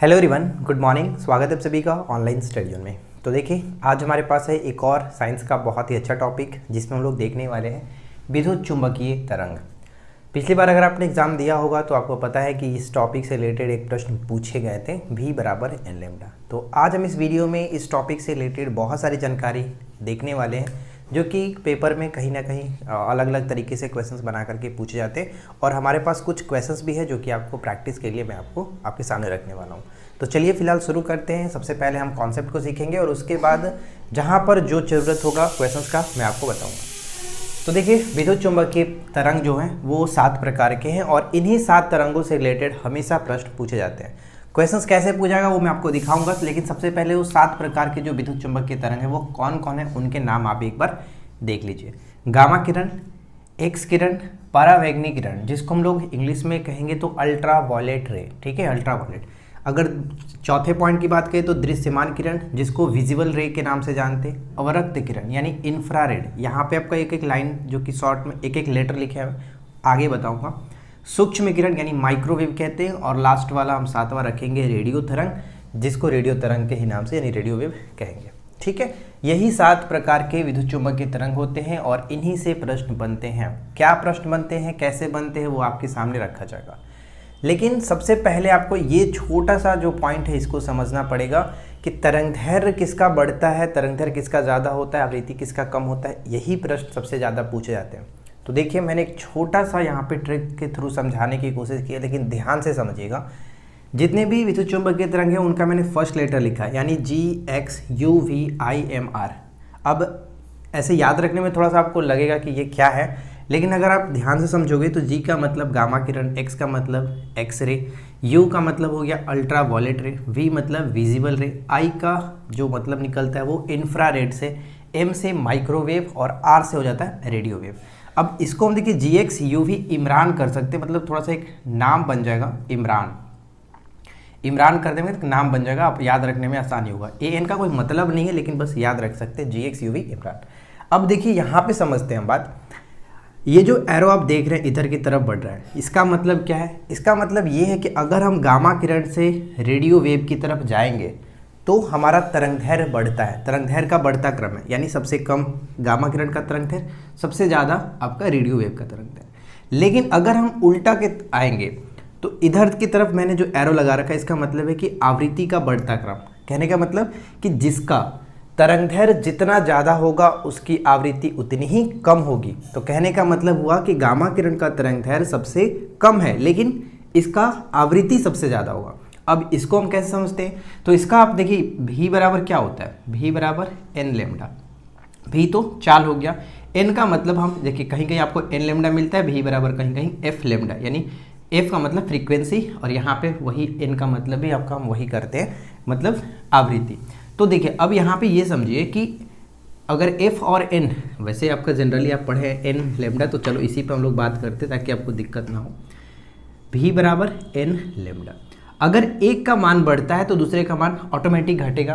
Hello everyone, good morning. स्वागत है आप सभी का ऑनलाइन स्टडी जोन में। तो देखिए, आज हमारे पास है एक और साइंस का बहुत ही अच्छा टॉपिक जिसमें हम लोग देखने वाले हैं विद्युत चुंबकीय तरंग। पिछली बार अगर आपने एग्जाम दिया होगा तो आपको पता है कि इस टॉपिक से रिलेटेड एक प्रश्न पूछे गए थे, V बराबर एन लेमडा। तो आज हम इस वीडियो में इस टॉपिक से रिलेटेड बहुत सारी जानकारी देखने वाले हैं जो कि पेपर में कहीं ना कहीं अलग अलग तरीके से क्वेश्चंस बना करके पूछे जाते हैं, और हमारे पास कुछ क्वेश्चंस भी है जो कि आपको प्रैक्टिस के लिए मैं आपको आपके सामने रखने वाला हूं। तो चलिए फिलहाल शुरू करते हैं। सबसे पहले हम कॉन्सेप्ट को सीखेंगे और उसके बाद जहां पर जो ज़रूरत होगा क्वेश्चंस का मैं आपको बताऊँगा। तो देखिए, विद्युत चुंबकीय तरंग जो हैं वो 7 प्रकार के हैं और इन्हीं 7 तरंगों से रिलेटेड हमेशा प्रश्न पूछे जाते हैं। क्वेश्चंस कैसे पूछा जाएगा वो मैं आपको दिखाऊंगा, लेकिन सबसे पहले वो 7 प्रकार के जो विद्युत चुंबकीय तरंग है वो कौन कौन है उनके नाम आप एक बार देख लीजिए। गामा किरण, एक्स किरण, परावैंगनी किरण, जिसको हम लोग इंग्लिश में कहेंगे तो अल्ट्रा वायलेट रे, ठीक है, अल्ट्रा वायलेट। अगर चौथे पॉइंट की बात करें तो दृश्यमान किरण, जिसको विजिबल रे के नाम से जानते हैं। अवरक्त किरण यानी इंफ्रारेड, यहाँ पे आपका एक एक लाइन जो कि शॉर्ट में एक एक लेटर लिखे हैं आगे बताऊंगा। सूक्ष्म किरण यानी माइक्रोवेव कहते हैं, और लास्ट वाला हम 7वां रखेंगे रेडियो तरंग, जिसको रेडियो तरंग के ही नाम से यानी रेडियो वेव कहेंगे। ठीक है, यही 7 प्रकार के विद्युत चुंबकीय तरंग होते हैं और इन्हीं से प्रश्न बनते हैं। क्या प्रश्न बनते हैं, कैसे बनते हैं, वो आपके सामने रखा जाएगा। लेकिन सबसे पहले आपको ये छोटा सा जो पॉइंट है इसको समझना पड़ेगा कि तरंगदैर्घ्य किसका बढ़ता है, तरंगदैर्घ्य किसका ज़्यादा होता है, आवृत्ति किसका कम होता है, यही प्रश्न सबसे ज़्यादा पूछे जाते हैं। तो देखिए, मैंने एक छोटा सा यहाँ पे ट्रिक के थ्रू समझाने की कोशिश की है, लेकिन ध्यान से समझिएगा। जितने भी विद्युत चुंबकीय तरंग हैं उनका मैंने फर्स्ट लेटर लिखा है, यानी GXUVIMR। अब ऐसे याद रखने में थोड़ा सा आपको लगेगा कि ये क्या है, लेकिन अगर आप ध्यान से समझोगे तो G का मतलब गामा किरण, X का मतलब एक्स रे, U का मतलब हो गया अल्ट्रा वायलेट रे, V मतलब विजिबल रे, I का जो मतलब निकलता है वो इंफ्रारेड से, M से माइक्रोवेव और R से हो जाता है रेडियो वेव। अब इसको हम देखिए GXUV इमरान कर सकते हैं, मतलब थोड़ा सा एक नाम बन जाएगा, इमरान कर देंगे तो नाम बन जाएगा, आप याद रखने में आसानी होगा। AN का कोई मतलब नहीं है, लेकिन बस याद रख सकते हैं GXUV इमरान। अब देखिए यहाँ पे समझते हैं हम बात। ये जो एरो आप देख रहे हैं इधर की तरफ बढ़ रहा है, इसका मतलब क्या है? इसका मतलब ये है कि अगर हम गामा किरण से रेडियो वेव की तरफ जाएंगे तो हमारा तरंगदैर्घ्य बढ़ता है। तरंगदैर्घ्य का बढ़ता क्रम है, यानी सबसे कम गामा किरण का तरंगदैर्घ्य, सबसे ज़्यादा आपका रेडियो वेव का तरंगदैर्घ्य। लेकिन अगर हम उल्टा के आएंगे तो इधर की तरफ मैंने जो एरो लगा रखा है इसका मतलब है कि आवृत्ति का बढ़ता क्रम। कहने का मतलब कि जिसका तरंगदैर्घ्य जितना ज़्यादा होगा उसकी आवृत्ति उतनी ही कम होगी। तो कहने का मतलब हुआ कि गामा किरण का तरंगदैर्घ्य सबसे कम है लेकिन इसका आवृत्ति सबसे ज़्यादा होगा। अब इसको हम कैसे समझते हैं? तो इसका आप देखिए V बराबर क्या होता है, V बराबर एन लेमडा। V तो चाल हो गया, N का मतलब हम देखिए कहीं कहीं आपको एन लेमडा मिलता है, V बराबर कहीं कहीं एफ लेमडा, यानी F का मतलब फ्रीक्वेंसी और यहाँ पे वही N का मतलब भी आपका हम वही करते हैं, मतलब आवृत्ति। तो देखिए अब यहाँ पे ये समझिए कि अगर F और N, वैसे आपका जनरली आप पढ़े N लेमडा, तो चलो इसी पे हम लोग बात करते हैं ताकि आपको दिक्कत ना हो। V बराबर N लेमडा। अगर एक का मान बढ़ता है तो दूसरे का मान ऑटोमेटिक घटेगा।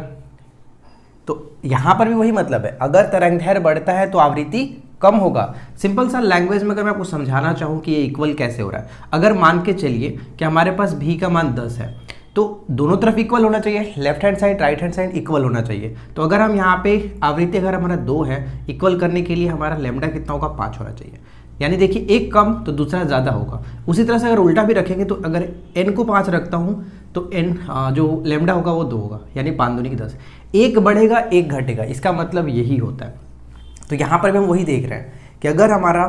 तो यहाँ पर भी वही मतलब है, अगर तरंगदैर्घ्य बढ़ता है तो आवृत्ति कम होगा। सिंपल सा लैंग्वेज में अगर मैं आपको समझाना चाहूँ कि ये इक्वल कैसे हो रहा है, अगर मान के चलिए कि हमारे पास V का मान 10 है तो दोनों तरफ इक्वल होना चाहिए, left hand side right hand side equal होना चाहिए। तो अगर हम यहाँ पे आवृत्ति अगर हमारा 2 है, इक्वल करने के लिए हमारा लेमडा कितना होगा, 5 होना चाहिए। यानी देखिए एक कम तो दूसरा ज़्यादा होगा। उसी तरह से अगर उल्टा भी रखेंगे तो अगर N को 5 रखता हूँ तो N जो लेमडा होगा वो 2 होगा, यानी 5 दूनी की 10। एक बढ़ेगा एक घटेगा, इसका मतलब यही होता है। तो यहाँ पर भी हम वही देख रहे हैं कि अगर हमारा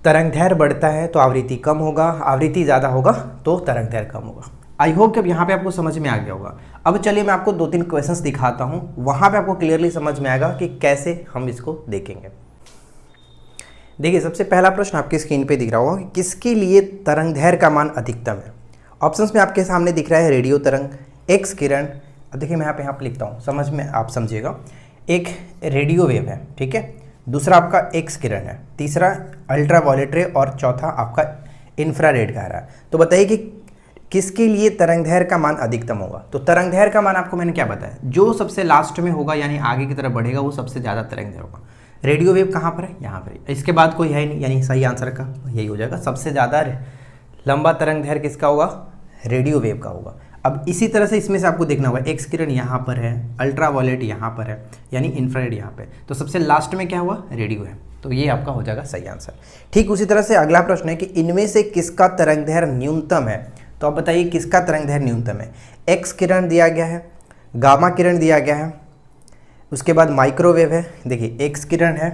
तरंगदैर्घ्य बढ़ता है तो आवृत्ति कम होगा, आवृत्ति ज़्यादा होगा तो तरंगदैर्घ्य कम होगा। आई होप कि अब यहाँ पे आपको समझ में आ गया होगा। अब चलिए मैं आपको 2-3 क्वेश्चंस दिखाता हूँ, वहाँ पे आपको क्लियरली समझ में आएगा कि कैसे हम इसको देखेंगे। देखिए, सबसे पहला प्रश्न आपकी स्क्रीन पे दिख रहा होगा कि किसके लिए तरंगदैर्घ्य का मान अधिकतम है। ऑप्शंस में आपके सामने दिख रहा है रेडियो तरंग, एक्स किरण। अब देखिए मैं यहाँ पे लिखता हूँ, समझ में आप समझिएगा। एक रेडियो वेव है, ठीक है, दूसरा आपका एक्स किरण है, तीसरा अल्ट्रा वायलेट रे और चौथा आपका इंफ्रारेड कह रहा है। तो बताइए कि किसके लिए तरंगदैर्घ्य का मान अधिकतम होगा। तो तरंगदैर्घ्य का मान आपको मैंने क्या बताया, जो सबसे लास्ट में होगा यानी आगे की तरफ बढ़ेगा वो सबसे ज़्यादा तरंगदैर्घ्य होगा। रेडियो वेव कहाँ पर है, यहाँ पर है, इसके बाद कोई है नहीं, यानी सही आंसर का यही हो जाएगा। सबसे ज़्यादा लंबा तरंगदैर्घ्य किसका होगा, रेडियो वेव का होगा। अब इसी तरह से इसमें से आपको देखना होगा एक्स किरण यहाँ पर है, अल्ट्रावायलेट यहाँ पर है, यानी इंफ्रारेड यहाँ पे, तो सबसे लास्ट में क्या हुआ, रेडियो है, तो ये आपका हो जाएगा सही आंसर। ठीक उसी तरह से अगला प्रश्न है कि इनमें से किसका तरंगदैर्घ्य न्यूनतम है, तो आप बताइए किसका तरंगदैर्घ्य न्यूनतम है। एक्स किरण दिया गया है, गामा किरण दिया गया है, उसके बाद माइक्रोवेव है, देखिए एक्स किरण है,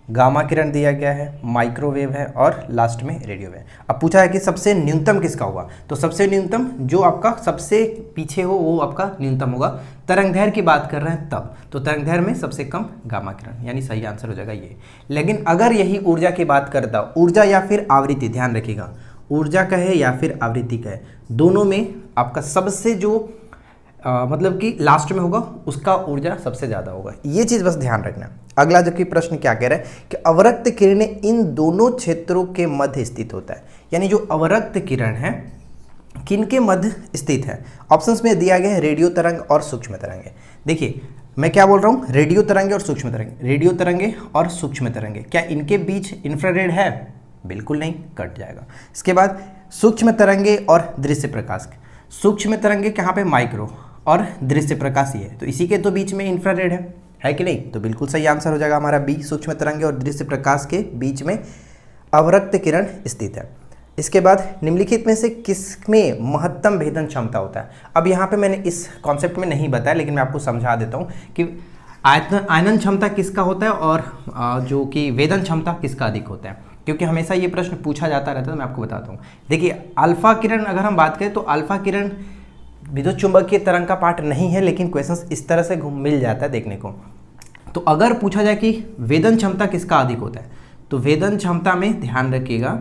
गामा किरण दिया गया है, माइक्रोवेव है और लास्ट में रेडियो है। अब पूछा है कि सबसे न्यूनतम किसका होगा, तो सबसे न्यूनतम जो आपका सबसे पीछे हो वो आपका न्यूनतम होगा। तरंगदैर्घ्य की बात कर रहे हैं तब, तो तरंगदैर्घ्य में सबसे कम गामा किरण, यानी सही आंसर हो जाएगा ये। लेकिन अगर यही ऊर्जा की बात करता, ऊर्जा या फिर आवृत्ति, ध्यान रखिएगा, ऊर्जा का है या फिर आवृत्ति का है, दोनों में आपका सबसे जो मतलब कि लास्ट में होगा उसका ऊर्जा सबसे ज़्यादा होगा, ये चीज़ बस ध्यान रखना। अगला जो कि प्रश्न क्या कह रहा है कि अवरक्त किरणें इन दोनों क्षेत्रों के मध्य स्थित होता है, यानी जो अवरक्त किरण है किन के मध्य स्थित है। ऑप्शंस में दिया गया है रेडियो तरंग और सूक्ष्म तरंगे। देखिए मैं क्या बोल रहा हूँ, रेडियो तरंगे और सूक्ष्म तरंगे, रेडियो तरंगे और सूक्ष्म तरंगे, क्या इनके बीच इंफ्रारेड है, बिल्कुल नहीं, कट जाएगा। इसके बाद सूक्ष्म तरंगे और दृश्य प्रकाश, सूक्ष्म तरंगे कहाँ पे, माइक्रो, और दृश्य प्रकाश ये है, तो इसी के तो बीच में इंफ्रारेड है कि नहीं, तो बिल्कुल सही आंसर हो जाएगा हमारा बी, सूक्ष्म तरंगे और दृश्य प्रकाश के बीच में अवरक्त किरण स्थित है। इसके बाद निम्नलिखित में से किसमें महत्तम भेदन क्षमता होता है। अब यहाँ पे मैंने इस कॉन्सेप्ट में नहीं बताया, लेकिन मैं आपको समझा देता हूँ कि आयनन क्षमता किसका होता है और जो कि वेदन क्षमता किसका अधिक होता है, क्योंकि हमेशा ये प्रश्न पूछा जाता रहता है, तो मैं आपको बताता हूँ। देखिए अल्फा किरण अगर हम बात करें तो अल्फा किरण विद्युत चुंबकीय तरंग का पार्ट नहीं है, लेकिन क्वेश्चंस इस तरह से मिल जाता है देखने को। तो अगर पूछा जाए कि वेदन क्षमता किसका अधिक होता है, तो वेदन क्षमता में ध्यान रखिएगा,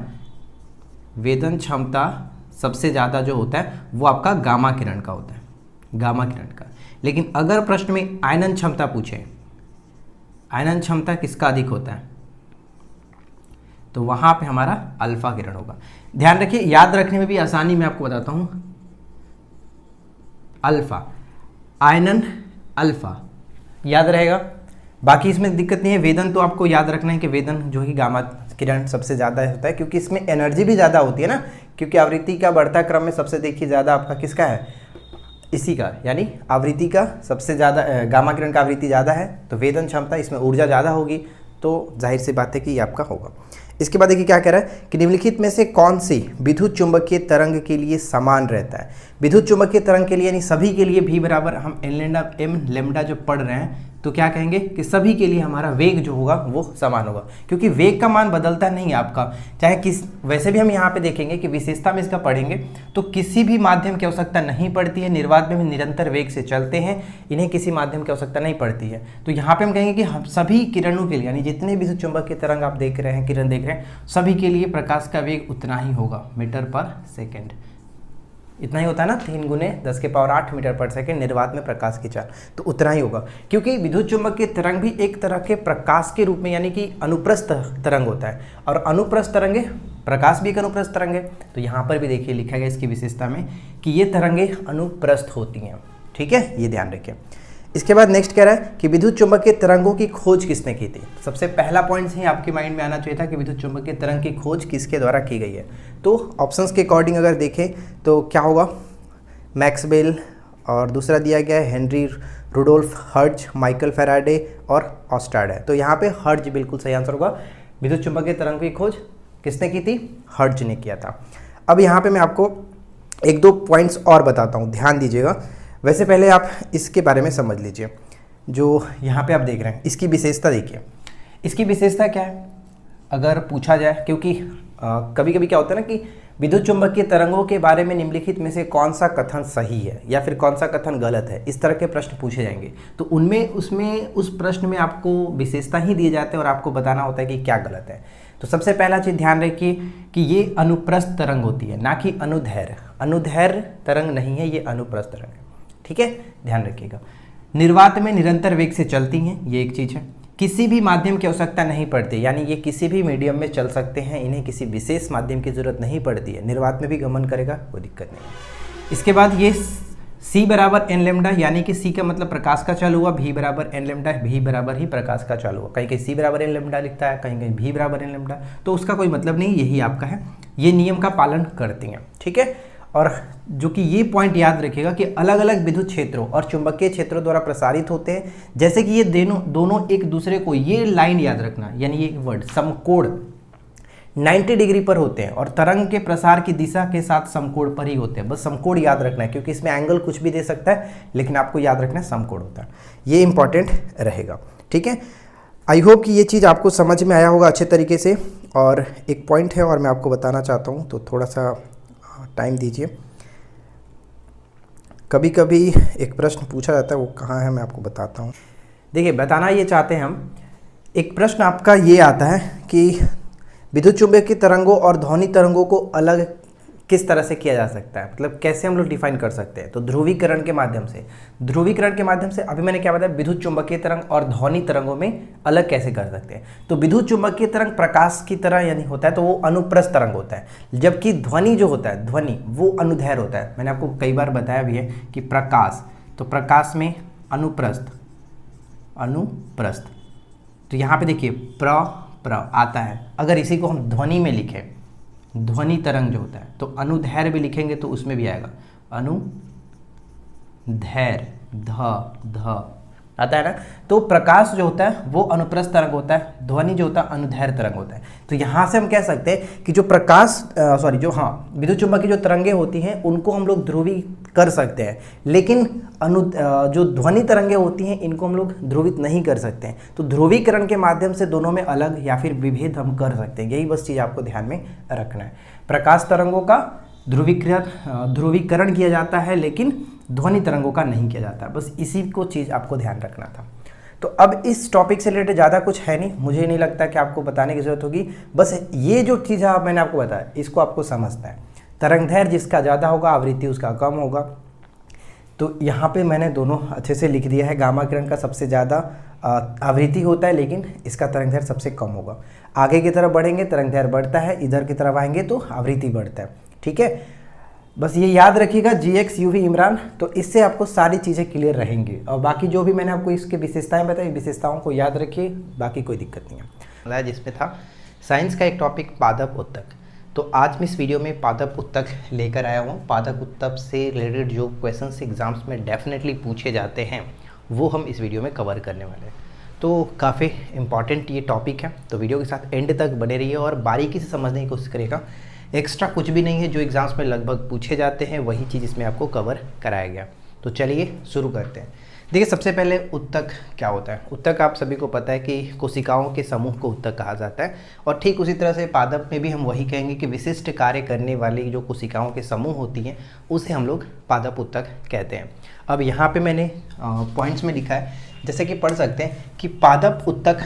वेदन क्षमता सबसे ज़्यादा जो होता है वो आपका गामा किरण का होता है, गामा किरण का। लेकिन अगर प्रश्न में आयनन क्षमता पूछे, आयनन क्षमता किसका अधिक होता है, तो वहाँ पे हमारा अल्फा किरण होगा। ध्यान रखिए, याद रखने में भी आसानी मैं आपको बताता हूँ, अल्फा, आयनन अल्फा याद रहेगा, बाकी इसमें दिक्कत नहीं है। वेदन तो आपको याद रखना है कि वेदन जो है गामा किरण सबसे ज़्यादा होता है, क्योंकि इसमें एनर्जी भी ज़्यादा होती है ना, क्योंकि आवृत्ति का बढ़ता क्रम में सबसे देखिए ज़्यादा आपका किसका है, इसी का, यानी आवृत्ति का सबसे ज़्यादा, गामा किरण का आवृत्ति ज़्यादा है, तो वेदन क्षमता इसमें ऊर्जा ज़्यादा होगी, तो जाहिर सी बात है कि ये आपका होगा। इसके बाद देखिए क्या कह रहा है कि निम्नलिखित में से कौन सी विद्युत चुंबकीय तरंग के लिए समान रहता है। विद्युत चुंबकीय तरंग के लिए यानी सभी के लिए भी बराबर हम एम लेमडा जो पढ़ रहे हैं, तो क्या कहेंगे कि सभी के लिए हमारा वेग जो होगा वो समान होगा, क्योंकि वेग का मान बदलता नहीं है आपका, चाहे किस, वैसे भी हम यहाँ पे देखेंगे कि विशेषता में इसका पढ़ेंगे तो किसी भी माध्यम की आवश्यकता नहीं पड़ती है, निर्वात में भी निरंतर वेग से चलते हैं, इन्हें किसी माध्यम की आवश्यकता नहीं पड़ती है। तो यहाँ पे हम कहेंगे कि हम सभी किरणों के लिए, यानी जितने भी चुंबकीय तरंग आप देख रहे हैं, किरण देख रहे हैं, सभी के लिए प्रकाश का वेग उतना ही होगा, मीटर पर सेकेंड, इतना ही होता है ना, 3 × 10⁸ मीटर पर सेकेंड निर्वात में प्रकाश की चाल, तो उतना ही होगा, क्योंकि विद्युत चुंबकीय तरंग भी एक तरह के प्रकाश के रूप में, यानी कि अनुप्रस्थ तरंग होता है, और अनुप्रस्थ तरंगे, प्रकाश भी एक अनुप्रस्थ तरंग है, तो यहाँ पर भी देखिए लिखा गया इसकी विशेषता में कि ये तरंगे अनुप्रस्थ होती हैं, ठीक है, ये ध्यान रखिए। इसके बाद नेक्स्ट कह रहा है कि विद्युत चुंबकीय तरंगों की खोज किसने की थी। सबसे पहला पॉइंट ही आपके माइंड में आना चाहिए था कि विद्युत चुंबकीय तरंग की खोज किसके द्वारा की गई है। तो ऑप्शंस के अकॉर्डिंग अगर देखें तो क्या होगा, मैक्सवेल, और दूसरा दिया गया है Henry Rudolf Hertz, Michael Faraday और ऑस्टार्ड है, तो यहाँ पे हर्ट्ज बिल्कुल सही आंसर होगा। विद्युत चुंबकीय तरंग की खोज किसने की थी, हर्ट्ज ने किया था। अब यहाँ पे मैं आपको 1-2 पॉइंट्स और बताता हूँ, ध्यान दीजिएगा। वैसे पहले आप इसके बारे में समझ लीजिए, जो यहाँ पे आप देख रहे हैं इसकी विशेषता देखिए, इसकी विशेषता क्या है अगर पूछा जाए, क्योंकि कभी कभी क्या होता है ना कि विद्युत चुंबकीय तरंगों के बारे में निम्नलिखित में से कौन सा कथन सही है या फिर कौन सा कथन गलत है, इस तरह के प्रश्न पूछे जाएंगे, तो उस प्रश्न में आपको विशेषता ही दिए जाते हैं और आपको बताना होता है कि क्या गलत है। तो सबसे पहला चीज़ ध्यान रखिए कि ये अनुप्रस्थ तरंग होती है, ना कि अनुदैर्घ्य, अनुदैर्घ्य तरंग नहीं है, ये अनुप्रस्थ तरंग है, ठीक है, ध्यान रखिएगा। निर्वात में निरंतर वेग से चलती हैं, ये एक चीज़ है। किसी भी माध्यम की आवश्यकता नहीं पड़ती, यानी ये किसी भी मीडियम में चल सकते हैं, इन्हें किसी विशेष माध्यम की जरूरत नहीं पड़ती है, निर्वात में भी गमन करेगा, कोई दिक्कत नहीं है। इसके बाद ये C बराबर n लेमडा, यानी कि C का मतलब प्रकाश का चाल हुआ, V बराबर n लेमडा, V बराबर ही प्रकाश का चाल हुआ, कहीं कहीं C बराबर n लेमडा लिखता है, कहीं कहीं V बराबर n लेमडा, तो उसका कोई मतलब नहीं, यही आपका है, ये नियम का पालन करती हैं, ठीक है। और जो कि ये पॉइंट याद रखिएगा कि अलग अलग विद्युत क्षेत्रों और चुंबकीय क्षेत्रों द्वारा प्रसारित होते हैं। जैसे कि ये दोनों एक दूसरे को, ये लाइन याद रखना, यानी ये वर्ड समकोण 90 डिग्री पर होते हैं और तरंग के प्रसार की दिशा के साथ समकोण पर ही होते हैं। बस समकोण याद रखना है, क्योंकि इसमें एंगल कुछ भी दे सकता है, लेकिन आपको याद रखना है समकोण होता है। ये इंपॉर्टेंट रहेगा, ठीक है। आई होप कि ये चीज़ आपको समझ में आया होगा अच्छे तरीके से। और एक पॉइंट है और मैं आपको बताना चाहता हूँ, तो थोड़ा सा टाइम दीजिए। कभी कभी एक प्रश्न पूछा जाता है, वो कहाँ है मैं आपको बताता हूँ। देखिए, बताना ये चाहते हैं हम, एक प्रश्न आपका ये आता है कि विद्युत चुंबकीय तरंगों और ध्वनि तरंगों को अलग किस तरह से किया जा सकता है, मतलब कैसे हम लोग डिफाइन कर सकते हैं। तो ध्रुवीकरण के माध्यम से, अभी मैंने क्या बताया, विद्युत चुंबकीय तरंग और ध्वनि तरंगों में अलग कैसे कर सकते हैं। तो विद्युत चुंबकीय तरंग प्रकाश की तरह यानी होता है, तो वो अनुप्रस्थ तरंग होता है, जबकि ध्वनि जो होता है, ध्वनि वो अनुदैर्घ्य होता है। मैंने आपको कई बार बताया भी है कि प्रकाश, तो प्रकाश में अनुप्रस्थ, तो यहाँ पे देखिए प्र आता है। अगर इसी को हम ध्वनि में लिखें, ध्वनि तरंग जो होता है, तो अनुदैर्घ्य भी लिखेंगे तो उसमें भी आएगा अनुदैर्घ्य, ध आता है ना। तो प्रकाश जो होता है वो अनुप्रस्थ तरंग होता है, ध्वनि जो होता है अनुदैर्घ्य तरंग होता है। तो यहाँ से हम कह सकते हैं कि जो विद्युत चुंबकीय जो तरंगे होती हैं उनको हम लोग ध्रुवी कर सकते हैं, लेकिन जो ध्वनि तरंगे होती हैं इनको हम लोग ध्रुवित नहीं कर सकते हैं। तो ध्रुवीकरण के माध्यम से दोनों में अलग या फिर विभेद हम कर सकते हैं। यही बस चीज़ आपको ध्यान में रखना है। प्रकाश तरंगों का ध्रुवीकरण किया जाता है, लेकिन ध्वनि तरंगों का नहीं किया जाता। बस इसी को चीज़ आपको ध्यान रखना था। तो अब इस टॉपिक से रिलेटेड ज़्यादा कुछ है नहीं, मुझे नहीं लगता कि आपको बताने की ज़रूरत होगी। बस ये जो चीज़ है मैंने आपको बताया, इसको आपको समझना है। तरंगदैर्घ्य जिसका ज़्यादा होगा, आवृत्ति उसका कम होगा। तो यहाँ पे मैंने दोनों अच्छे से लिख दिया है। गामा किरण का सबसे ज़्यादा आवृत्ति होता है, लेकिन इसका तरंगदैर्घ्य सबसे कम होगा। आगे की तरफ बढ़ेंगे तरंगदैर्घ्य बढ़ता है, इधर की तरफ आएंगे तो आवृत्ति बढ़ता है, ठीक है। बस ये याद रखिएगा GX UV इमरान, तो इससे आपको सारी चीज़ें क्लियर रहेंगी। और बाकी जो भी मैंने आपको इसके विशेषताएं बताई, विशेषताओं को याद रखिए, बाकी कोई दिक्कत नहीं है। जिसमें था साइंस का एक टॉपिक पादप उत्तक। तो आज मैं इस वीडियो में पादप उत्तक लेकर आया हूँ। पादप उत्तक से रिलेटेड जो क्वेश्चंस एग्जाम्स में डेफिनेटली पूछे जाते हैं वो हम इस वीडियो में कवर करने वाले हैं। तो काफ़ी इंपॉर्टेंट ये टॉपिक है, तो वीडियो के साथ एंड तक बने रहिए और बारीकी से समझने की कोशिश करेगा। एक्स्ट्रा कुछ भी नहीं है, जो एग्जाम्स में लगभग पूछे जाते हैं वही चीज़ इसमें आपको कवर कराया गया। तो चलिए शुरू करते हैं। देखिए, सबसे पहले उत्तक क्या होता है। उत्तक आप सभी को पता है कि कोशिकाओं के समूह को उत्तक कहा जाता है, और ठीक उसी तरह से पादप में भी हम वही कहेंगे कि विशिष्ट कार्य करने वाली जो कोशिकाओं के समूह होती हैं उसे हम लोग पादप उत्तक कहते हैं। अब यहाँ पे मैंने पॉइंट्स में लिखा है, जैसे कि पढ़ सकते हैं कि पादप उत्तक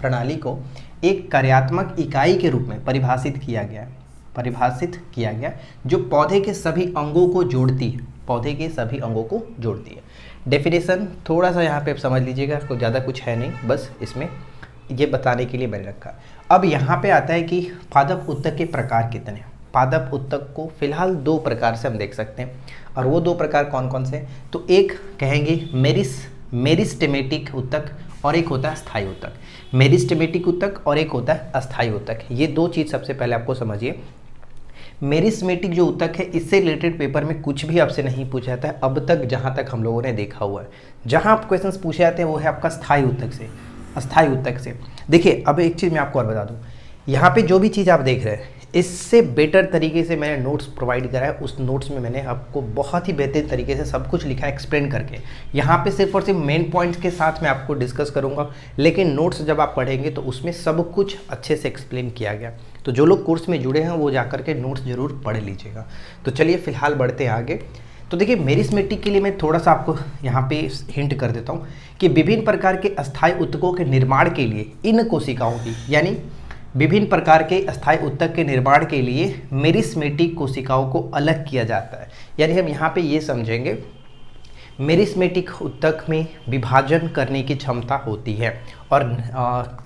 प्रणाली को एक कार्यात्मक इकाई के रूप में परिभाषित किया गया, जो पौधे के सभी अंगों को जोड़ती है। डेफिनेशन थोड़ा सा यहाँ पे आप समझ लीजिएगा, कोई ज़्यादा कुछ है नहीं, बस इसमें ये बताने के लिए मैंने रखा। अब यहाँ पे आता है कि पादप उत्तक के प्रकार कितने हैं। पादप उत्तक को फिलहाल 2 प्रकार से हम देख सकते हैं, और वो 2 प्रकार कौन कौन से। तो एक कहेंगे मेरिस्टेमेटिक उत्तक और एक होता है अस्थायी उत्तक। मेरिस्टेमेटिक उत्तक और एक होता है अस्थायी उत्तक। ये 2 चीज़ सबसे पहले आपको समझिए। मेरिस्टेमेटिक जो उत्तक है, इससे रिलेटेड पेपर में कुछ भी आपसे नहीं पूछा जाता है अब तक, जहाँ तक हम लोगों ने देखा हुआ है। जहाँ आप क्वेश्चंस पूछे जाते हैं वो है आपका अस्थायी उत्तक से। देखिए, अब एक चीज़ मैं आपको और बता दूँ, यहाँ पे जो भी चीज़ आप देख रहे हैं इससे बेटर तरीके से मैंने नोट्स प्रोवाइड करा है। उस नोट्स में मैंने आपको बहुत ही बेहतरीन तरीके से सब कुछ लिखा है एक्सप्लेन करके। यहाँ पे सिर्फ और सिर्फ मेन पॉइंट्स के साथ मैं आपको डिस्कस करूँगा, लेकिन नोट्स जब आप पढ़ेंगे तो उसमें सब कुछ अच्छे से एक्सप्लेन किया गया। तो जो लोग कोर्स में जुड़े हैं वो जाकर के नोट्स ज़रूर पढ़ लीजिएगा। तो चलिए फिलहाल बढ़ते हैं आगे। तो देखिए, मेरिस्टेमेटिक के लिए मैं थोड़ा सा आपको यहाँ पे हिंट कर देता हूँ कि विभिन्न प्रकार के अस्थायी उत्तकों के निर्माण के लिए इन कोशिकाओं की, यानी विभिन्न प्रकार के अस्थायी उत्तक के निर्माण के लिए मेरिस्टेमेटिक कोशिकाओं को अलग किया जाता है। यानी हम यहाँ पे ये समझेंगे, मेरिस्टेमेटिक उत्तक में विभाजन करने की क्षमता होती है और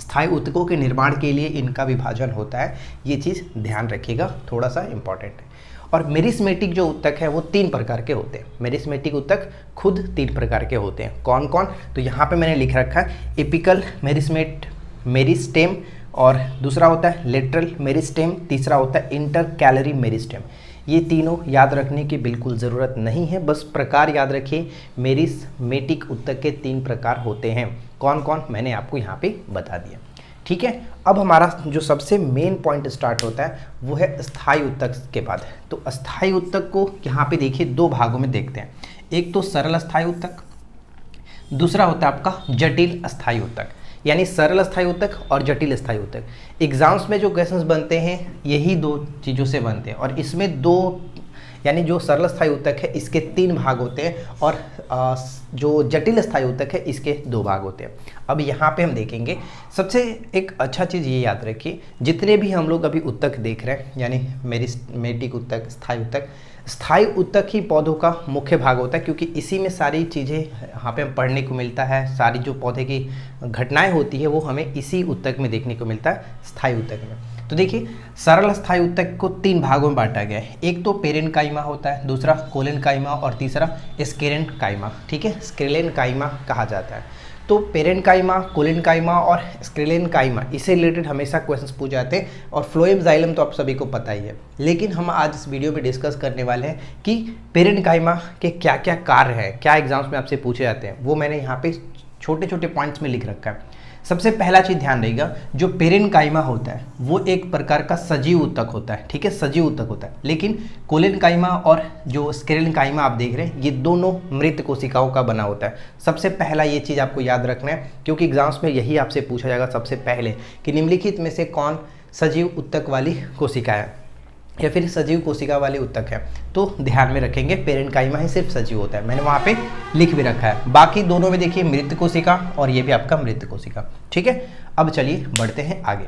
स्थायी उत्तकों के निर्माण के लिए इनका विभाजन होता है। ये चीज़ ध्यान रखिएगा, थोड़ा सा इंपॉर्टेंट है। और मेरिस्टेमेटिक जो उत्तक है वो 3 प्रकार के होते हैं। मेरिस्टेमेटिक उत्तक खुद 3 प्रकार के होते हैं। कौन कौन? तो यहाँ पे मैंने लिख रखा है एपिकल मेरिस्टेम और दूसरा होता है लेटरल मेरिस्टेम, तीसरा होता है इंटर कैलरी मेरिस्टेम। ये तीनों याद रखने की बिल्कुल ज़रूरत नहीं है, बस प्रकार याद रखिए। मेरिस्टेमेटिक ऊतक के 3 प्रकार होते हैं। कौन कौन मैंने आपको यहाँ पे बता दिया। ठीक है, अब हमारा जो सबसे मेन पॉइंट स्टार्ट होता है वो है स्थायी ऊतक के बाद। तो अस्थायी ऊतक को यहाँ पे देखिए 2 भागों में देखते हैं। एक तो सरल अस्थायी ऊतक, दूसरा होता है आपका जटिल अस्थायी ऊतक। यानी सरल अस्थायी ऊतक और जटिल अस्थायी ऊतक। एग्जाम्स में जो क्वेश्चंस बनते हैं यही 2 चीज़ों से बनते हैं, और इसमें 2 यानी जो सरल अस्थायी ऊतक है इसके 3 भाग होते हैं, और जो जटिल अस्थायी ऊतक है इसके 2 भाग होते हैं। अब यहाँ पे हम देखेंगे, सबसे एक अच्छा चीज़ ये याद रखिए, जितने भी हम लोग अभी ऊतक देख रहे हैं यानी मेरिस्टेमेटिक ऊतक, स्थायी ऊतक, स्थायी ऊतक ही पौधों का मुख्य भाग होता है, क्योंकि इसी में सारी चीज़ें यहाँ पे हम पढ़ने को मिलता है। सारी जो पौधे की घटनाएं होती है वो हमें इसी ऊतक में देखने को मिलता है, स्थायी ऊतक में। तो देखिए, सरल स्थायी ऊतक को 3 भागों में बांटा गया है। एक तो पेरेन्काइमा होता है, दूसरा कोलेनकाइमा और तीसरा स्क्लेरेन्काइमा। ठीक है, स्क्लेरेन्काइमा कहा जाता है। तो पेरेन्काइमा, कोलेनकाइमा और स्क्लेरेन्काइमा इससे रिलेटेड हमेशा क्वेश्चंस पूछ जाते हैं, और फ्लोएम जाइलम तो आप सभी को पता ही है। लेकिन हम आज इस वीडियो में डिस्कस करने वाले हैं कि पेरेन्काइमा के क्या क्या कार्य हैं, क्या एग्जाम्स में आपसे पूछे जाते हैं, वो मैंने यहाँ पे छोटे छोटे पॉइंट्स में लिख रखा है। सबसे पहला चीज़ ध्यान रहेगा, जो पेरेन्काइमा होता है वो एक प्रकार का सजीव ऊतक होता है। ठीक है, सजीव ऊतक होता है। लेकिन कोलेनकाइमा और जो स्क्लेरेन्काइमा आप देख रहे हैं ये दोनों मृत कोशिकाओं का बना होता है। सबसे पहला ये चीज़ आपको याद रखना है, क्योंकि एग्जाम्स में यही आपसे पूछा जाएगा सबसे पहले कि निम्नलिखित में से कौन सजीव ऊतक वाली कोशिका है या फिर सजीव कोशिका वाली ऊतक है। तो ध्यान में रखेंगे पेरेन्काइमा ही सिर्फ सजीव होता है, मैंने वहाँ पे लिख भी रखा है। बाकी दोनों में देखिए मृत कोशिका, और ये भी आपका मृत कोशिका। ठीक है, अब चलिए बढ़ते हैं आगे।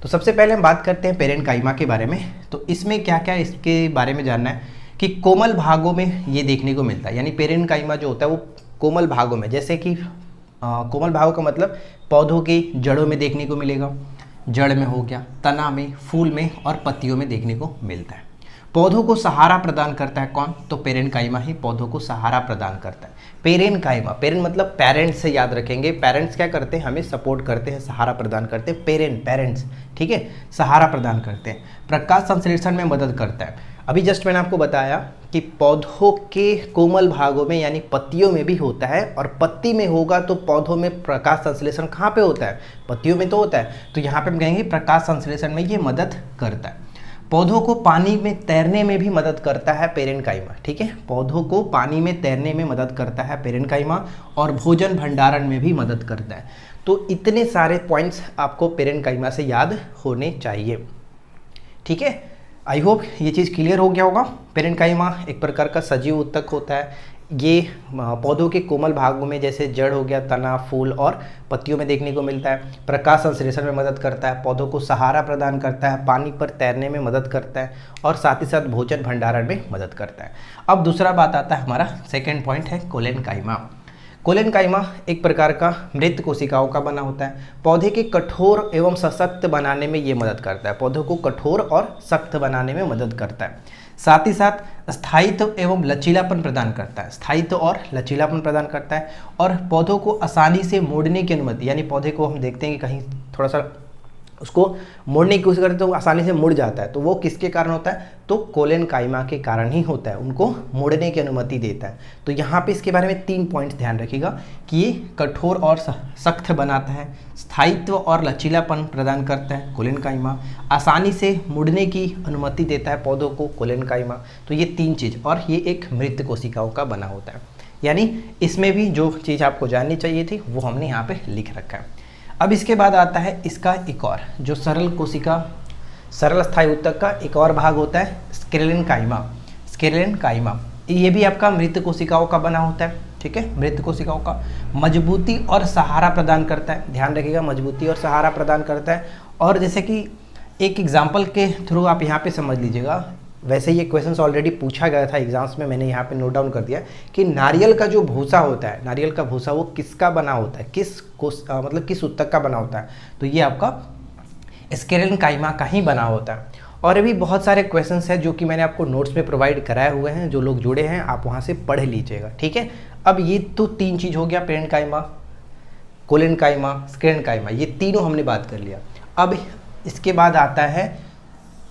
तो सबसे पहले हम बात करते हैं पेरेन्काइमा के बारे में। तो इसमें क्या क्या इसके बारे में जानना है कि कोमल भागों में ये देखने को मिलता है। यानी पेरेन्काइमा जो होता है वो कोमल भागों में, जैसे कि कोमल भागों का मतलब पौधों की जड़ों में देखने को मिलेगा, जड़ में हो गया, तना में, फूल में और पत्तियों में देखने को मिलता है। पौधों को सहारा प्रदान करता है कौन? तो पेरेन्काइमा ही पौधों को सहारा प्रदान करता है। पेरेन्काइमा, पेरेन मतलब पेरेंट्स से याद रखेंगे। पेरेंट्स क्या करते हैं? हमें सपोर्ट करते हैं, सहारा प्रदान करते हैं। पेरेंट्स, ठीक है, सहारा प्रदान करते हैं। प्रकाश संश्लेषण में मदद करता है। अभी जस्ट मैंने आपको बताया कि पौधों के कोमल भागों में यानी पत्तियों में भी होता है, और पत्ती में होगा तो पौधों में प्रकाश संश्लेषण कहाँ पे होता है? पत्तियों में तो होता है। तो यहाँ पे हम कहेंगे प्रकाश संश्लेषण में ये मदद करता है। पौधों को पानी में तैरने में भी मदद करता है पेरेन्काइमा। ठीक है, पौधों को पानी में तैरने में मदद करता है पेरेन्काइमा, और भोजन भंडारण में भी मदद करता है। तो इतने सारे पॉइंट्स आपको पेरेन्काइमा से याद होने चाहिए। ठीक है, आई होप ये चीज़ क्लियर हो गया होगा। पेरेन्काइमा एक प्रकार का सजीव ऊतक होता है। ये पौधों के कोमल भागों में जैसे जड़ हो गया, तना, फूल और पत्तियों में देखने को मिलता है। प्रकाश संश्लेषण में मदद करता है, पौधों को सहारा प्रदान करता है, पानी पर तैरने में मदद करता है, और साथ ही साथ भोजन भंडारण में मदद करता है। अब दूसरा बात आता है, हमारा सेकेंड पॉइंट है कोलेनकाइमा। कोलेनकाइमा एक प्रकार का मृत कोशिकाओं का बना होता है। पौधे के कठोर एवं सशक्त बनाने में ये मदद करता है। पौधों को कठोर और सख्त बनाने में मदद करता है। साथ ही साथ स्थायित्व एवं लचीलापन प्रदान करता है। स्थायित्व और लचीलापन प्रदान करता है, और पौधों को आसानी से मोड़ने की अनुमति, यानी पौधे को हम देखते हैं कि कहीं थोड़ा सा उसको मोड़ने की कोशिश करते तो आसानी से मुड़ जाता है, तो वो किसके कारण होता है? तो कोलेनकाइमा के कारण ही होता है। उनको मोड़ने की अनुमति देता है। तो यहाँ पे इसके बारे में 3 पॉइंट्स ध्यान रखिएगा कि ये कठोर और सख्त बनाता है, स्थायित्व और लचीलापन प्रदान करता है कोलेनकाइमा, आसानी से मुड़ने की अनुमति देता है पौधों को कोलेनकाइमा। तो ये 3 चीज़, और ये एक मृत कोशिकाओं का बना होता है। यानी इसमें भी जो चीज़ आपको जाननी चाहिए थी वो हमने यहाँ पे लिख रखा है। अब इसके बाद आता है इसका एक और, जो सरल कोशिका, सरल स्थायी ऊतक का एक और भाग होता है स्क्लेरेन्काइमा। स्क्लेरेन्काइमा ये भी आपका मृत कोशिकाओं का बना होता है। ठीक है, मृत कोशिकाओं का मजबूती और सहारा प्रदान करता है। ध्यान रखिएगा, मजबूती और सहारा प्रदान करता है। और जैसे कि एक एग्जाम्पल के थ्रू आप यहाँ पे समझ लीजिएगा, वैसे ये क्वेश्चंस ऑलरेडी पूछा गया था एग्जाम्स में, मैंने यहाँ पे नोट डाउन कर दिया कि नारियल का जो भूसा होता है, नारियल का भूसा वो किसका बना होता है? मतलब किस ऊतक का बना होता है? तो ये आपका स्क्लेरेन्काइमा का ही बना होता है। और भी बहुत सारे क्वेश्चंस हैं जो कि मैंने आपको नोट्स में प्रोवाइड कराए हुए हैं, जो लोग जुड़े हैं आप वहाँ से पढ़ लीजिएगा। ठीक है, अब ये तो 3 चीज़ हो गया, पेरेन्काइमा, कोलेनकाइमा, स्क्लेरेन्काइमा, ये तीनों हमने बात कर लिया। अब इसके बाद आता है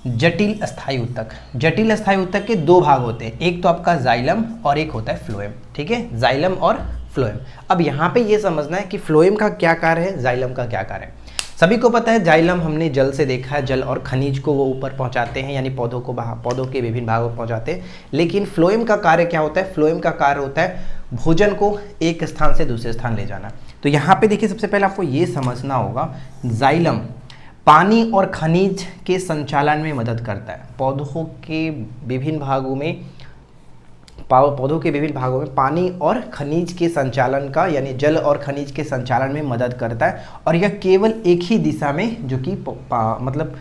जटिल अस्थायी ऊतक। जटिल अस्थायी ऊतक के दो भाग होते हैं, एक तो आपका जाइलम और एक होता है फ्लोएम। ठीक है, जाइलम और फ्लोएम। अब यहाँ पे ये समझना है कि फ्लोएम का क्या कार्य है, जाइलम का क्या कार्य है। सभी को पता है जाइलम हमने जल से देखा है, जल और खनिज को वो ऊपर पहुँचाते हैं, यानी पौधों को पौधों के विभिन्न भागों में पहुँचाते हैं। लेकिन फ्लोएम का कार्य क्या होता है, फ्लोएम का कार्य होता है भोजन को एक स्थान से दूसरे स्थान ले जाना। तो यहाँ पे देखिए, सबसे पहले आपको ये समझना होगा, जाइलम पानी और खनिज के संचालन में मदद करता है। पौधों के विभिन्न भागों में पानी और खनिज के संचालन का, यानी जल और खनिज के संचालन में मदद करता है। और यह केवल एक ही दिशा में जो कि मतलब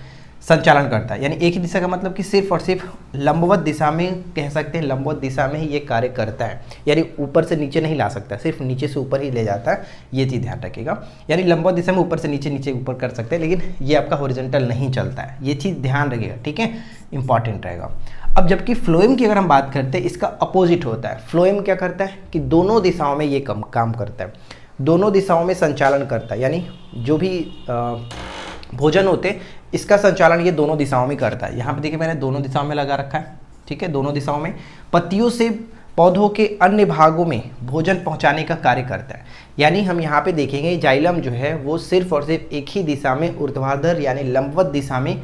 संचालन करता है, यानी एक ही दिशा का मतलब कि सिर्फ और सिर्फ लंबवत दिशा में, कह सकते हैं लंबवत दिशा में ही ये कार्य करता है, यानी ऊपर से नीचे नहीं ला सकता, सिर्फ नीचे से ऊपर ही ले जाता है। ये चीज़ ध्यान रखिएगा, यानी लंबवत दिशा में ऊपर से नीचे, नीचे ऊपर कर सकते हैं, लेकिन ये आपका हॉरिजॉन्टल नहीं चलता है। ये चीज़ ध्यान रखिएगा, ठीक है, इंपॉर्टेंट रहेगा। अब जबकि फ्लोएम की अगर हम बात करते हैं, इसका अपोजिट होता है। फ्लोएम क्या करता है कि दोनों दिशाओं में ये काम करता है, दोनों दिशाओं में संचालन करता है, यानी जो भी भोजन होते हैं इसका संचालन ये दोनों दिशाओं में करता है। यहाँ पे देखिए मैंने दोनों दिशाओं में लगा रखा है, ठीक है, दोनों दिशाओं में। पत्तियों से पौधों के अन्य भागों में भोजन पहुँचाने का कार्य करता है। यानी हम यहाँ पे देखेंगे जाइलम जो है वो सिर्फ और सिर्फ एक ही दिशा में, ऊर्ध्वाधर यानी लंबवत दिशा में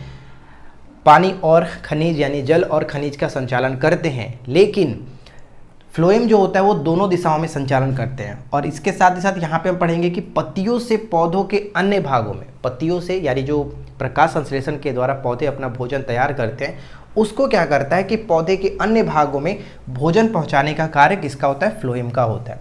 पानी और खनिज यानी जल और खनिज का संचालन करते हैं। लेकिन फ्लोएम जो होता है वो दोनों दिशाओं में संचालन करते हैं। और इसके साथ ही साथ यहाँ पे हम पढ़ेंगे कि पत्तियों से पौधों के अन्य भागों में, पत्तियों से यानी जो प्रकाश संश्लेषण के द्वारा पौधे अपना भोजन तैयार करते हैं, उसको क्या करता है कि पौधे के अन्य भागों में भोजन पहुँचाने का कार्य किसका होता है, फ्लोएम का होता है।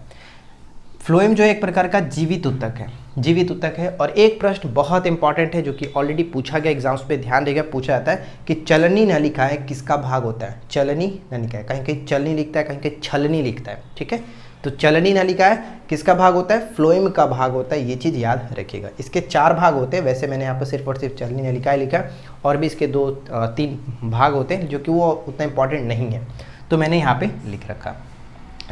फ्लोएम जो है एक प्रकार का जीवित ऊतक है, जीवित ऊतक है। और एक प्रश्न बहुत इंपॉर्टेंट है जो कि ऑलरेडी पूछा गया एग्जाम्स पे, ध्यान देगा, पूछा जाता है कि चलनी नलिकाएं किसका भाग होता है। चलनी नलिकाएं, कहीं कहीं चलनी लिखता है, कहीं कहीं छलनी लिखता है, ठीक है। तो चलनी नलिकाएं किसका भाग होता है, फ्लोएम का भाग होता है। ये चीज़ याद रखिएगा। इसके 4 भाग होते हैं, वैसे मैंने यहाँ पर सिर्फ और सिर्फ चलनी नलिकाएं लिखा, और भी इसके 2-3 भाग होते हैं जो कि वो उतना इंपॉर्टेंट नहीं है, तो मैंने यहाँ पे लिख रखा।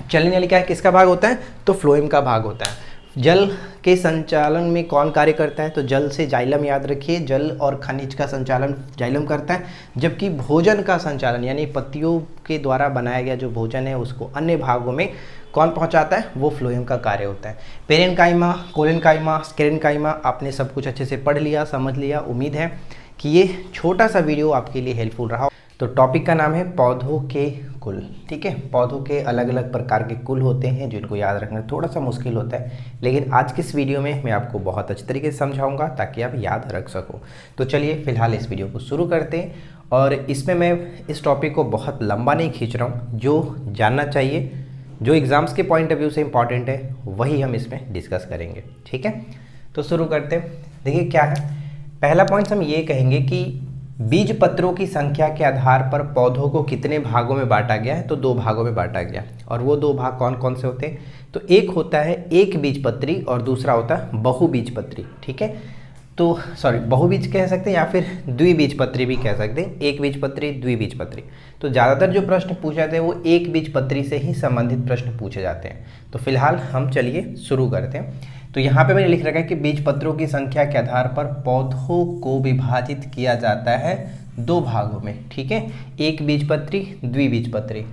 चलनी नलिका किसका भाग होता है, तो फ्लोएम का भाग होता है। जल के संचालन में कौन कार्य करता है, तो जल से जाइलम, याद रखिए, जल और खनिज का संचालन जाइलम करता है। जबकि भोजन का संचालन यानी पत्तियों के द्वारा बनाया गया जो भोजन है उसको अन्य भागों में कौन पहुंचाता है, वो फ्लोएम का कार्य होता है। पेरेन्काइमा, कोलेन्काइमा, स्क्लेरेन्काइमा, आपने सब कुछ अच्छे से पढ़ लिया, समझ लिया। उम्मीद है कि ये छोटा सा वीडियो आपके लिए हेल्पफुल रहा। तो टॉपिक का नाम है पौधों के कुल, ठीक है। पौधों के अलग अलग प्रकार के कुल होते हैं जिनको याद रखना थोड़ा सा मुश्किल होता है, लेकिन आज की इस वीडियो में मैं आपको बहुत अच्छे तरीके से समझाऊंगा ताकि आप याद रख सको। तो चलिए फिलहाल इस वीडियो को शुरू करते हैं। और इसमें मैं इस टॉपिक को बहुत लंबा नहीं खींच रहा हूँ, जो जानना चाहिए, जो एग्ज़ाम्स के पॉइंट ऑफ व्यू से इंपॉर्टेंट है वही हम इसमें डिस्कस करेंगे, ठीक है। तो शुरू करते हैं। देखिए क्या है, पहला पॉइंट हम ये कहेंगे कि बीज पत्रों की संख्या के आधार पर पौधों को कितने भागों में बांटा गया है, तो 2 भागों में बांटा गया। और वो 2 भाग कौन कौन से होते हैं, तो एक होता है एक बीजपत्री और दूसरा होता है बहुबीजपत्री, ठीक है। तो सॉरी, बहुबीज कह सकते हैं या फिर द्विबीजपत्री भी कह सकते हैं, एक बीजपत्री, द्विबीजपत्री। तो ज़्यादातर जो प्रश्न पूछे जाते हैं वो एक बीजपत्री से ही संबंधित प्रश्न पूछे जाते हैं। तो फिलहाल हम चलिए शुरू करते हैं। तो यहाँ पे मैंने लिख रखा है कि बीज पत्रों की संख्या के आधार पर पौधों को विभाजित किया जाता है 2 भागों में, ठीक है, एक बीजपत्री, द्विबीजपत्री।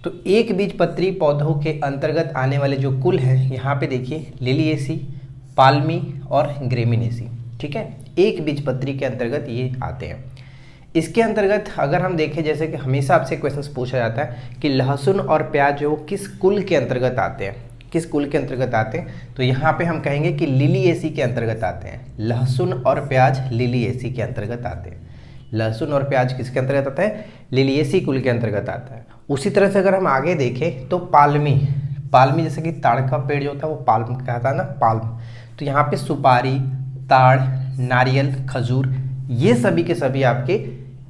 तो एक बीजपत्री पौधों के अंतर्गत आने वाले जो कुल हैं, यहाँ पे देखिए लिलिएसी, पाल्मी और ग्रेमिनेसी, ठीक है, एक बीजपत्री के अंतर्गत ये आते हैं। इसके अंतर्गत अगर हम देखें, जैसे कि हमेशा आपसे क्वेश्चन पूछा जाता है कि लहसुन और प्याज जो किस कुल के अंतर्गत आते हैं, किस कुल के अंतर्गत आते हैं, तो यहाँ पे हम कहेंगे कि लिलिएसी के अंतर्गत आते हैं। लहसुन और प्याज लिलिएसी के अंतर्गत आते हैं। लहसुन और प्याज किसके अंतर्गत आता है, लिलिएसी कुल के अंतर्गत आता है। उसी तरह से अगर हम आगे देखें तो पाल्मी, पाल्मी जैसे कि ताड़ का पेड़ जो होता है वो पाल्म कहता है ना, पाल्म। तो यहाँ पे सुपारी, ताड़, नारियल, खजूर, ये सभी के सभी आपके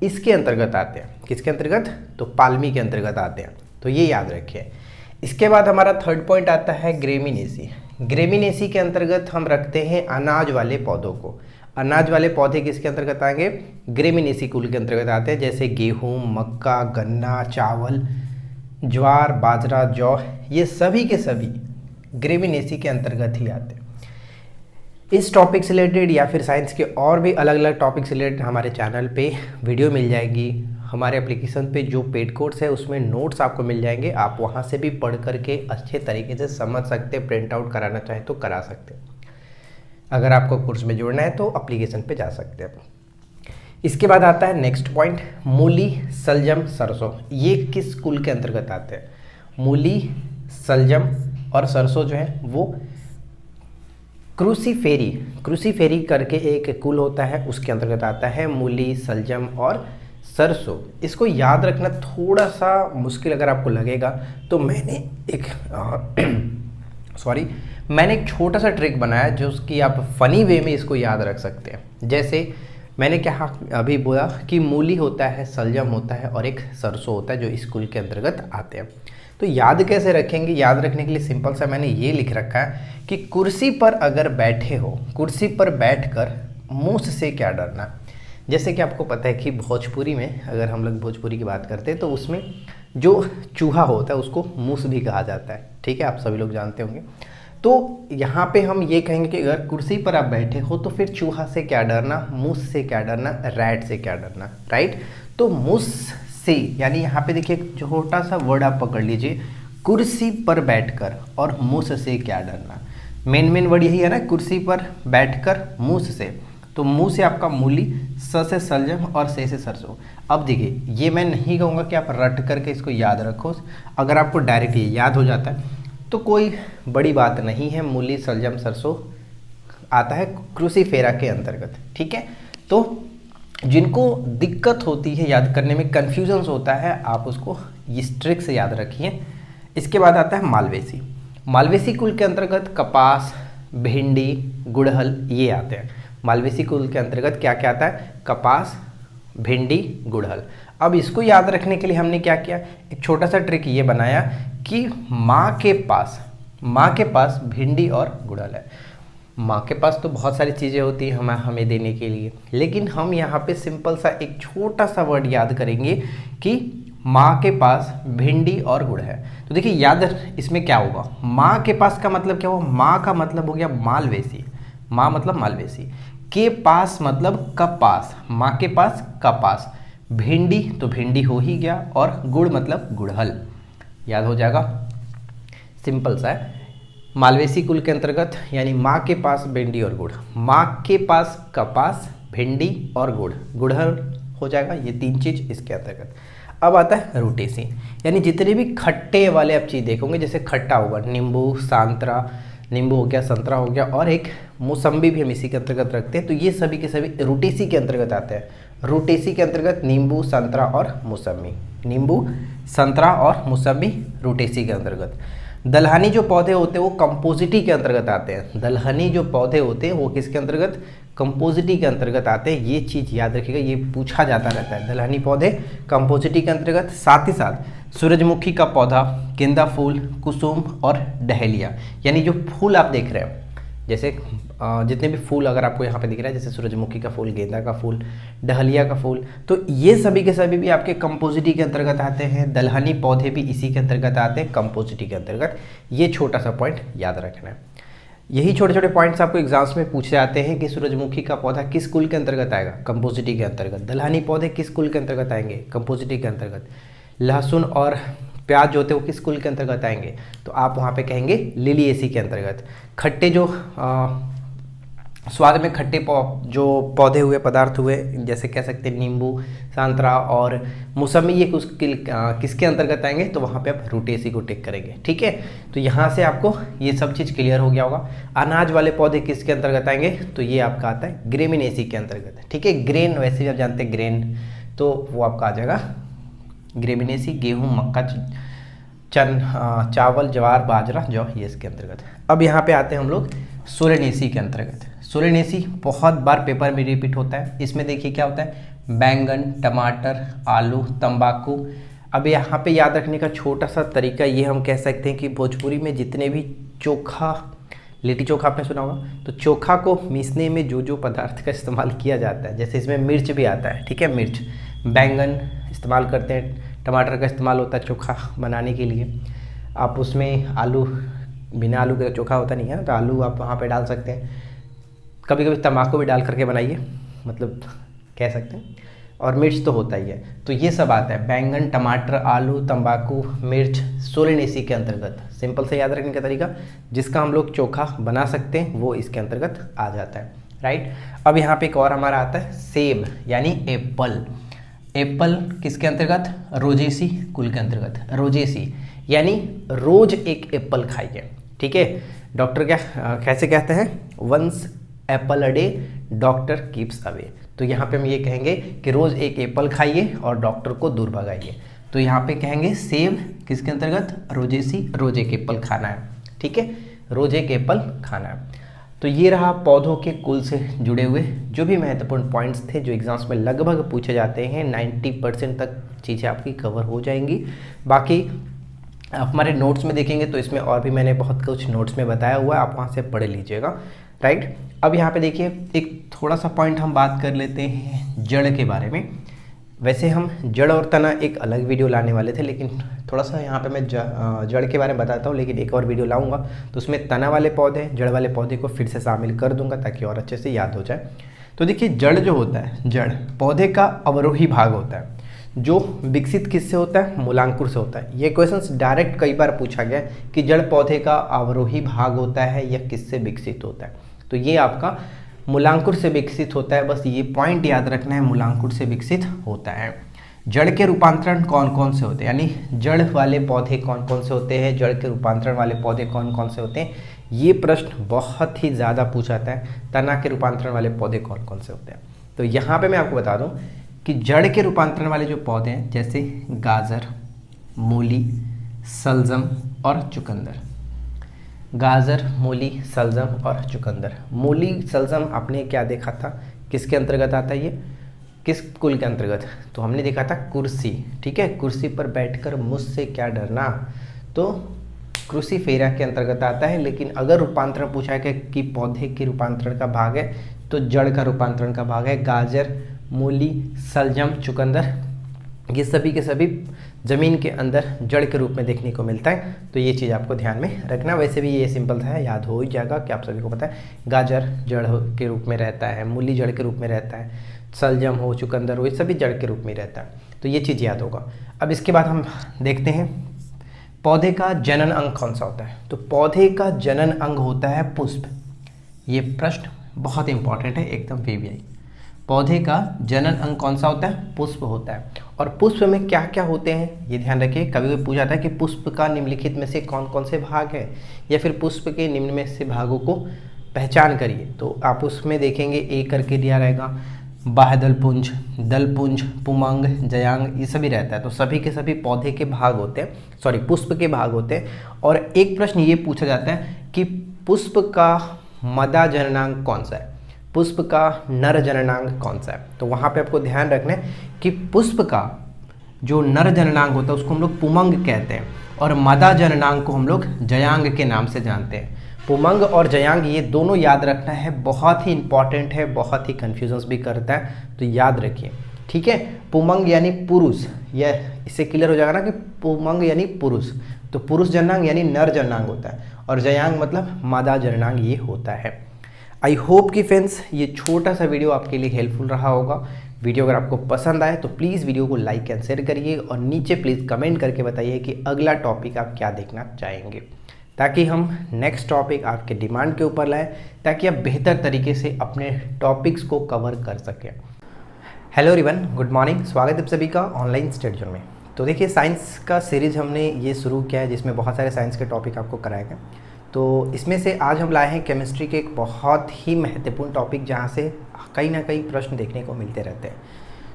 इसके अंतर्गत आते हैं। किसके अंतर्गत, तो पाल्मी के अंतर्गत आते हैं। तो ये याद रखिए। इसके बाद हमारा थर्ड पॉइंट आता है ग्रेमिनेसी। ग्रेमिनेसी के अंतर्गत हम रखते हैं अनाज वाले पौधों को। अनाज वाले पौधे किसके अंतर्गत आएंगे, ग्रेमिनेसी कुल के अंतर्गत आते हैं, जैसे गेहूं, मक्का, गन्ना, चावल, ज्वार, बाजरा, जौ, ये सभी के सभी ग्रेमिनेसी के अंतर्गत ही आते हैं। इस टॉपिक से रिलेटेड या फिर साइंस के और भी अलग अलग टॉपिक से रिलेटेड हमारे चैनल पे वीडियो मिल जाएगी। हमारे एप्लीकेशन पे जो पेड कोर्स है उसमें नोट्स आपको मिल जाएंगे, आप वहाँ से भी पढ़ करके अच्छे तरीके से समझ सकते हैं। प्रिंट आउट कराना चाहें तो करा सकते हैं। अगर आपको कोर्स में जुड़ना है तो एप्लीकेशन पे जा सकते हैं। इसके बाद आता है नेक्स्ट पॉइंट, मूली, सलजम, सरसों। ये किस कुल के अंतर्गत आते हैं? मूली, सलजम और सरसों जो है वो क्रूसीफेरी करके एक कुल होता है, उसके अंतर्गत आता है मूली, सलजम और सरसों। इसको याद रखना थोड़ा सा मुश्किल अगर आपको लगेगा तो मैंने एक छोटा सा ट्रिक बनाया जो उसकी आप फनी वे में इसको याद रख सकते हैं। जैसे मैंने क्या अभी बोला कि मूली होता है, सलजम होता है और एक सरसों होता है जो इस कुल के अंतर्गत आते हैं। तो याद कैसे रखेंगे? याद रखने के लिए सिंपल सा मैंने ये लिख रखा है कि कुर्सी पर अगर बैठे हो, कुर्सी पर बैठकर मूस से क्या डरना। जैसे कि आपको पता है कि भोजपुरी में, अगर हम लोग भोजपुरी की बात करते हैं तो उसमें जो चूहा होता है उसको मूस भी कहा जाता है। ठीक है, आप सभी लोग जानते होंगे। तो यहाँ पे हम ये कहेंगे कि अगर कुर्सी पर आप बैठे हो तो फिर चूहा से क्या डरना, मूस से क्या डरना, रैट से क्या डरना, राइट। तो मूस से, यानी यहाँ पे देखिए छोटा सा वर्ड आप पकड़ लीजिए, कुर्सी पर बैठकर और मूस से क्या डरना। मेन वर्ड यही है ना, कुर्सी पर बैठकर मूस से। तो मुँह से आपका मूली, स से सलजम और से सरसों। अब देखिए ये मैं नहीं कहूँगा कि आप रट करके इसको याद रखो, अगर आपको डायरेक्ट ये याद हो जाता है तो कोई बड़ी बात नहीं है। मूली, सलजम, सरसों आता है क्रूसीफेरा के अंतर्गत। ठीक है, तो जिनको दिक्कत होती है याद करने में, कन्फ्यूजन्स होता है, आप उसको इस ट्रिक से याद रखिए। इसके बाद आता है मालवेसी। मालवेसी कुल के अंतर्गत कपास, भिंडी, गुड़हल ये आते हैं। मालवेसी कुल के अंतर्गत क्या क्या आता है? कपास, भिंडी, गुड़हल। अब इसको याद रखने के लिए हमने क्या किया, एक छोटा सा ट्रिक ये बनाया कि माँ के पास भिंडी और गुड़हल है। माँ के पास तो बहुत सारी चीज़ें होती हैं हमें देने के लिए, लेकिन हम यहाँ पे सिंपल सा एक छोटा सा वर्ड याद करेंगे कि माँ के पास भिंडी और गुड़ है। तो देखिए याद इसमें क्या होगा, माँ के पास का मतलब क्या हुआ? माँ का मतलब हो गया मालवेसी, माँ मतलब मालवेसी, के पास मतलब कपास, माँ के पास कपास, भिंडी तो भिंडी हो ही गया और गुड़ मतलब गुड़हल, याद हो जाएगा, सिंपल सा है। मालवेसी कुल के अंतर्गत यानी माँ के पास भिंडी और गुड़, माँ के पास कपास, भिंडी और गुड़, गुड़हल हो जाएगा। ये तीन चीज़ इसके अंतर्गत। अब आता है रूटेसी, यानी जितने भी खट्टे वाले आप चीज़ देखोगे, जैसे खट्टा होगा नींबू, संतरा, नींबू हो गया, संतरा हो गया और एक मौसम्बी भी हम इसी के अंतर्गत रखते हैं। तो ये सभी के सभी रूटेसी के अंतर्गत आते हैं। रूटेसी के अंतर्गत नींबू, संतरा और मौसम्बी, नींबू, संतरा और मौसम्बी रूटेसी के अंतर्गत। दलहनी जो पौधे होते हैं वो कंपोजिटी के अंतर्गत आते हैं। दलहनी जो पौधे होते हैं वो किसके अंतर्गत? कंपोजिटी के अंतर्गत आते हैं। ये चीज़ याद रखिएगा, ये पूछा जाता रहता है। दलहनी पौधे कंपोजिटी के अंतर्गत। साथ ही साथ सूरजमुखी का पौधा, गेंदा फूल, कुसुम और डहेलिया, यानी जो फूल आप देख रहे हैं, जैसे जितने भी फूल अगर आपको यहाँ पे दिख रहा है, जैसे सूरजमुखी का फूल, गेंदा का फूल, डहलिया का फूल, तो ये सभी के सभी भी आपके कंपोजिटी के अंतर्गत आते हैं। दलहनी पौधे भी इसी के अंतर्गत आते हैं, कंपोजिटी के अंतर्गत। ये छोटा सा पॉइंट याद रखना है। यही छोटे छोटे पॉइंट्स आपको एग्जाम्स में पूछे जाते हैं कि सूरजमुखी का पौधा किस कुल के अंतर्गत आएगा? कंपोजिटी के अंतर्गत। दलहनी पौधे किस कुल के अंतर्गत आएंगे? कंपोजिटी के अंतर्गत। लहसुन और प्याज जो होते हैं वो किस कुल के अंतर्गत आएंगे? तो आप वहाँ पे कहेंगे लिलिएसी के अंतर्गत। खट्टे जो स्वाद में खट्टे जो पौधे हुए, पदार्थ हुए, जैसे कह सकते हैं नींबू, संतरा और मौसमी, ये किसके अंतर्गत आएंगे? तो वहाँ पे आप रूटेसी को टिक करेंगे। ठीक है, तो यहाँ से आपको ये सब चीज़ क्लियर हो गया होगा। अनाज वाले पौधे किसके अंतर्गत आएंगे? तो ये आपका आता है ग्रेमिनेसी के अंतर्गत। ठीक है, ग्रेन वैसे भी आप जानते हैं ग्रेन, तो वो आपका आ जाएगा ग्रेमिनेसी। गेहूँ, मक्का, चावल, ज्वार, बाजरा, जौ, ये इसके अंतर्गत। अब यहाँ पे आते हैं हम लोग सोलेनेसी के अंतर्गत। सोलेनेसी बहुत बार पेपर में रिपीट होता है। इसमें देखिए क्या होता है, बैंगन, टमाटर, आलू, तंबाकू। अब यहाँ पे याद रखने का छोटा सा तरीका ये हम कह सकते हैं कि भोजपुरी में जितने भी चोखा, लिट्टी चोखा आपने सुना होगा, तो चोखा को मीसने में जो जो पदार्थ का इस्तेमाल किया जाता है, जैसे इसमें मिर्च भी आता है। ठीक है, मिर्च, बैंगन इस्तेमाल करते हैं, टमाटर का इस्तेमाल होता है चोखा बनाने के लिए। आप उसमें आलू, बिना आलू का चोखा होता नहीं है, तो आलू आप वहाँ पे डाल सकते हैं। कभी कभी तम्बाकू भी डाल करके बनाइए, मतलब कह सकते हैं, और मिर्च तो होता ही है। तो ये सब आता है, बैंगन, टमाटर, आलू, तंबाकू, मिर्च, सोलन इसी के अंतर्गत। सिंपल से याद रखने का तरीका, जिसका हम लोग चोखा बना सकते हैं वो इसके अंतर्गत आ जाता है, राइट। अब यहाँ पे एक और हमारा आता है सेब यानी एप्पल। एप्पल किसके अंतर्गत? रोजेसी कुल के अंतर्गत। रोजेसी यानी रोज एक एप्पल खाइए, ठीक है। डॉक्टर क्या कैसे कहते हैं? Once apple a day doctor keeps away. तो यहाँ पे हम ये कहेंगे कि रोज एक एप्पल खाइए और डॉक्टर को दूर भगाइए। तो यहाँ पे कहेंगे सेब किसके अंतर्गत? रोजेसी, रोज एक एप्पल खाना है, ठीक है, रोज एक एप्पल खाना है। तो ये रहा पौधों के कुल से जुड़े हुए जो भी महत्वपूर्ण पॉइंट्स थे जो एग्जाम्स में लगभग पूछे जाते हैं। 90% तक चीज़ें आपकी कवर हो जाएंगी। बाकी आप हमारे नोट्स में देखेंगे तो इसमें और भी मैंने बहुत कुछ नोट्स में बताया हुआ है, आप वहाँ से पढ़ लीजिएगा, राइट। अब यहाँ पे देखिए एक थोड़ा सा पॉइंट हम बात कर लेते हैं जड़ के बारे में। वैसे हम जड़ और तना एक अलग वीडियो लाने वाले थे, लेकिन थोड़ा सा यहाँ पे मैं जड़ के बारे में बताता हूँ, लेकिन एक और वीडियो लाऊंगा तो उसमें तना वाले पौधे, जड़ वाले पौधे को फिर से शामिल कर दूंगा ताकि और अच्छे से याद हो जाए। तो देखिए जड़ जो होता है, जड़ पौधे का अवरोही भाग होता है जो विकसित किससे होता है? मूलांकुर से होता है। ये क्वेश्चन डायरेक्ट कई बार पूछा गया कि जड़ पौधे का अवरोही भाग होता है या किससे विकसित होता है? तो ये आपका मूलांकुर से विकसित होता है, बस ये पॉइंट याद रखना है, मूलांकुर से विकसित होता है। जड़ के रूपांतरण कौन कौन से होते हैं, यानी जड़ वाले पौधे कौन कौन से होते हैं, जड़ के रूपांतरण वाले पौधे कौन कौन से होते हैं, ये प्रश्न बहुत ही ज़्यादा पूछा जाता है। तना के रूपांतरण वाले पौधे कौन कौन से होते हैं? तो यहाँ पे मैं आपको बता दूँ कि जड़ के रूपांतरण वाले जो पौधे हैं जैसे गाजर, मूली, सलजम और चुकंदर। गाजर, मूली, सलजम और चुकंदर। मूली, सलजम आपने क्या देखा था, किसके अंतर्गत आता है? ये किस कुल के अंतर्गत? तो हमने देखा था कुर्सी, ठीक है, कुर्सी पर बैठकर मुझसे क्या डरना, तो क्रूसीफेरा के अंतर्गत आता है। लेकिन अगर रूपांतरण पूछा गया कि पौधे के रूपांतरण का भाग है तो जड़ का रूपांतरण का भाग है गाजर, मूली, सलजम, चुकंदर। ये सभी के सभी ज़मीन के अंदर जड़ के रूप में देखने को मिलता है। तो ये चीज़ आपको ध्यान में रखना। वैसे भी ये सिंपल सा है, याद हो ही जाएगा कि आप सभी को पता है गाजर जड़ के रूप में रहता है, मूली जड़ के रूप में रहता है, सलजम हो, चुकंदर हो, ये सभी जड़ के रूप में रहता है। तो ये चीज़ याद होगा। अब इसके बाद हम देखते हैं पौधे का जनन अंग कौन सा होता है। तो पौधे का जनन अंग होता है पुष्प। ये प्रश्न बहुत इंपॉर्टेंट है, एकदम वीवीआई। पौधे का जनन अंग कौन सा होता है? पुष्प होता है। और पुष्प में क्या क्या होते हैं ये ध्यान रखिए। कभी कभी पूछा जाता है कि पुष्प का निम्नलिखित में से कौन कौन से भाग है, या फिर पुष्प के निम्न में से भागों को पहचान करिए। तो आप उसमें देखेंगे ए करके दिया रहेगा, बाह्यदल पुंज, दल पुंज, पुमंग, जयांग, ये सभी रहता है। तो सभी के सभी पौधे के भाग होते हैं, सॉरी पुष्प के भाग होते हैं। और एक प्रश्न ये पूछा जाता है कि पुष्प का मदा जननांग कौन सा है, पुष्प का नर जननांग कौन सा है। तो वहाँ पे आपको ध्यान रखना है कि पुष्प का जो नर जननांग होता है उसको हम लोग पुमंग कहते हैं, और मदा जननांग को हम लोग जयांग के नाम से जानते हैं। पुमंग और जयांग ये दोनों याद रखना है, बहुत ही इंपॉर्टेंट है, बहुत ही कन्फ्यूजन्स भी करता है, तो याद रखिए, ठीक है। पुमंग यानी पुरुष, यह इससे क्लियर हो जाएगा ना कि पुमंग यानी पुरुष, तो पुरुष जननांग यानी नर जननांग होता है, और जयांग मतलब मादा जननांग ये होता है। आई होप कि फ्रेंड्स ये छोटा सा वीडियो आपके लिए हेल्पफुल रहा होगा। वीडियो अगर आपको पसंद आए तो प्लीज़ वीडियो को लाइक एंड शेयर करिए, और नीचे प्लीज़ कमेंट करके बताइए कि अगला टॉपिक आप क्या देखना चाहेंगे, ताकि हम नेक्स्ट टॉपिक आपके डिमांड के ऊपर लाएं, ताकि आप बेहतर तरीके से अपने टॉपिक्स को कवर कर सकें। हेलो एवरीवन, गुड मॉर्निंग, स्वागत है आप सभी का ऑनलाइन स्टडी जोन में। तो देखिए साइंस का सीरीज़ हमने ये शुरू किया है जिसमें बहुत सारे साइंस के टॉपिक आपको कराए गए। तो इसमें से आज हम लाए हैं केमिस्ट्री के एक बहुत ही महत्वपूर्ण टॉपिक, जहाँ से कहीं ना कहीं प्रश्न देखने को मिलते रहते हैं,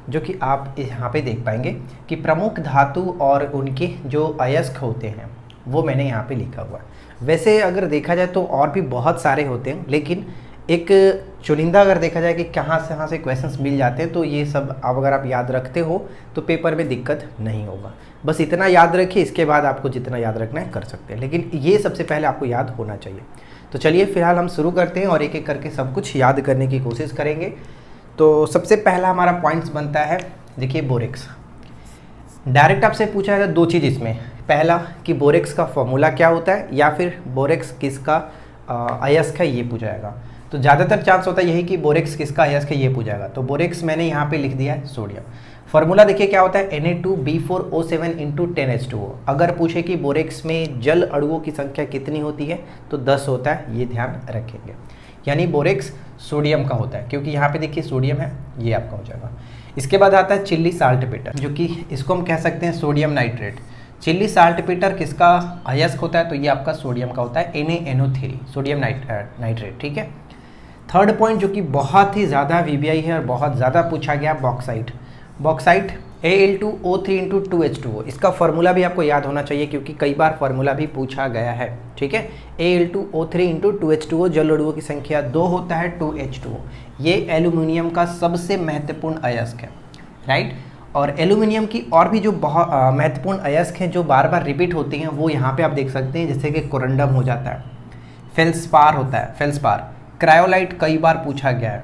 जो कि आप यहाँ पे देख पाएंगे कि प्रमुख धातु और उनके जो अयस्क होते हैं वो मैंने यहाँ पे लिखा हुआ है। वैसे अगर देखा जाए तो और भी बहुत सारे होते हैं, लेकिन एक चुनिंदा अगर देखा जाए कि कहाँ से क्वेश्चंस मिल जाते हैं, तो ये सब अब अगर आप याद रखते हो तो पेपर में दिक्कत नहीं होगा। बस इतना याद रखिए, इसके बाद आपको जितना याद रखना है कर सकते हैं, लेकिन ये सबसे पहले आपको याद होना चाहिए। तो चलिए फिलहाल हम शुरू करते हैं और एक एक करके सब कुछ याद करने की कोशिश करेंगे। तो सबसे पहला हमारा पॉइंट्स बनता है, देखिए बोरेक्स। डायरेक्ट आपसे पूछा है दो चीज़ इसमें, पहला कि बोरेक्स का फॉर्मूला क्या होता है, या फिर बोरेक्स किसका अयस्क है, ये पूछा जाएगा। तो ज़्यादातर चांस होता है यही कि बोरेक्स किसका अयस्क है ये पूछेगा। तो बोरेक्स मैंने यहाँ पे लिख दिया है सोडियम। फॉर्मूला देखिए क्या होता है Na2B4O7 × 10H2O। अगर पूछे कि बोरेक्स में जल अणुओं की संख्या कितनी होती है तो 10 होता है, ये ध्यान रखेंगे। यानी बोरेक्स सोडियम का होता है, क्योंकि यहाँ पे देखिए सोडियम है, ये आपका हो जाएगा। इसके बाद आता है चिल्ली साल्ट पीटर, जो कि इसको हम कह सकते हैं sodium nitrate. Chilli salt Peter किसका अयस्क होता है तो ये आपका सोडियम का होता है, NaNO3 सोडियम नाइट्रेट। ठीक है। थर्ड पॉइंट जो कि बहुत ही ज़्यादा VBI है और बहुत ज़्यादा पूछा गया, बॉक्साइट। Bauxite Al2O3 × 2H2O। इसका फार्मूला भी आपको याद होना चाहिए, क्योंकि कई बार फार्मूला भी पूछा गया है। ठीक है। Al2O3 × 2H2O, जल अणुओं की संख्या 2 होता है 2H2O। ये एल्यूमिनियम का सबसे महत्वपूर्ण अयस्क है, राइट। और एल्यूमिनियम की और भी जो बहुत महत्वपूर्ण अयस्क हैं जो बार बार रिपीट होती हैं वो यहाँ पे आप देख सकते हैं, जैसे कि कोरंडम हो जाता है, फेल्सपार होता है, फेल्सपार, क्रायोलाइट कई बार पूछा गया है,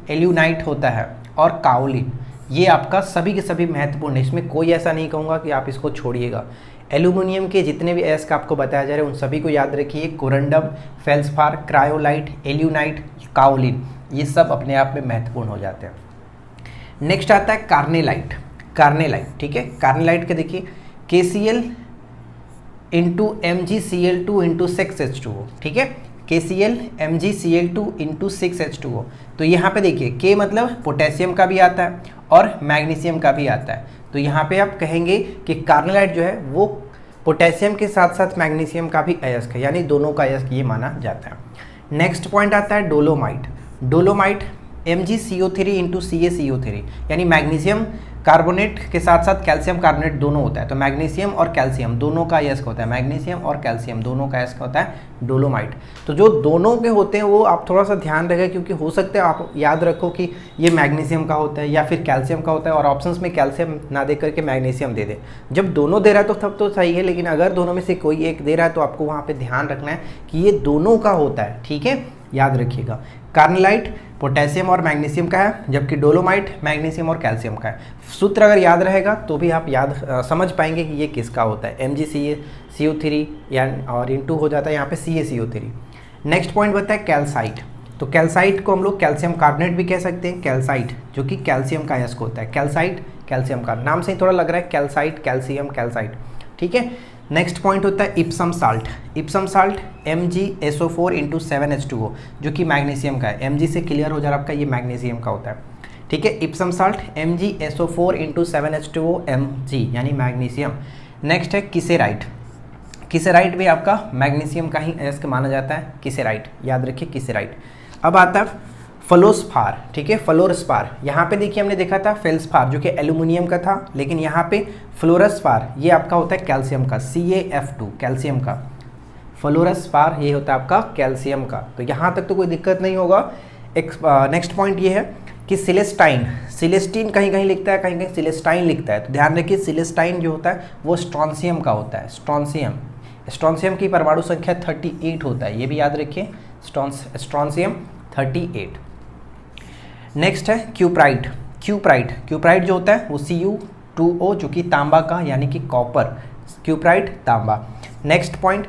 एल्यूनाइट होता है और काओलिन। ये आपका सभी के सभी महत्वपूर्ण है, इसमें कोई ऐसा नहीं कहूँगा कि आप इसको छोड़िएगा। एल्यूमिनियम के जितने भी अयस्क आपको बताया जा रहे हैं उन सभी को याद रखिए, कोरंडम, फेल्सपार, क्रायोलाइट, एल्यूनाइट, काओलिन, ये सब अपने आप में महत्वपूर्ण हो जाते हैं। नेक्स्ट आता है कार्नेलाइट। कार्नेलाइट, ठीक है। कार्नेलाइट के देखिए KCl × MgCl2 × 6H2O, ठीक है। KCl MgCl2 × 6H2O। तो यहाँ पे देखिए K मतलब पोटेशियम का भी आता है और मैग्नीशियम का भी आता है। तो यहाँ पे आप कहेंगे कि कार्नेलाइट जो है वो पोटेशियम के साथ साथ मैग्नीशियम का भी अयस्क है, यानी दोनों का अयस्क ये माना जाता है। नेक्स्ट पॉइंट आता है डोलोमाइट। डोलोमाइट MgCO3 × CaCO3, यानी मैग्नीशियम कार्बोनेट के साथ साथ कैल्शियम कार्बोनेट दोनों होता है। तो मैग्नीशियम और कैल्शियम दोनों का अयस्क होता है, मैग्नीशियम और कैल्शियम दोनों का अयस्क होता है डोलोमाइट। तो जो दोनों के होते हैं वो आप थोड़ा सा ध्यान रखें, क्योंकि हो सकता है आप याद रखो कि ये मैग्नीशियम का होता है या फिर कैल्शियम का होता है और ऑप्शंस में कैल्शियम ना दे करके मैग्नीशियम दे दे। जब दोनों दे रहा है तो तब तो सही है, लेकिन अगर दोनों में से कोई एक दे रहा है तो आपको वहाँ पर ध्यान रखना है कि ये दोनों का होता है, ठीक है, याद रखिएगा। कार्नेलाइट पोटेशियम और मैग्नीशियम का है, जबकि डोलोमाइट मैग्नीशियम और कैल्शियम का है। सूत्र अगर याद रहेगा तो भी आप समझ पाएंगे कि ये किसका होता है, MgCO3 या और इंटू हो जाता है यहाँ पे CaCO3। नेक्स्ट पॉइंट बताता है कैल्साइट। तो कैल्साइट को हम लोग कैल्शियम कार्बोनेट भी कह सकते हैं, कैल्साइट जो कि कैल्शियम का अयस्क होता है। कैल्साइट कैल्शियम का, नाम से ही थोड़ा लग रहा है कैल्साइट, कैल्शियम, कैल्साइट, ठीक है। नेक्स्ट पॉइंट होता है Epson salt. Epson salt MgSO4 × 7H2O, जो कि मैग्नीशियम का है। Mg से क्लियर हो जा रहा आपका, ये मैग्नीशियम का होता है, ठीक है। Epson salt MgSO4 × 7H2O Mg, यानी मैग्नीशियम। नेक्स्ट है किसेराइट। किसेराइट भी आपका मैग्नीशियम का ही अयस्क माना जाता है, किसेराइट, याद रखिए किसेराइट। अब आता है फ्लोस्पार, ठीक है, फ्लोरस्पार। यहाँ पे देखिए हमने देखा था फेल्सपार जो कि एल्यूमिनियम का था, लेकिन यहाँ पे फ्लोरस्पार ये आपका होता है कैल्शियम का, CaF2 कैल्शियम का। फ्लोरस्पार ये होता है आपका कैल्शियम का। तो यहाँ तक तो कोई दिक्कत नहीं होगा। नेक्स्ट पॉइंट ये है कि सिलेस्टाइन, सिलेस्टीन कहीं कहीं लिखता है, कहीं कहीं सिलेस्टाइन लिखता है। तो ध्यान रखिए सिलेस्टाइन जो होता है वो स्ट्रॉन्शियम का होता है, स्ट्रॉन्शियम। स्ट्रॉन्शियम की परमाणु संख्या 38 होता है, ये भी याद रखिए, स्ट्रॉन्शियम 38। नेक्स्ट है क्यूप्राइट। क्यूप्राइट, क्यूप्राइट जो होता है वो Cu2O, जो कि तांबा का यानी कि कॉपर, क्यूप्राइट तांबा। Next point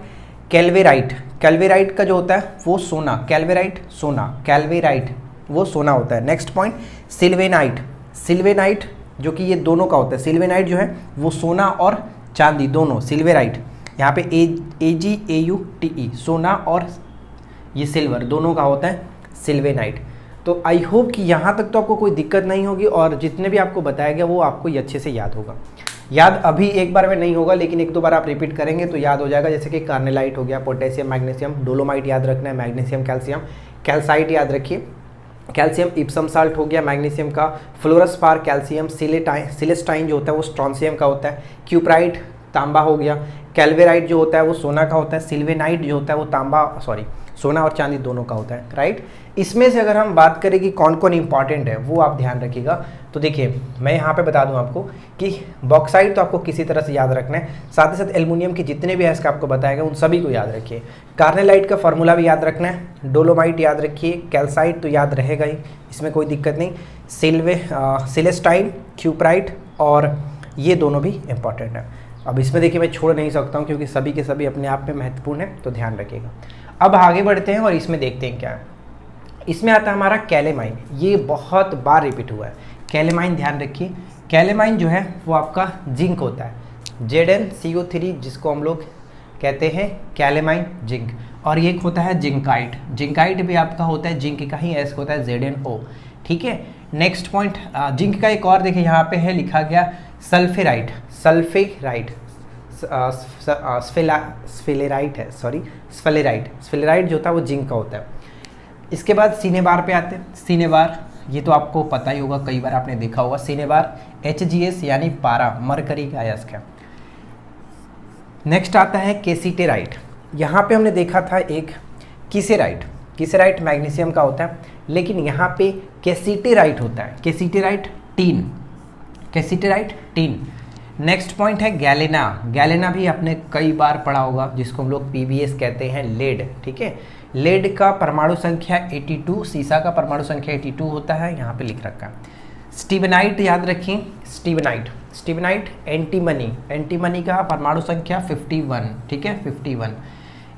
calaverite. कैल्वेराइट का जो होता है वो सोना, कैल्वेराइट सोना, कैल्वेराइट वो सोना होता है। Next point sylvanite. सिल्वेनाइट जो कि ये दोनों का होता है, सिल्वेनाइट जो है वो सोना और चांदी दोनों, सिल्वेराइट। यहाँ पे AgAuTe सोना और ये सिल्वर दोनों का होता है सिल्वेनाइट। तो आई होप कि यहाँ तक तो आपको कोई दिक्कत नहीं होगी और जितने भी आपको बताया गया वो आपको ये अच्छे से याद होगा। याद अभी एक बार में नहीं होगा, लेकिन एक दो बार आप रिपीट करेंगे तो याद हो जाएगा। जैसे कि कार्नेलाइट हो गया, पोटेशियम मैग्नीशियम, डोलोमाइट याद रखना है, मैग्नीशियम कैल्शियम, कैल्साइट याद रखिए, कैल्शियम इप्सम साल्ट हो गया मैग्नीशियम का, फ्लोरस्पार कैल्शियम, सिलेस्टाइन जो होता है वो स्ट्रॉन्शियम का होता है, क्यूप्राइट तांबा हो गया, कैल्वेराइट जो होता है वो सोना का होता है, सिल्वेनाइट जो होता है वो सोना और चांदी दोनों का होता है, राइट। इसमें से अगर हम बात करें कि कौन कौन इंपॉर्टेंट है वो आप ध्यान रखिएगा। तो देखिए मैं यहाँ पे बता दूँ आपको कि बॉक्साइट तो आपको किसी तरह से याद रखना है, साथ ही साथ एल्युमिनियम के जितने भी अयस्क आपको बताएगा उन सभी को याद रखिए। कार्नेलाइट का फॉर्मूला भी याद रखना है, डोलोमाइट याद रखिए, कैल्साइट तो याद रहेगा ही, इसमें कोई दिक्कत नहीं, सिलेस्टाइन, क्यूप्राइट और ये दोनों भी इंपॉर्टेंट है। अब इसमें देखिए मैं छोड़ नहीं सकता हूँ क्योंकि सभी के सभी अपने आप में महत्वपूर्ण है, तो ध्यान रखिएगा। अब आगे बढ़ते हैं और इसमें देखते हैं क्या है। इसमें आता है हमारा कैलेमाइन, ये बहुत बार रिपीट हुआ है। कैलेमाइन ध्यान रखिए, कैलेमाइन जो है वो आपका जिंक होता है, ZnCO3 जिसको हम लोग कहते हैं कैलेमाइन जिंक। और ये होता है जिंकाइट, जिंकाइट भी आपका होता है जिंक का ही एस होता है ZnO, ठीक है। नेक्स्ट पॉइंट जिंक का एक और देखिए यहाँ पे है लिखा गया सल्फेराइट, सल्फेराइट स्फेलेराइट है, सॉरी स्फेलेराइट, स्फेलेराइट जो होता है वो जिंक का होता है। इसके बाद सिनेबार पे आते हैं, सिनेबार ये तो आपको पता ही होगा, कई बार आपने देखा होगा, सिनेबार HGS यानी पारा, मरकरी का अयस्क है। नेक्स्ट आता है केसिटेराइट, यहाँ पे हमने देखा था एक किसेराइट, किसेराइट मैग्नीशियम का होता है, लेकिन यहाँ पे केसिटेराइट होता है, केसिटेराइट टीन, केसिटेराइट टीन। नेक्स्ट पॉइंट है गैलेना, गैलेना भी आपने कई बार पढ़ा होगा, जिसको हम लोग PBS कहते हैं लेड, ठीक है। लेड का परमाणु संख्या 82, सीसा का परमाणु संख्या 82 होता है, यहाँ पे लिख रखा है। स्टीबनाइट याद रखिए, स्टीबनाइट, स्टीबनाइट एंटीमनी, एंटीमनी का परमाणु संख्या 51, ठीक है 51।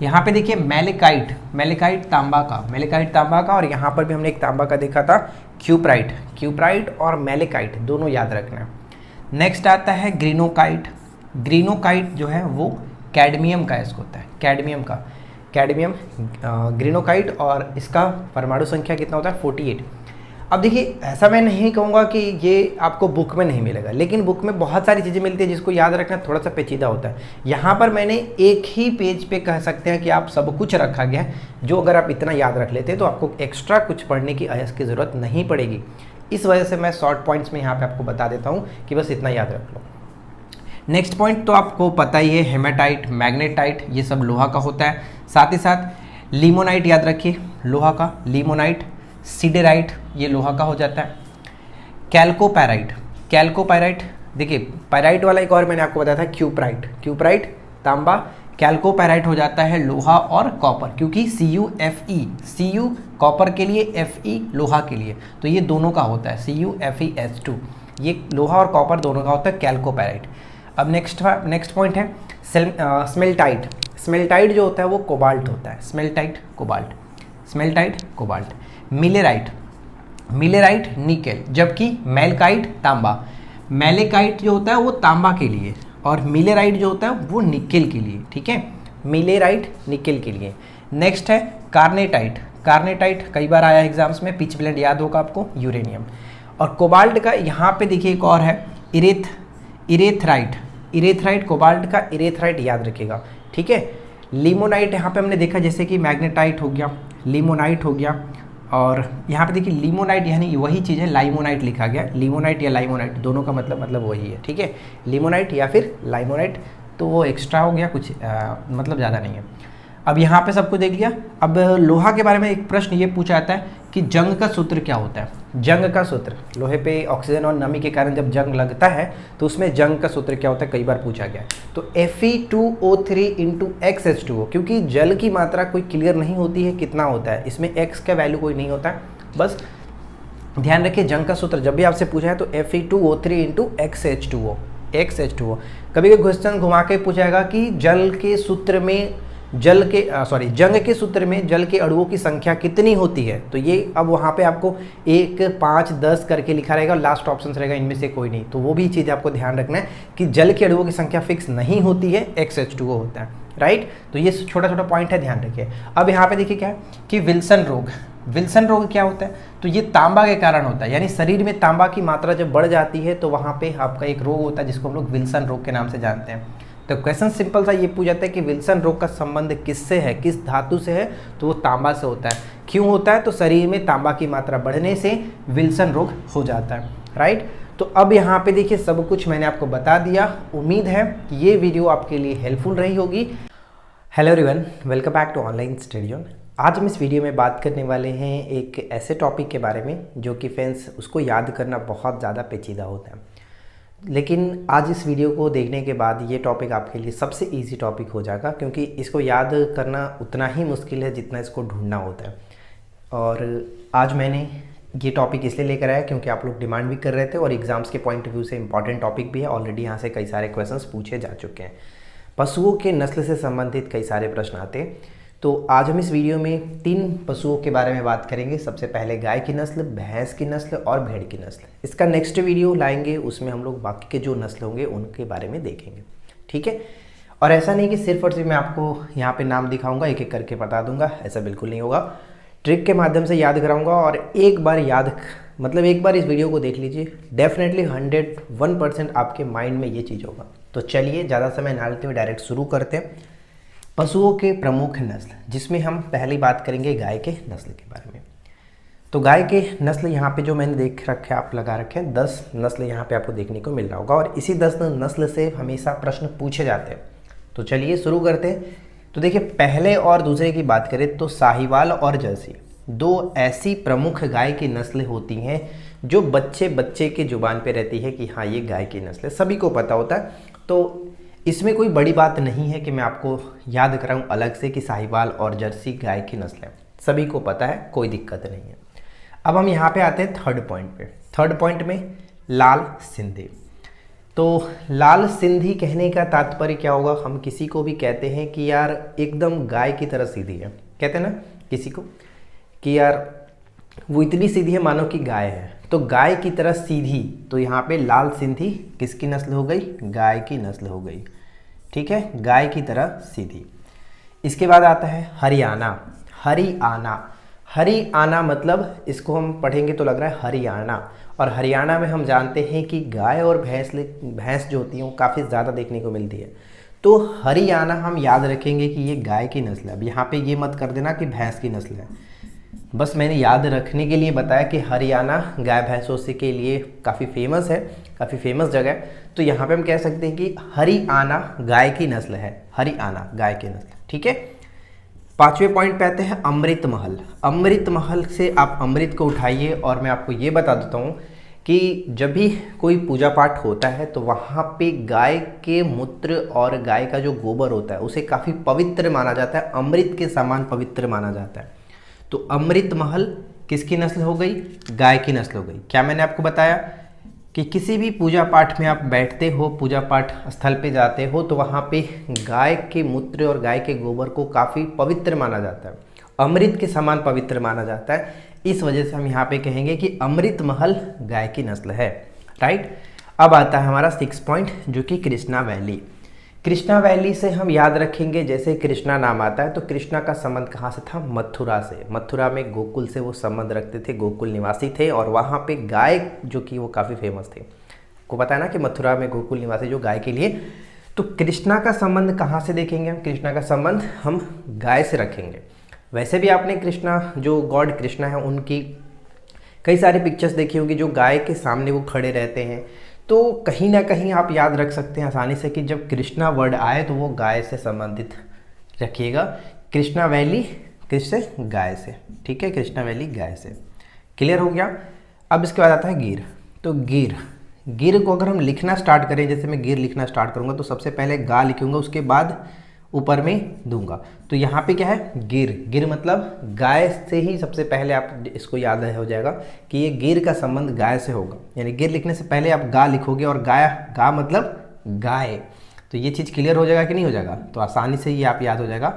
यहाँ पे देखिए मैलेकाइट, मैलेकाइट तांबा का, मैलेकाइट तांबा का, और यहाँ पर भी हमने एक तांबा का देखा था क्यूप्राइट, क्यूप्राइट और मैलेकाइट दोनों याद रखना है। नेक्स्ट आता है ग्रीनोकाइट, ग्रीनोकाइट जो है वो कैडमियम का एस्क होता है, कैडमियम का, कैडमियम ग्रीनोकाइट, और इसका परमाणु संख्या कितना होता है 48। अब देखिए ऐसा मैं नहीं कहूँगा कि ये आपको बुक में नहीं मिलेगा, लेकिन बुक में बहुत सारी चीज़ें मिलती है जिसको याद रखना थोड़ा सा पेचीदा होता है। यहाँ पर मैंने एक ही पेज पे कह सकते हैं कि आप सब कुछ रखा गया है, जो अगर आप इतना याद रख लेते तो आपको एक्स्ट्रा कुछ पढ़ने की अयस्क की ज़रूरत नहीं पड़ेगी। इस वजह से मैं शॉर्ट पॉइंट्स में यहाँ पे आपको बता देता हूँ कि बस इतना याद रख लो। नेक्स्ट पॉइंट तो आपको पता ही है, हेमेटाइट, मैग्नेटाइट, ये सब लोहा का होता है। साथ ही साथ लिमोनाइट याद रखिए, लोहा का, लिमोनाइट। सीडेराइट ये लोहा का हो जाता है। कैल्कोपैराइट, कैल्कोपैराइट देखिए पैराइट वाला एक और मैंने आपको बताया था क्यूप्राइट, क्यूप्राइट तांबा, कैल्कोपैराइट हो जाता है लोहा और कॉपर, क्योंकि CuFe, Cu कॉपर के लिए, Fe लोहा के लिए, तो ये दोनों का होता है CuFeS2, ये लोहा और कॉपर दोनों का होता है कैल्कोपैराइट। अब नेक्स्ट पॉइंट है स्मेल्टाइट, स्मेल्टाइट जो होता है वो कोबाल्ट होता है, स्मेल्टाइट कोबाल्ट, स्मेल्टाइट कोबाल्ट। मिलेराइट, मिलेराइट निकेल, जबकि मैलकाइट तांबा, मैलेकाइट जो होता है वो तांबा के लिए और मिलेराइट जो होता है वो निकेल के लिए, ठीक है, मिलेराइट निकेल के लिए। नेक्स्ट है कार्नेटाइट, कार्नेटाइट कई बार आया एग्जाम्स में, पिच ब्लेंड याद होगा आपको, यूरेनियम। और कोबाल्ट का यहाँ पे देखिए एक और है इरेथराइट, इरेथराइट कोबाल्ट का इरेथराइट याद रखिएगा, ठीक है। लिमोनाइट यहाँ पे हमने देखा जैसे कि मैग्नेटाइट हो गया, लिमोनाइट हो गया, और यहाँ पे देखिए लिमोनाइट यानी वही चीज़ है, लाइमोनाइट लिखा गया, लिमोनाइट या लाइमोनाइट दोनों का मतलब वही है, ठीक है, लिमोनाइट या फिर लाइमोनाइट, तो वो एक्स्ट्रा हो गया कुछ मतलब ज़्यादा नहीं है। अब यहाँ पे सबको देख लिया। अब लोहा के बारे में एक प्रश्न ये पूछा जाता है कि जंग का सूत्र क्या होता है, जंग का सूत्र, लोहे पे ऑक्सीजन और नमी के कारण जब जंग लगता है तो उसमें जंग का सूत्र क्या होता है, कई बार पूछा गया है। तो Fe2O3 × XH2O, क्योंकि जल की मात्रा कोई क्लियर नहीं होती है कितना होता है, इसमें x का वैल्यू कोई नहीं होता है, बस ध्यान रखिए जंग का सूत्र जब भी आपसे पूछा है तो Fe2O3 × XH2O, XH2O। कभी कभी क्वेश्चन घुमा के पूछाएगा कि जल के सूत्र में जंग के सूत्र में जल के अणुओं की संख्या कितनी होती है, तो ये अब वहाँ पे आपको 1, 5, 10 करके लिखा रहेगा, लास्ट ऑप्शन रहेगा इनमें से कोई नहीं, तो वो भी चीज़ आपको ध्यान रखना है कि जल के अणुओं की संख्या फिक्स नहीं होती है, XH2O होता है, राइट। तो ये छोटा छोटा पॉइंट है, ध्यान रखिए। अब यहाँ पे देखिए क्या है कि विल्सन रोग, विल्सन रोग क्या होता है, तो ये तांबा के कारण होता है, यानी शरीर में तांबा की मात्रा जब बढ़ जाती है तो वहाँ पे आपका एक रोग होता है जिसको हम लोग विल्सन रोग के नाम से जानते हैं। तो क्वेश्चन सिंपल सा ये पूछा जाता है कि विल्सन रोग का संबंध किससे है, किस धातु से है, तो वो तांबा से होता है। क्यों होता है, तो शरीर में तांबा की मात्रा बढ़ने से विल्सन रोग हो जाता है, राइट। तो अब यहाँ पे देखिए सब कुछ मैंने आपको बता दिया, उम्मीद है ये वीडियो आपके लिए हेल्पफुल रही होगी। Hello everyone, welcome back to online study zone. आज हम इस वीडियो में बात करने वाले हैं एक ऐसे टॉपिक के बारे में जो कि फ्रेंड्स उसको याद करना बहुत ज़्यादा पेचीदा होता है, लेकिन आज इस वीडियो को देखने के बाद ये टॉपिक आपके लिए सबसे इजी टॉपिक हो जाएगा, क्योंकि इसको याद करना उतना ही मुश्किल है जितना इसको ढूंढना होता है। और आज मैंने ये टॉपिक इसलिए लेकर आया क्योंकि आप लोग डिमांड भी कर रहे थे और एग्ज़ाम्स के पॉइंट ऑफ व्यू से इंपॉर्टेंट टॉपिक भी है, ऑलरेडी यहाँ से कई सारे क्वेश्चंस पूछे जा चुके हैं। पशुओं के नस्ल से संबंधित कई सारे प्रश्न आते हैं, तो आज हम इस वीडियो में 3 पशुओं के बारे में बात करेंगे। सबसे पहले गाय की नस्ल, भैंस की नस्ल और भेड़ की नस्ल। इसका नेक्स्ट वीडियो लाएंगे, उसमें हम लोग बाकी के जो नस्ल होंगे उनके बारे में देखेंगे, ठीक है। और ऐसा नहीं कि सिर्फ और सिर्फ मैं आपको यहाँ पे नाम दिखाऊंगा, एक एक करके बता दूंगा, ऐसा बिल्कुल नहीं होगा। ट्रिक के माध्यम से याद कराऊंगा और एक बार एक बार इस वीडियो को देख लीजिए, डेफिनेटली 101% आपके माइंड में ये चीज़ होगा। तो चलिए ज़्यादा समय ना लेते हुए डायरेक्ट शुरू करते हैं पशुओं के प्रमुख नस्ल, जिसमें हम पहली बात करेंगे गाय के नस्ल के बारे में। तो गाय के नस्ल यहाँ पे जो मैंने देख रखे, आप लगा रखे हैं 10 नस्ल यहाँ पे आपको देखने को मिल रहा होगा, और इसी 10 नस्ल से हमेशा प्रश्न पूछे जाते हैं। तो चलिए शुरू करते हैं। तो देखिए, पहले और दूसरे की बात करें तो साहिवाल और जर्सी 2 ऐसी प्रमुख गाय की नस्लें होती हैं जो बच्चे के जुबान पे रहती है कि हाँ ये गाय की नस्ल है, सभी को पता होता है। तो इसमें कोई बड़ी बात नहीं है कि मैं आपको याद कराऊं अलग से कि साहिवाल और जर्सी गाय की नस्ल है, सभी को पता है, कोई दिक्कत नहीं है। अब हम यहाँ पे आते हैं थर्ड पॉइंट पे। थर्ड पॉइंट में लाल सिंधी। तो लाल सिंधी कहने का तात्पर्य क्या होगा? हम किसी को भी कहते हैं कि यार एकदम गाय की तरह सीधी है, कहते हैं ना किसी को कि यार वो इतनी सीधी है मानो कि गाय है, तो गाय की तरह सीधी। तो यहाँ पे लाल सिंधी किसकी नस्ल हो गई? गाय की नस्ल हो गई, ठीक है, गाय की तरह सीधी। इसके बाद आता है हरियाणा। हरियाणा मतलब इसको हम पढ़ेंगे तो लग रहा है हरियाणा, और हरियाणा में हम जानते हैं कि गाय और भैंस जो होती हैं वो काफ़ी ज़्यादा देखने को मिलती है। तो हरियाणा हम याद रखेंगे कि ये गाय की नस्ल है। अब यहाँ पे ये मत कर देना कि भैंस की नस्ल है, बस मैंने याद रखने के लिए बताया कि हरियाणा गाय भैंसों से के लिए काफ़ी फेमस है, काफ़ी फेमस जगह है। तो यहाँ पे हम कह सकते हैं कि हरियाणा गाय की नस्ल है, हरियाणा गाय की नस्ल, ठीक है। 5वें पॉइंट पे आते हैं अमृत महल। अमृत महल से आप अमृत को उठाइए, और मैं आपको ये बता देता हूँ कि जब भी कोई पूजा पाठ होता है तो वहाँ पे गाय के मूत्र और गाय का जो गोबर होता है उसे काफ़ी पवित्र माना जाता है, अमृत के समान पवित्र माना जाता है। तो अमृत महल किसकी नस्ल हो गई? गाय की नस्ल हो गई। क्या मैंने आपको बताया कि किसी भी पूजा पाठ में आप बैठते हो, पूजा पाठ स्थल पे जाते हो, तो वहाँ पे गाय के मूत्र और गाय के गोबर को काफ़ी पवित्र माना जाता है, अमृत के समान पवित्र माना जाता है। इस वजह से हम यहाँ पे कहेंगे कि अमृत महल गाय की नस्ल है, राइट। अब आता है हमारा 6 पॉइंट, जो कि कृष्णा वैली। कृष्णा वैली से हम याद रखेंगे, जैसे कृष्णा नाम आता है तो कृष्णा का संबंध कहाँ से था? मथुरा से। मथुरा में गोकुल से वो संबंध रखते थे, गोकुल निवासी थे, और वहाँ पे गाय जो कि वो काफ़ी फेमस थे। आपको पता है ना कि मथुरा में गोकुल निवासी जो गाय के लिए। तो कृष्णा का संबंध कहाँ से देखेंगे हम? कृष्णा का संबंध हम गाय से रखेंगे। वैसे भी आपने कृष्णा, जो गॉड कृष्णा है, उनकी कई सारी पिक्चर्स देखी होगी जो गाय के सामने वो खड़े रहते हैं। तो कहीं ना कहीं आप याद रख सकते हैं आसानी से कि जब कृष्णा वर्ड आए तो वो गाय से संबंधित रखिएगा। कृष्णा वैली किससे? गाय से, ठीक है, कृष्णा वैली गाय से। क्लियर हो गया। अब इसके बाद आता है गिर। तो गिर को अगर हम लिखना स्टार्ट करें, जैसे मैं गिर लिखना स्टार्ट करूँगा तो सबसे पहले गा लिखूँगा, उसके बाद ऊपर में दूंगा। तो यहाँ पे क्या है? गिर मतलब गाय से ही सबसे पहले आप इसको याद हो जाएगा कि ये गिर का संबंध गाय से होगा। यानी गिर लिखने से पहले आप गा लिखोगे, और गा मतलब गाय। तो ये चीज़ क्लियर हो जाएगा कि नहीं हो जाएगा? तो आसानी से ये आप याद हो जाएगा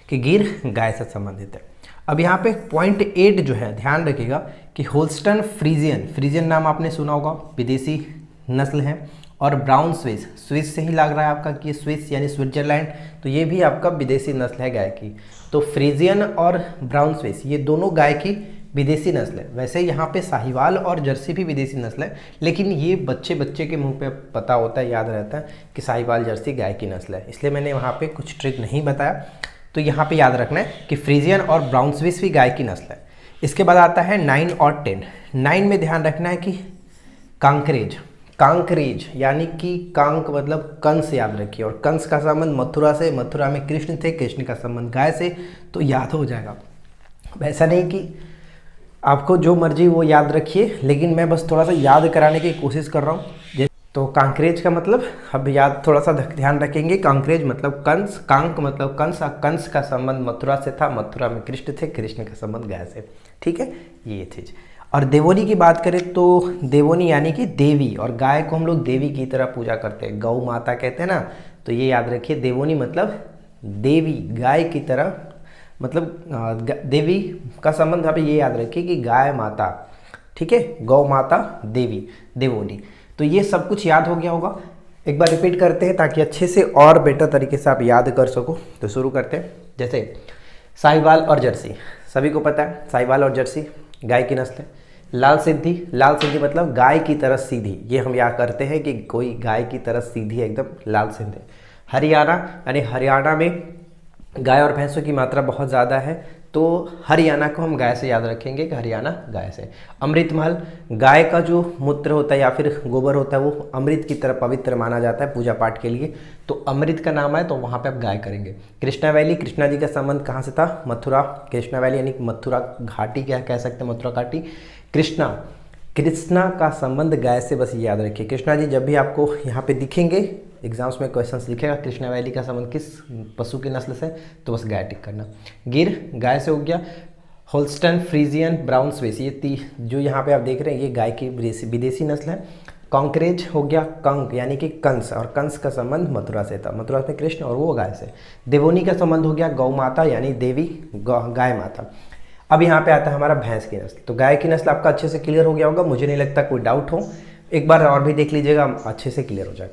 कि गिर गाय से संबंधित है। अब यहाँ पे पॉइंट 8 जो है, ध्यान रखिएगा कि होल्स्टन फ्रीजियन नाम आपने सुना होगा, विदेशी नस्ल है। और ब्राउन स्विस से ही लग रहा है आपका कि स्विस यानी स्विट्जरलैंड, तो ये भी आपका विदेशी नस्ल है गाय की। तो फ्रीजियन और ब्राउन स्विस ये दोनों गाय की विदेशी नस्ल है। वैसे यहाँ पे साहिवाल और जर्सी भी विदेशी नस्ल है, लेकिन ये बच्चे के मुंह पे पता होता है, याद रहता है कि साहिवाल जर्सी गाय की नस्ल है, इसलिए मैंने वहाँ पे कुछ ट्रिक नहीं बताया। तो यहाँ पे याद रखना है कि फ्रीजियन और ब्राउन स्विस भी गाय की नस्ल है। इसके बाद आता है 9 और 10। 9 में ध्यान रखना है कि कांकरेज यानी कि कांक मतलब कंस, याद रखिए, और कंस का संबंध मथुरा से, मथुरा में कृष्ण थे, कृष्ण का संबंध गाय से, तो याद हो जाएगा। ऐसा नहीं कि आपको जो मर्जी वो याद रखिए, लेकिन मैं बस थोड़ा सा याद कराने की कोशिश कर रहा हूँ। तो कांकरेज का मतलब अब याद थोड़ा सा ध्यान रखेंगे, कांकरेज मतलब कंस, कांक मतलब कंस, कंस का संबंध मथुरा से था, मथुरा में कृष्ण थे, कृष्ण का संबंध गाय से, ठीक है, ये चीज़। और देवोनी की बात करें तो देवोनी यानी कि देवी, और गाय को हम लोग देवी की तरह पूजा करते हैं, गौ माता कहते हैं ना, तो ये याद रखिए, देवोनी मतलब देवी, गाय की तरह मतलब देवी का संबंध यहाँ पे ये याद रखिए कि गाय माता, ठीक है, गौ माता, देवी, देवोनी। तो ये सब कुछ याद हो गया होगा। एक बार रिपीट करते हैं ताकि अच्छे से और बेटर तरीके से आप याद कर सको। तो शुरू करते हैं। जैसे साहिवाल और जर्सी, सभी को पता है साहिवाल और जर्सी गाय की नस्ल है। लाल सिंधी, लाल सिंधी मतलब गाय की तरह सीधी, ये हम याद करते हैं कि कोई गाय की तरह सीधी है एकदम, लाल सिंधी। हरियाणा यानी हरियाणा में गाय और भैंसों की मात्रा बहुत ज़्यादा है, तो हरियाणा को हम गाय से याद रखेंगे कि हरियाणा गाय से। अमृतमहल, गाय का जो मूत्र होता है या फिर गोबर होता है वो अमृत की तरह पवित्र माना जाता है पूजा पाठ के लिए, तो अमृत का नाम है तो वहाँ पे आप गाय करेंगे। कृष्णा वैली, कृष्णा जी का संबंध कहाँ से था? मथुरा। कृष्णा वैली यानी मथुरा घाटी, क्या कह सकते हैं, मथुरा घाटी। कृष्णा, कृष्णा का संबंध गाय से, बस याद रखिए। कृष्णा जी जब भी आपको यहाँ पे दिखेंगे एग्जाम्स में क्वेश्चंस लिखेगा कृष्णा वैली का संबंध किस पशु की नस्ल से, तो बस गाय टिक करना। गिर गाय से हो गया। होल्स्टन, फ्रीजियन, ब्राउन स्विस, ये जो यहाँ पे आप देख रहे हैं ये गाय की विदेशी नस्ल है। कॉन्क्रेज हो गया कंक यानी कि कंस, और कंस का संबंध मथुरा से था, मथुरा में कृष्ण और वो गाय से। देवोनी का संबंध हो गया गौ माता यानी देवी, गाय माता। अब यहाँ पे आता है हमारा भैंस की नस्ल। तो गाय की नस्ल आपका अच्छे से क्लियर हो गया होगा, मुझे नहीं लगता कोई डाउट हो। एक बार और भी देख लीजिएगा, अच्छे से क्लियर हो जाए।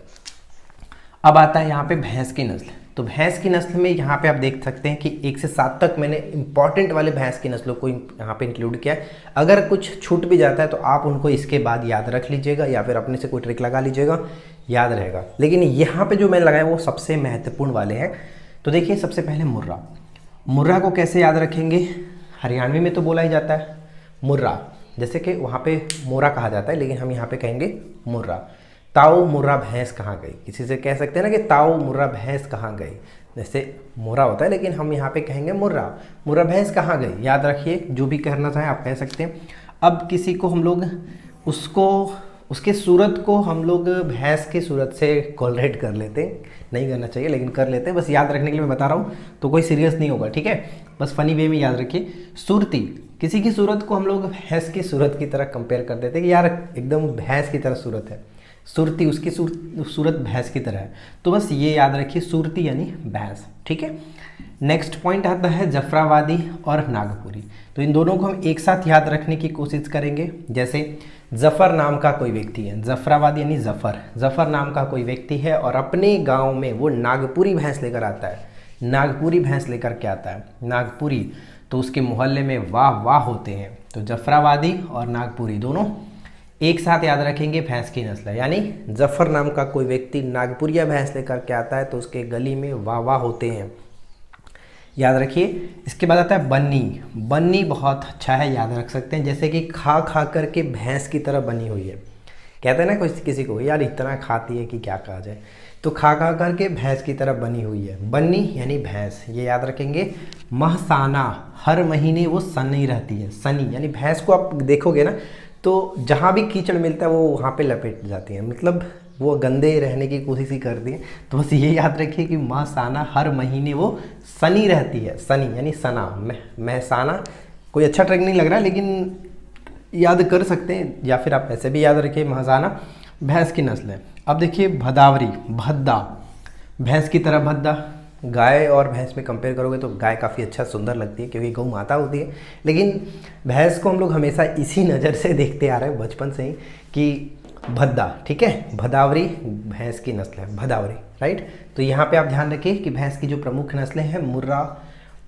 अब आता है यहाँ पे भैंस की नस्ल। तो भैंस की नस्ल में यहाँ पे आप देख सकते हैं कि 1 से 7 तक मैंने इंपॉर्टेंट वाले भैंस की नस्लों को यहाँ पे इंक्लूड किया है। अगर कुछ छूट भी जाता है तो आप उनको इसके बाद याद रख लीजिएगा या फिर अपने से कोई ट्रिक लगा लीजिएगा, याद रहेगा। लेकिन यहाँ पे जो मैंने लगाया वो सबसे महत्वपूर्ण वाले हैं। तो देखिए सबसे पहले मुर्रा। मुर्रा को कैसे याद रखेंगे? हरियाणवी में तो बोला ही जाता है मुर्रा, जैसे कि वहाँ पे मोरा कहा जाता है, लेकिन हम यहाँ पे कहेंगे मुर्रा। ताऊ मुर्रा भैंस कहाँ गई, किसी से कह सकते हैं ना कि ताऊ मुर्रा भैंस कहाँ गई, जैसे मोरा होता है लेकिन हम यहाँ पे कहेंगे मुर्रा। मुर्रा भैंस कहाँ गई, याद रखिए, जो भी कहना चाहें आप कह सकते हैं। अब किसी को हम लोग उसके सूरत को हम लोग भैंस की सूरत से कोलरेट कर लेते हैं, नहीं करना चाहिए लेकिन कर लेते हैं, बस याद रखने के लिए मैं बता रहा हूँ, तो कोई सीरियस नहीं होगा, ठीक है, बस फनी वे में याद रखिए। सूरती, किसी की सूरत को हम लोग भैंस की सूरत की तरह कंपेयर कर देते हैं कि यार एकदम भैंस की तरह सूरत है, सुरती उसकी सूरत भैंस की तरह है, तो बस ये याद रखिए सुरती यानी भैंस, ठीक है। नेक्स्ट पॉइंट आता है जफराबादी और नागपुरी। तो इन दोनों को हम एक साथ याद रखने की कोशिश करेंगे। जैसे जफर नाम का कोई व्यक्ति है, जफराबादी यानी जफर नाम का कोई व्यक्ति है और अपने गांव में वो नागपुरी भैंस लेकर आता है। नागपुरी भैंस लेकर के आता है, नागपुरी, तो उसके मोहल्ले में वाह वाह होते हैं। तो जफराबादी और नागपुरी दोनों एक साथ याद रखेंगे, भैंस की नस्ल है। यानी जफर नाम का कोई व्यक्ति नागपुरिया भैंस लेकर के आता है तो उसके गली में वाह वाह होते हैं, याद रखिए। इसके बाद आता है बन्नी। बन्नी बहुत अच्छा है, याद रख सकते हैं, जैसे कि खा खा करके भैंस की तरह बनी हुई है। कहते हैं ना किसी को यार इतना खाती है कि क्या कहा जाए, तो खा खा करके भैंस की तरह बनी हुई है। बन्नी यानी भैंस, ये याद रखेंगे। महसाना, हर महीने वो सनी रहती है। सनी यानी भैंस को आप देखोगे ना तो जहाँ भी कीचड़ मिलता है वो वहाँ पे लपेट जाती है, मतलब वो गंदे रहने की कोशिश ही करती है। तो बस ये याद रखिए कि महसाना, हर महीने वो सनी रहती है। सनी यानी सना, महसाना, कोई अच्छा ट्रिक नहीं लग रहा है लेकिन याद कर सकते हैं, या फिर आप ऐसे भी याद रखिए, महसाना भैंस की नस्ल है। अब देखिए भदावरी, भद्दा, भैंस की तरह भद्दा। गाय और भैंस में कंपेयर करोगे तो गाय काफ़ी अच्छा सुंदर लगती है क्योंकि गौ माता होती है, लेकिन भैंस को हम लोग हमेशा इसी नज़र से देखते आ रहे हैं बचपन से ही कि भद्दा, ठीक है। भदावरी भैंस की नस्ल है, भदावरी, राइट। तो यहाँ पे आप ध्यान रखिए कि भैंस की जो प्रमुख नस्लें हैं, मुर्रा,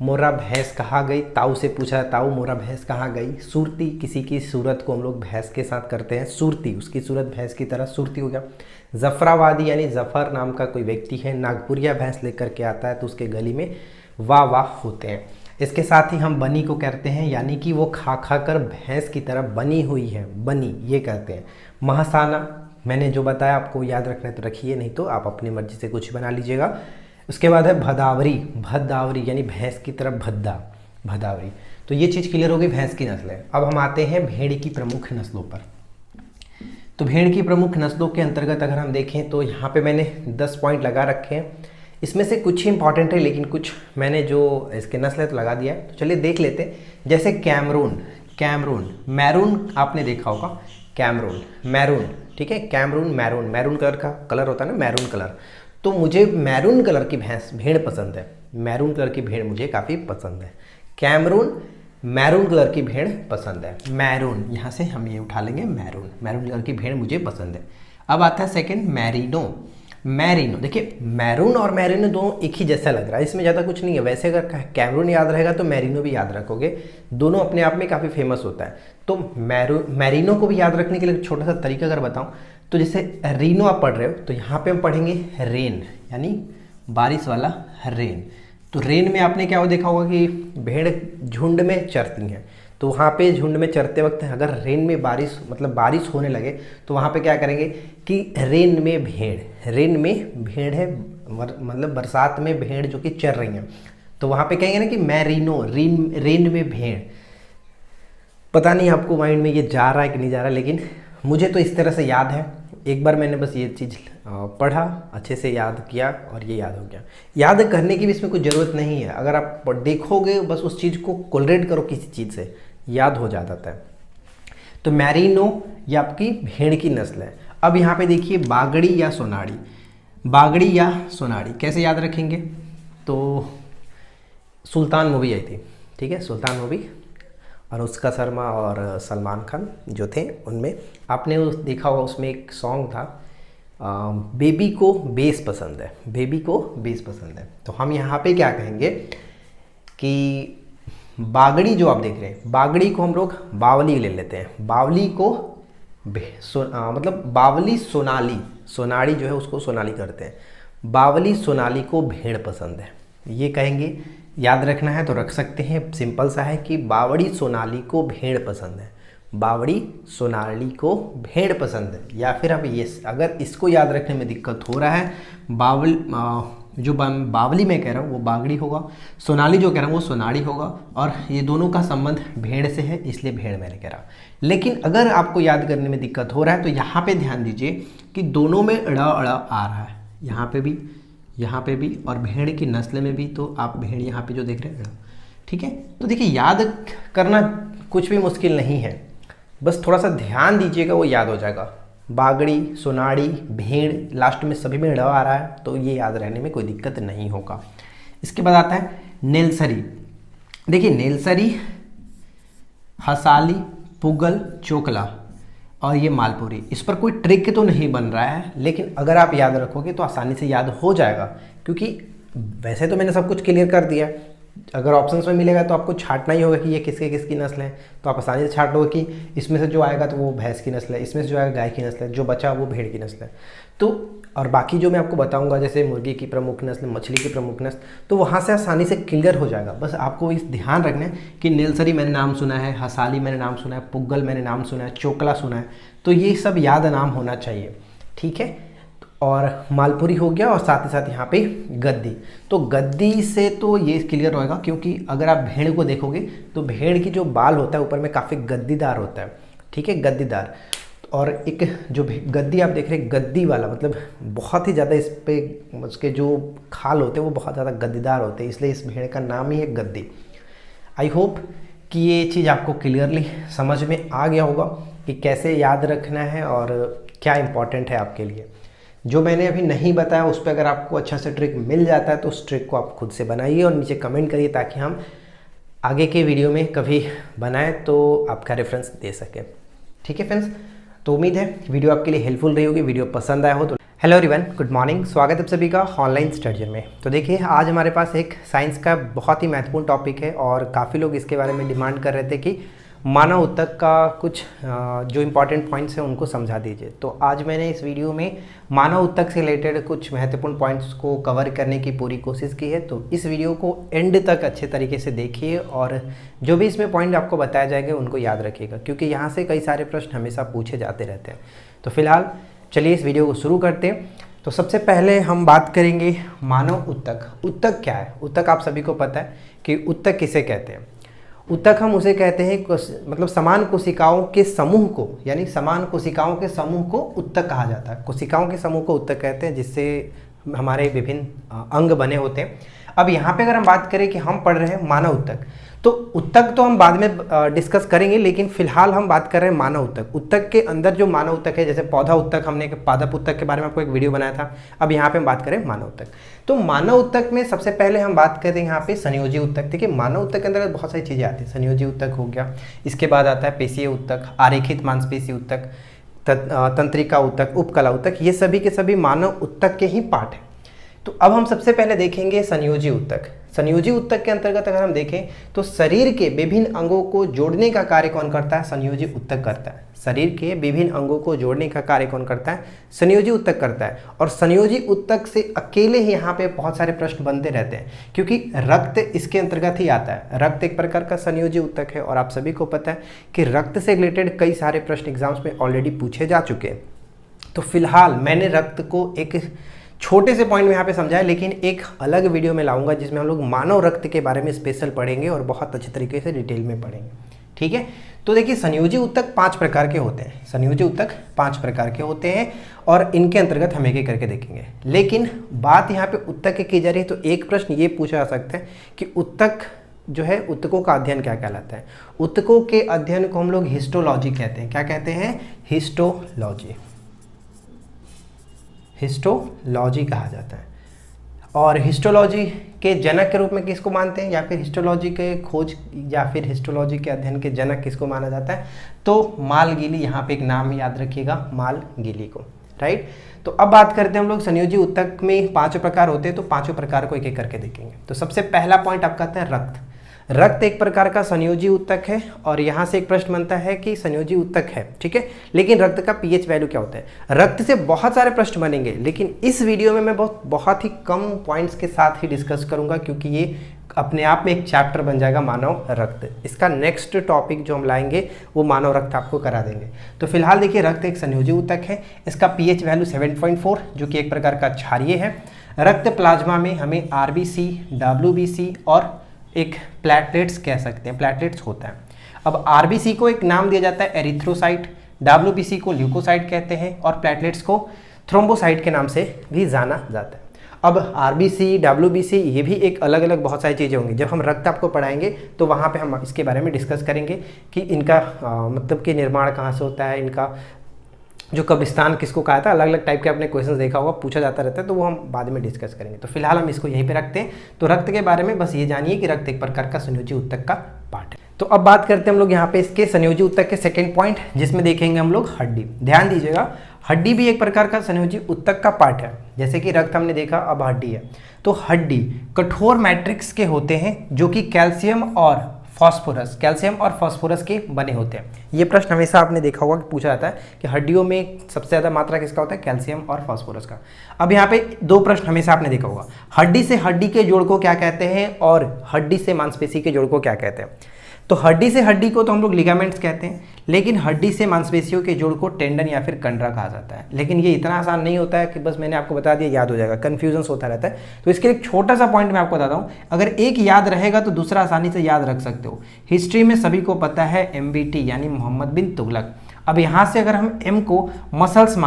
मोरा भैंस कहाँ गई, ताऊ से पूछा है, ताऊ मोरा भैंस कहाँ गई। सूरती, किसी की सूरत को हम लोग भैंस के साथ करते हैं, सूरती, उसकी सूरत भैंस की तरह, सूरती हो गया। जफराबादी यानी जफर नाम का कोई व्यक्ति है, नागपुरिया भैंस लेकर के आता है तो उसके गली में वाह वाह होते हैं। इसके साथ ही हम बनी को कहते हैं, यानी कि वो खा खा कर भैंस की तरह बनी हुई है, बनी, ये कहते हैं। महसाना, मैंने जो बताया आपको याद रखना है तो रखिए, नहीं तो आप अपनी मर्जी से कुछ बना लीजिएगा। उसके बाद है भदावरी, भदावरी यानी भैंस की तरह भद्दा, भदावरी। तो ये चीज़ क्लियर हो गई, भैंस की नस्ल है। अब हम आते हैं भेड़ की प्रमुख नस्लों पर। तो भेड़ की प्रमुख नस्लों के अंतर्गत अगर हम देखें तो यहाँ पे मैंने 10 पॉइंट लगा रखे हैं, इसमें से कुछ ही इंपॉर्टेंट है लेकिन कुछ मैंने जो इसके नस्ल है तो लगा दिया है। तो चलिए देख लेते हैं। जैसे कैमरून, कैमरून, मैरून आपने देखा होगा, कैमरून, मैरून, ठीक है, कैमरून, मैरून, मैरून कलर का कलर होता है ना, मैरून कलर। तो मुझे मैरून कलर की भेड़ पसंद है, मैरून कलर की भेड़ मुझे काफ़ी पसंद है। कैमरून, मैरून कलर की भेड़ पसंद है। मैरून, यहाँ से हम ये उठा लेंगे, मैरून, मैरून कलर की भेड़ मुझे पसंद है। अब आता है सेकंड, मैरिनो। मैरिनो, देखिए मैरून और मैरिनो दोनों एक ही जैसा लग रहा है, इसमें ज़्यादा कुछ नहीं है। वैसे अगर कैमरून याद रहेगा तो मैरिनो भी याद रखोगे, दोनों अपने आप में काफ़ी फेमस होता है। तो मैरिनो को भी याद रखने के लिए छोटा सा तरीका अगर बताऊं तो जैसे रीनो आप पढ़ रहे हो तो यहाँ पे हम पढ़ेंगे रेन, यानी बारिश वाला रेन। तो रेन में आपने क्या देखा होगा कि भेड़ झुंड में चरती हैं, तो वहाँ पे झुंड में चरते वक्त अगर रेन में बारिश मतलब बारिश होने लगे तो वहाँ पे क्या करेंगे कि रेन में भेड़, रेन में भेड़ है मतलब बरसात में भेड़ जो कि चर रही हैं, तो वहाँ पे कहेंगे ना कि मैरिनो, रेन में भेड़। पता नहीं आपको माइंड में ये जा रहा है कि नहीं जा रहा है, लेकिन मुझे तो इस तरह से याद है। एक बार मैंने बस ये चीज़ पढ़ा, अच्छे से याद किया और ये याद हो गया। याद करने की भी इसमें कोई ज़रूरत नहीं है, अगर आप देखोगे बस उस चीज़ को कोलरेट करो किसी चीज़ से, याद हो जाता है। तो मैरिनो ये आपकी भेड़ की नस्ल है। अब यहाँ पे देखिए बागड़ी या सोनाड़ी, बागड़ी या सोनाड़ी कैसे याद रखेंगे, तो सुल्तान मूवी आई थी, ठीक है, सुल्तान मूवी, अनुष्का शर्मा और सलमान खान जो थे उनमें आपने देखा होगा, उसमें एक सॉन्ग था बेबी को बेस पसंद है, बेबी को बेस पसंद है। तो हम यहाँ पे क्या कहेंगे कि बागड़ी जो आप देख रहे हैं, बागड़ी को हम लोग बावली ले लेते हैं, बावली को मतलब बावली सोनाली, सोनाड़ी जो है उसको सोनाली करते हैं, बावली सोनाली को भेड़ पसंद है, ये कहेंगे। याद रखना है तो रख सकते हैं, सिंपल सा है कि बावड़ी सोनाली को भेड़ पसंद है, बावड़ी सोनाली को भेड़ पसंद है। या फिर अब ये अगर इसको याद रखने में दिक्कत हो रहा है, जो बावली मैं कह रहा हूँ वो बागड़ी होगा, सोनाली जो कह रहा हूँ वो सोनाड़ी होगा, और ये दोनों का संबंध भेड़ से है इसलिए भेड़ मैंने कह रहा। लेकिन अगर आपको याद करने में दिक्कत हो रहा है तो यहाँ पे ध्यान दीजिए कि दोनों में अड़ा अड़ा आ रहा है, यहाँ पे भी और भेड़ की नस्ल में भी, तो आप भेड़ यहाँ पे जो देख रहे हैं, ठीक है। तो देखिए याद करना कुछ भी मुश्किल नहीं है, बस थोड़ा सा ध्यान दीजिएगा वो याद हो जाएगा। बागड़ी, सोनाड़ी, भेड़, लास्ट में सभी में ड़ आ रहा है तो ये याद रहने में कोई दिक्कत नहीं होगा। इसके बाद आता है नेलसरी। देखिए नेलसरी, हसाली, पुगल, चोकला और ये मालपुरी, इस पर कोई ट्रिक तो नहीं बन रहा है, लेकिन अगर आप याद रखोगे तो आसानी से याद हो जाएगा, क्योंकि वैसे तो मैंने सब कुछ क्लियर कर दिया। अगर ऑप्शंस में मिलेगा तो आपको छांटना ही होगा कि ये किसकी नस्ल है, तो आप आसानी से छांट लोगे कि इसमें से जो आएगा तो वो भैंस की नस्ल है, इसमें से जो आएगा गाय की नस्ल है, जो बचा वो भेड़ की नस्ल है। तो और बाकी जो मैं आपको बताऊंगा जैसे मुर्गी की प्रमुख नस्ल, मछली की प्रमुख नस्ल, तो वहाँ से आसानी से क्लियर हो जाएगा। बस आपको इस ध्यान रखना है कि नेलसरी मैंने नाम सुना है, हसाली मैंने नाम सुना है, पुग्गल मैंने नाम सुना है, चोकला सुना है, तो ये सब याद नाम होना चाहिए, ठीक है। और मालपुरी हो गया, और साथ ही साथ यहाँ पे गद्दी। तो गद्दी से तो ये क्लियर होगा, क्योंकि अगर आप भेड़ को देखोगे तो भेड़ की जो बाल होता है ऊपर में काफ़ी गद्दीदार होता है, ठीक है, गद्दीदार। और एक जो गद्दी आप देख रहे हैं, गद्दी वाला मतलब बहुत ही ज़्यादा इस पे उसके जो खाल होते हैं वो बहुत ज़्यादा गद्दीदार होते हैं, इसलिए इस भेड़ का नाम ही है गद्दी। आई होप कि ये चीज़ आपको क्लियरली समझ में आ गया होगा कि कैसे याद रखना है और क्या इम्पोर्टेंट है आपके लिए। जो मैंने अभी नहीं बताया उस पर अगर आपको अच्छा से ट्रिक मिल जाता है तो उस ट्रिक को आप खुद से बनाइए और नीचे कमेंट करिए, ताकि हम आगे के वीडियो में कभी बनाएं तो आपका रेफरेंस दे सकें, ठीक है फ्रेंड्स। तो उम्मीद है वीडियो आपके लिए हेल्पफुल रही होगी, वीडियो पसंद आया हो तो हेलो एवरीवन, गुड मॉर्निंग, स्वागत है आप सभी का ऑनलाइन स्टडी में। तो देखिए आज हमारे पास एक साइंस का बहुत ही महत्वपूर्ण टॉपिक है और काफ़ी लोग इसके बारे में डिमांड कर रहे थे कि मानव ऊतक का कुछ जो इम्पोर्टेंट पॉइंट्स हैं उनको समझा दीजिए। तो आज मैंने इस वीडियो में मानव ऊतक से रिलेटेड कुछ महत्वपूर्ण पॉइंट्स को कवर करने की पूरी कोशिश की है। तो इस वीडियो को एंड तक अच्छे तरीके से देखिए और जो भी इसमें पॉइंट आपको बताया जाएगा उनको याद रखिएगा, क्योंकि यहाँ से कई सारे प्रश्न हमेशा पूछे जाते रहते हैं। तो फिलहाल चलिए इस वीडियो को शुरू करते हैं। तो सबसे पहले हम बात करेंगे मानव ऊतक। ऊतक क्या है? ऊतक आप सभी को पता है कि ऊतक किसे कहते हैं। ऊतक हम उसे कहते हैं मतलब समान कोशिकाओं के समूह को, यानी समान कोशिकाओं के समूह को ऊतक कहा जाता है। कोशिकाओं के समूह को ऊतक कहते हैं, जिससे हमारे विभिन्न अंग बने होते हैं। अब यहाँ पे अगर हम बात करें कि हम पढ़ रहे हैं मानव उत्तक, तो उत्तक तो हम बाद में डिस्कस करेंगे, लेकिन फिलहाल हम बात कर रहे हैं मानव उत्तक। उत्तक के अंदर जो मानव उत्तक है, जैसे पौधा उत्तक, हमने पादप उत्तक के बारे में आपको एक वीडियो बनाया था, अब यहाँ पे हम बात करें मानव उत्तक। तो मानव उत्तक में सबसे पहले हम बात करते हैं यहाँ पे संयोजी उत्तक। देखिए मानव उत्तक के अंदर बहुत सारी चीज़ें आती हैं, संयोजी उत्तक हो गया, इसके बाद आता है पेशीय उत्तक, आरेखित मांसपेशी उत्तक, तंत्रिका उत्तक, उपकला उत्तक, ये सभी के सभी मानव उत्तक के ही पार्ट हैं। तो अब हम सबसे पहले देखेंगे संयोजी उत्तक। संयोजी उत्तक के अंतर्गत अगर हम देखें तो शरीर के विभिन्न अंगों को जोड़ने का कार्य कौन करता है? संयोजी उत्तक करता है। शरीर के विभिन्न अंगों को जोड़ने का कार्य कौन करता है? संयोजी उत्तक करता है। और संयोजी उत्तक से अकेले ही यहाँ पे बहुत सारे प्रश्न बनते रहते हैं, क्योंकि रक्त इसके अंतर्गत ही आता है। रक्त एक प्रकार का संयोजी उत्तक है और आप सभी को पता है कि रक्त से रिलेटेड कई सारे प्रश्न एग्जाम्स में ऑलरेडी पूछे जा चुके हैं। तो फिलहाल मैंने रक्त को एक छोटे से पॉइंट में यहाँ पे समझा है, लेकिन एक अलग वीडियो में लाऊंगा जिसमें हम लोग मानव रक्त के बारे में स्पेशल पढ़ेंगे और बहुत अच्छे तरीके से डिटेल में पढ़ेंगे। ठीक है, तो देखिए संयोजी उत्तक 5 प्रकार के होते हैं। संयोजी उत्तक 5 प्रकार के होते हैं और इनके अंतर्गत हम एक-एक करके देखेंगे। लेकिन बात यहाँ पे उत्तक की जा रही है, तो एक प्रश्न ये पूछा जा सकता है कि उत्तक जो है, उत्तकों का अध्ययन क्या कहलाता है? उत्तकों के अध्ययन को हम लोग हिस्टोलॉजी कहते हैं। क्या कहते हैं? हिस्टोलॉजी। हिस्टोलॉजी कहा जाता है। और हिस्टोलॉजी के जनक के रूप में किसको मानते हैं, या फिर हिस्टोलॉजी के खोज या फिर हिस्टोलॉजी के अध्ययन के जनक किसको माना जाता है? तो मालगिली, यहाँ पे एक नाम याद रखिएगा, मालगिली को। राइट, तो अब बात करते हैं हम लोग संयोजी उत्तक में 5 प्रकार होते हैं, तो 5 प्रकार को एक-एक करके देखेंगे। तो सबसे पहला पॉइंट आपका आता है रक्त। रक्त एक प्रकार का संयोजी उत्तक है और यहाँ से एक प्रश्न बनता है कि संयोजी उत्तक है, ठीक है, लेकिन रक्त का पीएच वैल्यू क्या होता है? रक्त से बहुत सारे प्रश्न बनेंगे, लेकिन इस वीडियो में मैं बहुत ही कम पॉइंट्स के साथ ही डिस्कस करूंगा, क्योंकि ये अपने आप में एक चैप्टर बन जाएगा मानव रक्त। इसका नेक्स्ट टॉपिक जो हम लाएंगे वो मानव रक्त आपको करा देंगे। तो फिलहाल देखिए रक्त एक संयोजी उत्तक है, इसका पीएच वैल्यू 7.4 जो कि एक प्रकार का क्षारीय है। रक्त प्लाज्मा में हमें आरबीसी, डब्ल्यूबीसी और एक प्लेटलेट्स कह सकते हैं, प्लेटलेट्स होता है। अब आरबीसी को एक नाम दिया जाता है एरिथ्रोसाइट, डब्ल्यूबीसी को ल्यूकोसाइट कहते हैं और प्लेटलेट्स को थ्रोम्बोसाइट के नाम से भी जाना जाता है। अब आरबीसी, डब्ल्यूबीसी ये भी एक अलग अलग बहुत सारी चीज़ें होंगी। जब हम रक्त आपको पढ़ाएंगे तो वहाँ पे हम इसके बारे में डिस्कस करेंगे कि इनका मतलब कि निर्माण कहाँ से होता है, इनका जो कब्रिस्तान किसको कहा था, अलग अलग टाइप के आपने क्वेश्चंस देखा होगा, पूछा जाता रहता है, तो वो हम बाद में डिस्कस करेंगे। तो फिलहाल हम इसको यहीं पे रखते हैं। तो रक्त के बारे में बस ये जानिए कि रक्त एक प्रकार का संयोजी उत्तक का पार्ट है। तो अब बात करते हैं हम लोग यहाँ पे इसके संयोजी उत्तक के सेकंड पॉइंट, जिसमें देखेंगे हम लोग हड्डी। ध्यान दीजिएगा, हड्डी भी एक प्रकार का संयोजी उत्तक का पार्ट है। जैसे कि रक्त हमने देखा, अब हड्डी है। तो हड्डी कठोर मैट्रिक्स के होते हैं जो कि कैल्शियम और फास्फोरस के बने होते हैं। ये प्रश्न हमेशा आपने देखा होगा कि पूछा जाता है कि हड्डियों में सबसे ज़्यादा मात्रा किसका होता है? कैल्शियम और फास्फोरस का। अब यहाँ पे 2 प्रश्न हमेशा आपने देखा होगा, हड्डी से हड्डी के जोड़ को क्या कहते हैं और हड्डी से मांसपेशी के जोड़ को क्या कहते हैं? तो हड्डी से हड्डी को तो हम लोग लिगामेंट्स कहते हैं, लेकिन हड्डी से मांसपेशियों के जोड़ को टेंडन या फिर कंडरा कहा जाता है। लेकिन ये इतना आसान नहीं होता है कि बस मैंने आपको बता दिया याद हो जाएगा, कन्फ्यूजन होता रहता है। तो इसके एक छोटा सा पॉइंट मैं आपको बताता हूँ, अगर एक याद रहेगा तो दूसरा आसानी से याद रख सकते हो। हिस्ट्री में सभी को पता है MBT यानी मोहम्मद बिन तुगलक। अब यहाँ से अगर हम M को मसल्स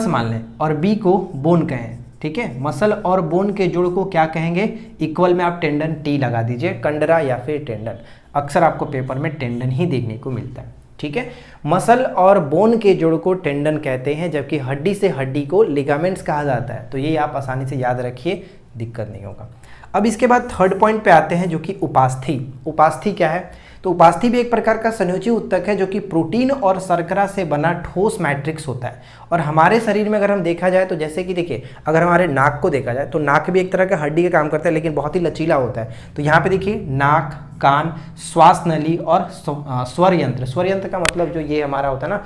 मान लें और B को बोन कहें, ठीक है, मसल और बोन के जोड़ को क्या कहेंगे? इक्वल में आप टेंडन T लगा दीजिए, कंडरा या फिर टेंडन। अक्सर आपको पेपर में टेंडन ही देखने को मिलता है, ठीक है। मसल और बोन के जोड़ को टेंडन कहते हैं, जबकि हड्डी से हड्डी को लिगामेंट्स कहा जाता है। तो ये आप आसानी से याद रखिए, दिक्कत नहीं होगा। अब इसके बाद थर्ड पॉइंट पे आते हैं जो कि उपास्थि। उपास्थि क्या है? तो उपास्थि भी एक प्रकार का संयोजी उत्तक है जो कि प्रोटीन और शर्करा से बना ठोस मैट्रिक्स होता है। और हमारे शरीर में अगर हम देखा जाए तो जैसे कि देखिए, अगर हमारे नाक को देखा जाए तो नाक भी एक तरह का हड्डी का काम करता है, लेकिन बहुत ही लचीला होता है। तो यहाँ पे देखिए नाक, कान, श्वास नली और स्वर यंत्र। स्वर यंत्र का मतलब जो ये हमारा होता है ना,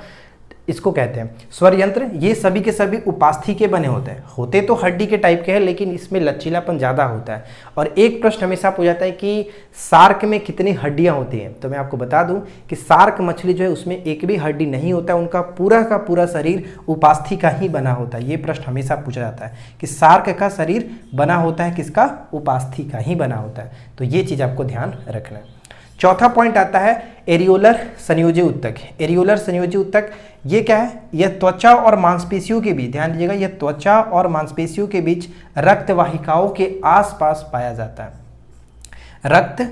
इसको कहते हैं स्वर यंत्र। ये सभी के सभी उपास्थि के बने होते हैं। होते तो हड्डी के टाइप के हैं, लेकिन इसमें लचीलापन ज़्यादा होता है। और एक प्रश्न हमेशा पूछा जाता है कि शार्क में कितनी हड्डियां होती हैं? तो मैं आपको बता दूं कि शार्क मछली जो है उसमें एक भी हड्डी नहीं होता है, उनका पूरा का पूरा शरीर उपास्थि का ही बना होता है। ये प्रश्न हमेशा पूछा जाता है कि शार्क का शरीर बना होता है किसका? उपास्थि का ही बना होता है। तो ये चीज़ आपको ध्यान रखना है। चौथा पॉइंट आता है एरियोलर संयोजी ऊतक। एरियोलर संयोजी ऊतक ये क्या है? यह त्वचा और मांसपेशियों के बीच, ध्यान दीजिएगा, यह त्वचा और मांसपेशियों के बीच रक्त वाहिकाओं के आसपास पाया जाता है। रक्त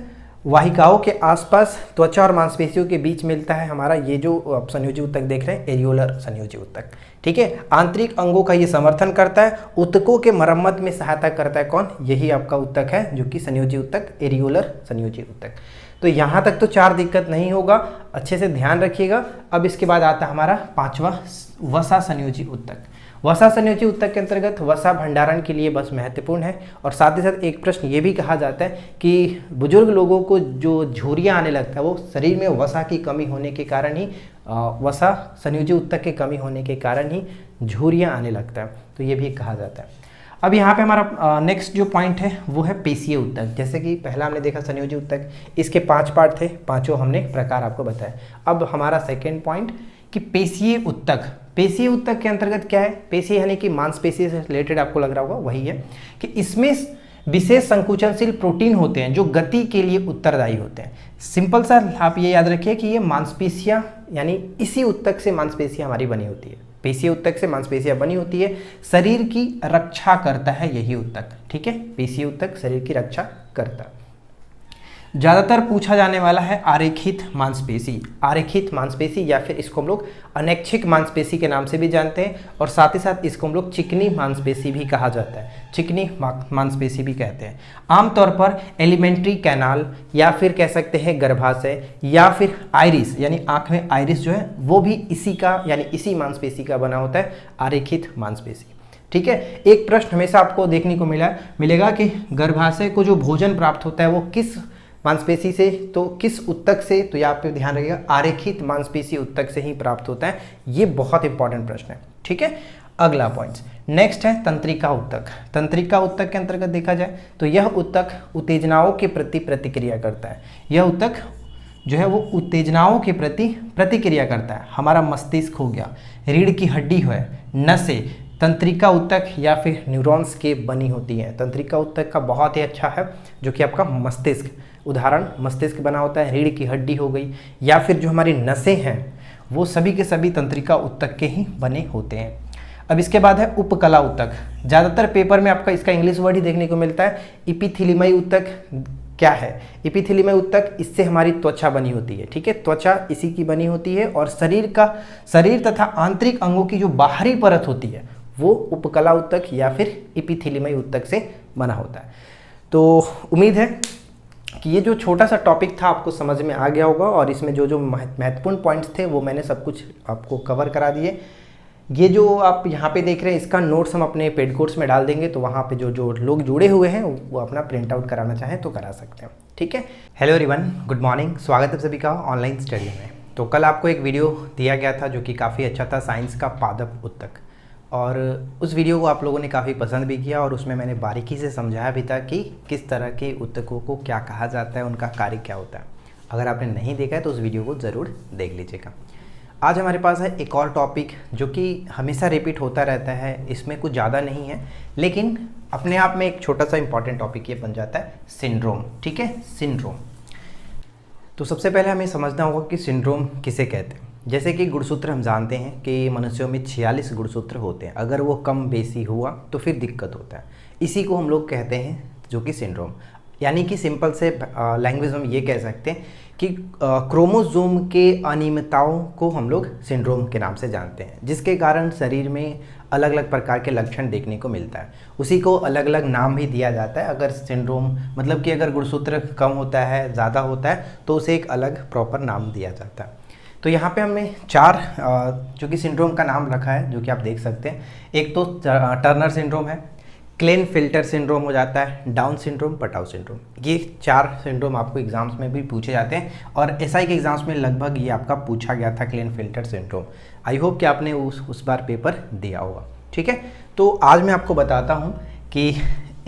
वाहिकाओं के आसपास त्वचा और मांसपेशियों के बीच मिलता है हमारा ये जो आप संयोजी ऊतक देख रहे हैं, एरियोलर संयोजी ऊतक। ठीक है, आंतरिक अंगों का ये समर्थन करता है, ऊतकों के मरम्मत में सहायता करता है। कौन? यही आपका ऊतक है जो कि संयोजी ऊतक, एरियोलर संयोजी ऊतक। तो यहाँ तक तो 4 दिक्कत नहीं होगा, अच्छे से ध्यान रखिएगा। अब इसके बाद आता है हमारा 5वां वसा संयोजी ऊतक। वसा संयोजी ऊतक के अंतर्गत वसा भंडारण के लिए बस महत्वपूर्ण है। और साथ ही साथ एक प्रश्न ये भी कहा जाता है कि बुजुर्ग लोगों को जो झुर्रियाँ आने लगता है वो शरीर में वसा की कमी होने के कारण ही, वसा संयोजी ऊतक के कमी होने के कारण ही झुर्रियाँ आने लगता है, तो ये भी कहा जाता है। अब यहाँ पे हमारा नेक्स्ट जो पॉइंट है वो है पेशीय ऊतक। जैसे कि पहला हमने देखा संयोजी ऊतक, इसके 5 पार्ट थे, पांचों हमने प्रकार आपको बताया। अब हमारा सेकेंड पॉइंट कि पेशीय ऊतक। पेशीय ऊतक के अंतर्गत क्या है? पेशी यानी कि मांसपेशी से रिलेटेड आपको लग रहा होगा, वही है कि इसमें विशेष संकुचनशील प्रोटीन होते हैं जो गति के लिए उत्तरदायी होते हैं। सिंपल सा आप ये याद रखिए कि ये मांसपेशियाँ, यानी इसी ऊतक से मांसपेशियाँ हमारी बनी होती है। पेशीय ऊतक से मांसपेशियाँ बनी होती है, शरीर की रक्षा करता है यही ऊतक। ठीक है, पेशीय ऊतक शरीर की रक्षा करता है। ज़्यादातर पूछा जाने वाला है आरेखित मांसपेशी। आरेखित मांसपेशी या फिर इसको हम लोग अनैच्छिक मांसपेशी के नाम से भी जानते हैं, और साथ ही साथ इसको हम लोग चिकनी मांसपेशी भी कहा जाता है, चिकनी मांसपेशी भी कहते हैं। आमतौर पर एलिमेंट्री कैनाल या फिर कह सकते हैं गर्भाशय या फिर आइरिस, यानी आँख में आइरिस जो है वो भी इसी का, यानी इसी मांसपेशी का बना होता है, आरेखित मांसपेशी। ठीक है, एक प्रश्न हमेशा आपको देखने को मिलेगा कि गर्भाशय को जो भोजन प्राप्त होता है वो किस मांसपेशी से, तो किस ऊतक से? तो यहाँ पे ध्यान रखिएगा, आरेखित मांसपेशी ऊतक से ही प्राप्त होता है। ये बहुत इंपॉर्टेंट प्रश्न है। ठीक है, अगला पॉइंट नेक्स्ट है तंत्रिका ऊतक। तंत्रिका ऊतक के अंतर्गत देखा जाए तो यह ऊतक उत्तेजनाओं के प्रति प्रतिक्रिया करता है। यह ऊतक जो है वो उत्तेजनाओं के प्रति प्रतिक्रिया करता है। हमारा मस्तिष्क हो गया, रीढ़ की हड्डी है, नसें, तंत्रिका ऊतक या फिर न्यूरॉन्स के बनी होती है। तंत्रिका ऊतक का बहुत ही अच्छा है जो कि आपका मस्तिष्क, उदाहरण मस्तिष्क बना होता है, रीढ़ की हड्डी हो गई, या फिर जो हमारी नसें हैं वो सभी के सभी तंत्रिका ऊतक के ही बने होते हैं। अब इसके बाद है उपकला ऊतक। ज़्यादातर पेपर में आपका इसका इंग्लिश वर्ड ही देखने को मिलता है। इपिथीलियमय ऊतक क्या है? इपिथीलियमय ऊतक, इससे हमारी त्वचा बनी होती है। ठीक है, त्वचा इसी की बनी होती है, और शरीर तथा आंतरिक अंगों की जो बाहरी परत होती है वो उपकला ऊतक या फिर इपिथीलियमय ऊतक से बना होता है। तो उम्मीद है कि ये जो छोटा सा टॉपिक था आपको समझ में आ गया होगा, और इसमें जो जो महत्वपूर्ण पॉइंट्स थे वो मैंने सब कुछ आपको कवर करा दिए। ये जो आप यहाँ पे देख रहे हैं इसका नोट्स हम अपने पेड कोर्स में डाल देंगे, तो वहाँ पे जो जो लोग जुड़े हुए हैं वो अपना प्रिंट आउट कराना चाहें तो करा सकते हैं। ठीक है, हेलो एवरीवन, गुड मॉर्निंग, स्वागत है सभी का ऑनलाइन स्टडी में। तो कल आपको एक वीडियो दिया गया था जो कि काफ़ी अच्छा था, साइंस का पादप ऊतक, और उस वीडियो को आप लोगों ने काफ़ी पसंद भी किया, और उसमें मैंने बारीकी से समझाया भी था कि किस तरह के ऊतकों को क्या कहा जाता है, उनका कार्य क्या होता है। अगर आपने नहीं देखा है तो उस वीडियो को ज़रूर देख लीजिएगा। आज हमारे पास है एक और टॉपिक जो कि हमेशा रिपीट होता रहता है, इसमें कुछ ज़्यादा नहीं है, लेकिन अपने आप में एक छोटा सा इंपॉर्टेंट टॉपिक ये बन जाता है, सिंड्रोम। ठीक है, सिंड्रोम। तो सबसे पहले हमें समझना होगा कि सिंड्रोम किसे कहते हैं। जैसे कि गुणसूत्र हम जानते हैं कि मनुष्यों में 46 गुणसूत्र होते हैं, अगर वो कम बेसी हुआ तो फिर दिक्कत होता है। इसी को हम लोग कहते हैं जो कि सिंड्रोम, यानी कि सिंपल से लैंग्वेज में ये कह सकते हैं कि क्रोमोसोम के अनियमितताओं को हम लोग सिंड्रोम के नाम से जानते हैं, जिसके कारण शरीर में अलग अलग प्रकार के लक्षण देखने को मिलता है। उसी को अलग अलग नाम भी दिया जाता है। अगर सिंड्रोम मतलब कि अगर गुणसूत्र कम होता है, ज़्यादा होता है, तो उसे एक अलग प्रॉपर नाम दिया जाता है। तो यहाँ पे हमने 4 जो कि सिंड्रोम का नाम रखा है, जो कि आप देख सकते हैं। एक तो टर्नर सिंड्रोम है, क्लेनफेल्टर सिंड्रोम हो जाता है, डाउन सिंड्रोम, पटाउ सिंड्रोम। ये 4 सिंड्रोम आपको एग्जाम्स में भी पूछे जाते हैं, और एसआई के एग्जाम्स में लगभग ये आपका पूछा गया था, क्लेनफेल्टर सिंड्रोम। आई होप कि आपने उस बार पेपर दिया होगा। ठीक है, तो आज मैं आपको बताता हूँ कि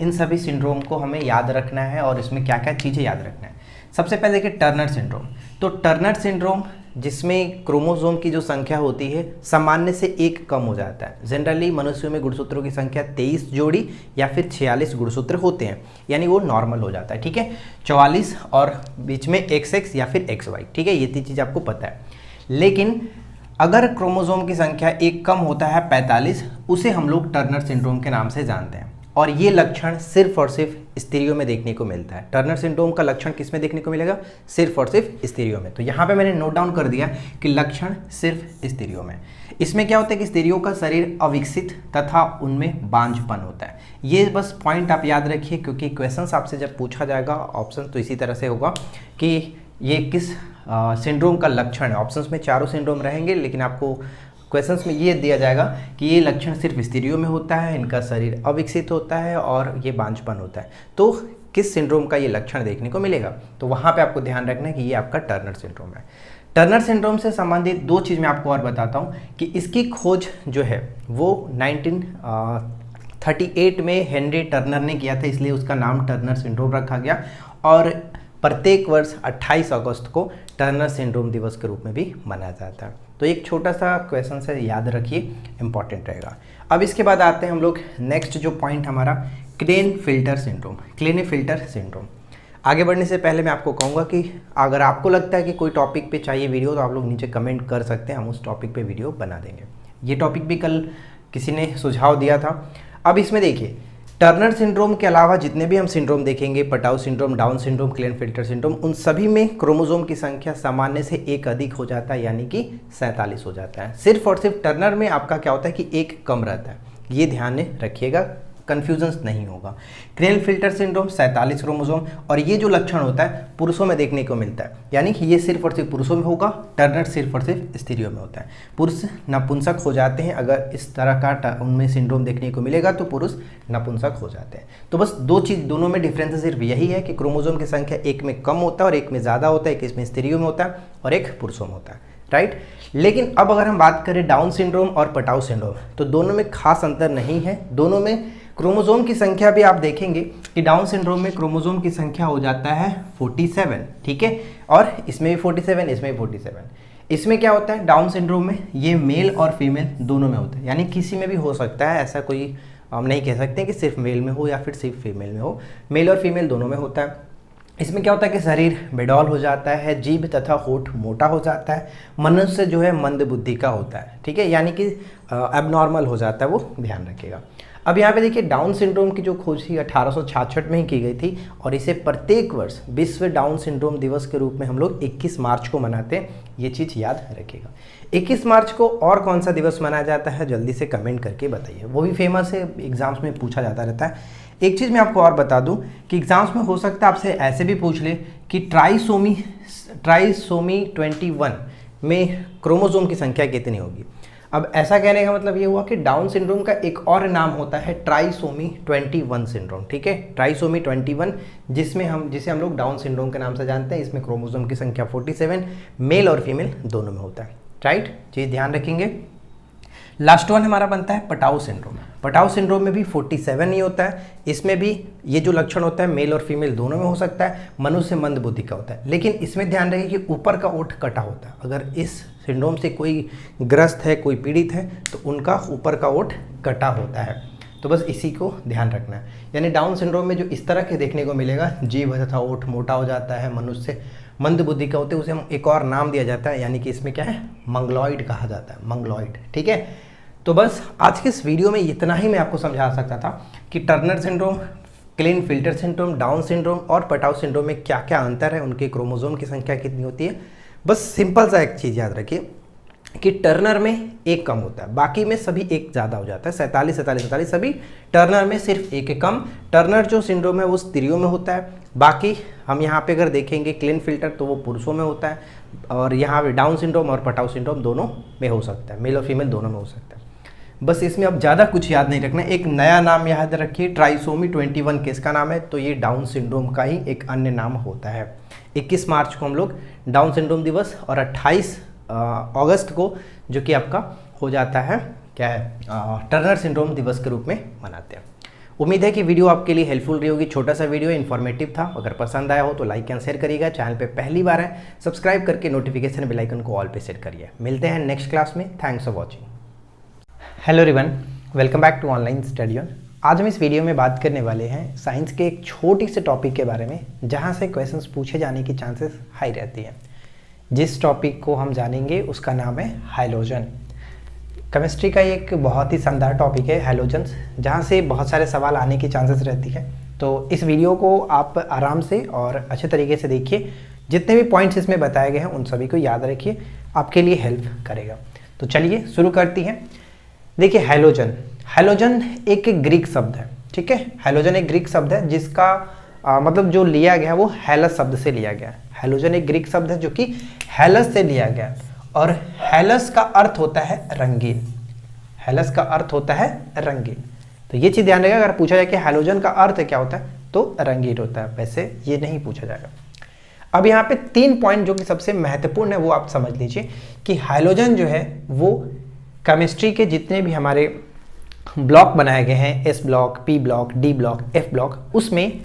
इन सभी सिंड्रोम को हमें याद रखना है और इसमें क्या क्या चीज़ें याद रखना है। सबसे पहले देखिए टर्नर सिंड्रोम। तो टर्नर सिंड्रोम जिसमें क्रोमोसोम की जो संख्या होती है सामान्य से एक कम हो जाता है। जनरली मनुष्यों में गुणसूत्रों की संख्या 23 जोड़ी या फिर 46 गुणसूत्र होते हैं, यानी वो नॉर्मल हो जाता है, ठीक है। 44 और बीच में XX या फिर XY, ठीक है, ये तीन चीज़ आपको पता है। लेकिन अगर क्रोमोसोम की संख्या एक कम होता है 45, उसे हम लोग टर्नर सिंड्रोम के नाम से जानते हैं, और ये लक्षण सिर्फ और सिर्फ स्त्रियों में देखने को मिलता है। टर्नर सिंड्रोम का लक्षण किस में देखने को मिलेगा? सिर्फ और सिर्फ स्त्रियों में। तो यहाँ पे मैंने नोट डाउन कर दिया कि लक्षण सिर्फ स्त्रियों में। इसमें क्या होता है कि स्त्रियों का शरीर अविकसित तथा उनमें बांझपन होता है। ये बस पॉइंट आप याद रखिए, क्योंकि क्वेश्चंस आपसे जब पूछा जाएगा ऑप्शन तो इसी तरह से होगा कि ये किस सिंड्रोम का लक्षण है। ऑप्शंस में चारों सिंड्रोम रहेंगे, लेकिन आपको क्वेश्चंस में ये दिया जाएगा कि ये लक्षण सिर्फ स्त्रियों में होता है, इनका शरीर अविकसित होता है और ये बांझपन होता है। तो किस सिंड्रोम का ये लक्षण देखने को मिलेगा? तो वहाँ पे आपको ध्यान रखना है कि ये आपका टर्नर सिंड्रोम है। टर्नर सिंड्रोम से संबंधित दो चीज़ मैं आपको और बताता हूँ कि इसकी खोज जो है वो 1938 में हेनरी टर्नर ने किया था, इसलिए उसका नाम टर्नर सिंड्रोम रखा गया। और प्रत्येक वर्ष 28 अगस्त को टर्नर सिंड्रोम दिवस के रूप में भी मनाया जाता है। तो एक छोटा सा क्वेश्चन से याद रखिए, इंपॉर्टेंट रहेगा। अब इसके बाद आते हैं हम लोग नेक्स्ट जो पॉइंट हमारा, क्लेनफिल्टर सिंड्रोम। Klinefelter syndrome. आगे बढ़ने से पहले मैं आपको कहूँगा कि अगर आपको लगता है कि कोई टॉपिक पे चाहिए वीडियो तो आप लोग नीचे कमेंट कर सकते हैं, हम उस टॉपिक पे वीडियो बना देंगे। ये टॉपिक भी कल किसी ने सुझाव दिया था। अब इसमें देखिए, टर्नर सिंड्रोम के अलावा जितने भी हम सिंड्रोम देखेंगे, Patau syndrome, Down syndrome, Klinefelter syndrome, उन सभी में क्रोमोसोम की संख्या सामान्य से एक अधिक हो जाता है, यानी कि 47 हो जाता है। सिर्फ और सिर्फ टर्नर में आपका क्या होता है कि एक कम रहता है। ये ध्यान में रखिएगा, कन्फ्यूजन नहीं होगा। क्लेनफिल्टर सिंड्रोम 47 क्रोमोसोम, और ये जो लक्षण होता है पुरुषों में देखने को मिलता है, यानी कि ये सिर्फ और सिर्फ पुरुषों में होगा। टर्नर सिर्फ और सिर्फ स्त्रियों में होता है। पुरुष नपुंसक हो जाते हैं, अगर इस तरह का उनमें सिंड्रोम देखने को मिलेगा तो पुरुष नपुंसक हो जाते हैं। तो बस दो चीज़, दोनों में डिफरेंस सिर्फ यही है कि क्रोमोसोम की संख्या एक में कम होता है और एक में ज़्यादा होता है। एक इसमें स्त्रियों में होता है और एक पुरुषों में होता है, राइट। लेकिन अब अगर हम बात करें डाउन सिंड्रोम और पटाउ सिंड्रोम, तो दोनों में खास अंतर नहीं है। दोनों में क्रोमोसोम की संख्या भी आप देखेंगे कि डाउन सिंड्रोम में क्रोमोसोम की संख्या हो जाता है 47, ठीक है, और इसमें भी 47, इसमें भी 47। इसमें क्या होता है, डाउन सिंड्रोम में ये मेल और फीमेल दोनों में होता है, यानी किसी में भी हो सकता है। ऐसा कोई हम नहीं कह सकते कि सिर्फ मेल में हो या फिर सिर्फ फीमेल में हो, मेल और फीमेल दोनों में होता है। इसमें क्या होता है कि शरीर बेडौल हो जाता है, जीभ तथा होठ मोटा हो जाता है, मनुष्य जो है मंद बुद्धि का होता है, ठीक है, यानी कि एबनॉर्मल हो जाता है, वो ध्यान रखिएगा। अब यहाँ पे देखिए, डाउन सिंड्रोम की जो खोज थी 1866 में ही की गई थी, और इसे प्रत्येक वर्ष विश्व डाउन सिंड्रोम दिवस के रूप में हम लोग 21 मार्च को मनाते हैं। ये चीज़ याद रखिएगा। 21 मार्च को और कौन सा दिवस मनाया जाता है, जल्दी से कमेंट करके बताइए, वो भी फेमस है, एग्जाम्स में पूछा जाता रहता है। एक चीज़ मैं आपको और बता दूं कि एग्जाम्स में हो सकता है आपसे ऐसे भी पूछ ले कि ट्राइसोमी 21 में क्रोमोसोम की संख्या कितनी होगी। अब ऐसा कहने का मतलब ये हुआ कि डाउन सिंड्रोम का एक और नाम होता है ट्राइसोमी 21 सिंड्रोम, ठीक है, ट्राइसोमी 21, जिसे हम लोग डाउन सिंड्रोम के नाम से जानते हैं। इसमें क्रोमोसोम की संख्या 47 मेल और फीमेल दोनों में होता है, राइट, चीज़ ध्यान रखेंगे। लास्ट वन हमारा बनता है पटाउ सिंड्रोम। पटाउ सिंड्रोम में भी 47 ही होता है। इसमें भी ये जो लक्षण होता है मेल और फीमेल दोनों में हो सकता है। मनुष्य मंद बुद्धि का होता है, लेकिन इसमें ध्यान रखें कि ऊपर का ओठ कटा होता है। अगर इस सिंड्रोम से कोई ग्रस्त है, कोई पीड़ित है, तो उनका ऊपर का ओठ कटा होता है। तो बस इसी को ध्यान रखना है। यानी डाउन सिंड्रोम में जो इस तरह के देखने को मिलेगा, जीभ तथा ओठ मोटा हो जाता है, मनुष्य मंद बुद्धि का होते हैं, उसे हम एक और नाम दिया जाता है, यानी कि इसमें क्या है, मंगलॉइड कहा जाता है, मंगलॉइड, ठीक है। तो बस आज के इस वीडियो में इतना ही मैं आपको समझा सकता था कि Turner syndrome, Klinefelter syndrome, Down syndrome और पटाउ सिंड्रोम में क्या क्या अंतर है, उनके क्रोमोसोम की संख्या कितनी होती है। बस सिंपल सा एक चीज़ याद रखिए कि टर्नर में एक कम होता है, बाकी में सभी एक ज़्यादा हो जाता है। 47, 47, 47 सभी, टर्नर में सिर्फ एक कम। टर्नर जो सिंड्रोम है वो स्त्रियों में होता है। बाकी हम यहाँ पे अगर देखेंगे क्लेनफिल्टर तो वो पुरुषों में होता है, और यहाँ पे डाउन सिंड्रोम और पटाउ सिंड्रोम दोनों में हो सकता है, मेल और फीमेल दोनों में हो सकता है। बस इसमें अब ज़्यादा कुछ याद नहीं रखना। एक नया नाम याद रखिए, ट्राइसोमी 21 किसका नाम है, तो ये डाउन सिंड्रोम का ही एक अन्य नाम होता है। 21 मार्च को हम लोग डाउन सिंड्रोम दिवस, और 28 अगस्त को जो कि आपका हो जाता है क्या है, टर्नर सिंड्रोम दिवस के रूप में मनाते हैं। उम्मीद है कि वीडियो आपके लिए हेल्पफुल रही होगी। छोटा सा वीडियो इन्फॉर्मेटिव था। अगर पसंद आया हो तो लाइक एंड शेयर करिएगा। चैनल पे पहली बार है सब्सक्राइब करके नोटिफिकेशन बेल आइकन को ऑल पे सेट करिए। मिलते हैं नेक्स्ट क्लास में। Thanks for watching. Hello everyone, welcome back to online study on. आज हम इस वीडियो में बात करने वाले हैं साइंस के एक छोटी से टॉपिक के बारे में जहां से क्वेश्चंस पूछे जाने की चांसेस हाई रहती है। जिस टॉपिक को हम जानेंगे उसका नाम है हाइलोजन। केमिस्ट्री का एक बहुत ही शानदार टॉपिक है हाइलोजन्स, जहां से बहुत सारे सवाल आने की चांसेस रहती है। तो इस वीडियो को आप आराम से और अच्छे तरीके से देखिए। जितने भी पॉइंट्स इसमें बताए गए हैं उन सभी को याद रखिए, आपके लिए हेल्प करेगा। तो चलिए शुरू करती हैं। देखिए हाइलोजन एक ग्रीक शब्द है, ठीक है। हाइलोजन एक ग्रीक शब्द है जिसका मतलब जो लिया गया वो हेलस शब्द से लिया गया। हाइलोजन एक ग्रीक शब्द है जो कि हेलस से लिया गया और हेलस का अर्थ होता है रंगीन। हेलस का अर्थ होता है रंगीन। तो ये चीज़ ध्यान रखिएगा, अगर पूछा जाए कि हाइलोजन का अर्थ क्या होता है तो रंगीन होता है। वैसे ये नहीं पूछा जाएगा। अब यहाँ पे 3 पॉइंट जो कि सबसे महत्वपूर्ण है वो आप समझ लीजिए कि हाइलोजन जो है वो केमिस्ट्री के जितने भी हमारे ब्लॉक बनाए गए हैं, S block, P block, D block, F block, उसमें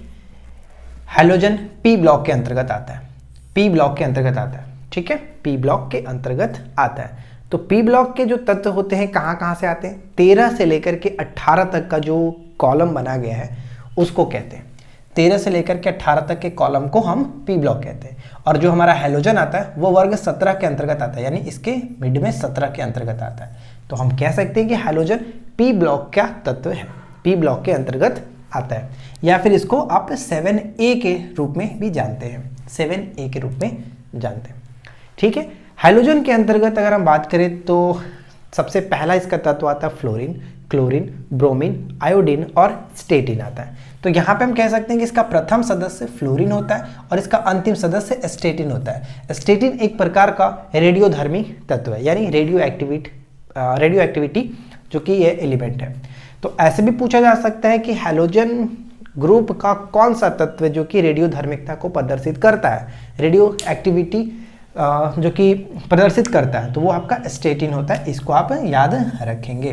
हाइलोजन पी ब्लॉक के अंतर्गत आता है। पी ब्लॉक के अंतर्गत आता है, ठीक है, पी ब्लॉक के अंतर्गत आता है। तो पी ब्लॉक के जो तत्व होते हैं कहाँ से आते हैं? 13 से लेकर के 18 तक का जो कॉलम बना गया है उसको कहते हैं। 13 से लेकर के 18 तक के कॉलम को हम पी ब्लॉक कहते हैं। और जो हमारा हाइलोजन आता है वो वर्ग 17 के अंतर्गत आता है, यानी इसके मिड में 17 के अंतर्गत आता है। तो हम कह सकते हैं कि हाइलोजन पी ब्लॉक का तत्व है, पी ब्लॉक के अंतर्गत आता है। या फिर इसको आप 7A के रूप में भी जानते हैं, 7A के रूप में जानते हैं, ठीक है। हाइलोजन के अंतर्गत अगर हम बात करें तो सबसे पहला इसका तत्व आता है फ्लोरीन, क्लोरीन, ब्रोमीन, आयोडीन और स्टेटिन आता है। तो यहाँ पे हम कह सकते हैं कि इसका प्रथम सदस्य फ्लोरीन होता है और इसका अंतिम सदस्य स्टेटिन होता है। स्टेटिन एक प्रकार का रेडियोधर्मी तत्व है, यानी रेडियो एक्टिविटी जो कि ये एलिमेंट है। तो ऐसे भी पूछा जा सकता है कि हाइलोजन ग्रुप का कौन सा तत्व जो कि रेडियोधर्मिकता को प्रदर्शित करता है, रेडियो एक्टिविटी जो कि प्रदर्शित करता है, तो वो आपका स्टेटिन होता है। इसको आप याद रखेंगे,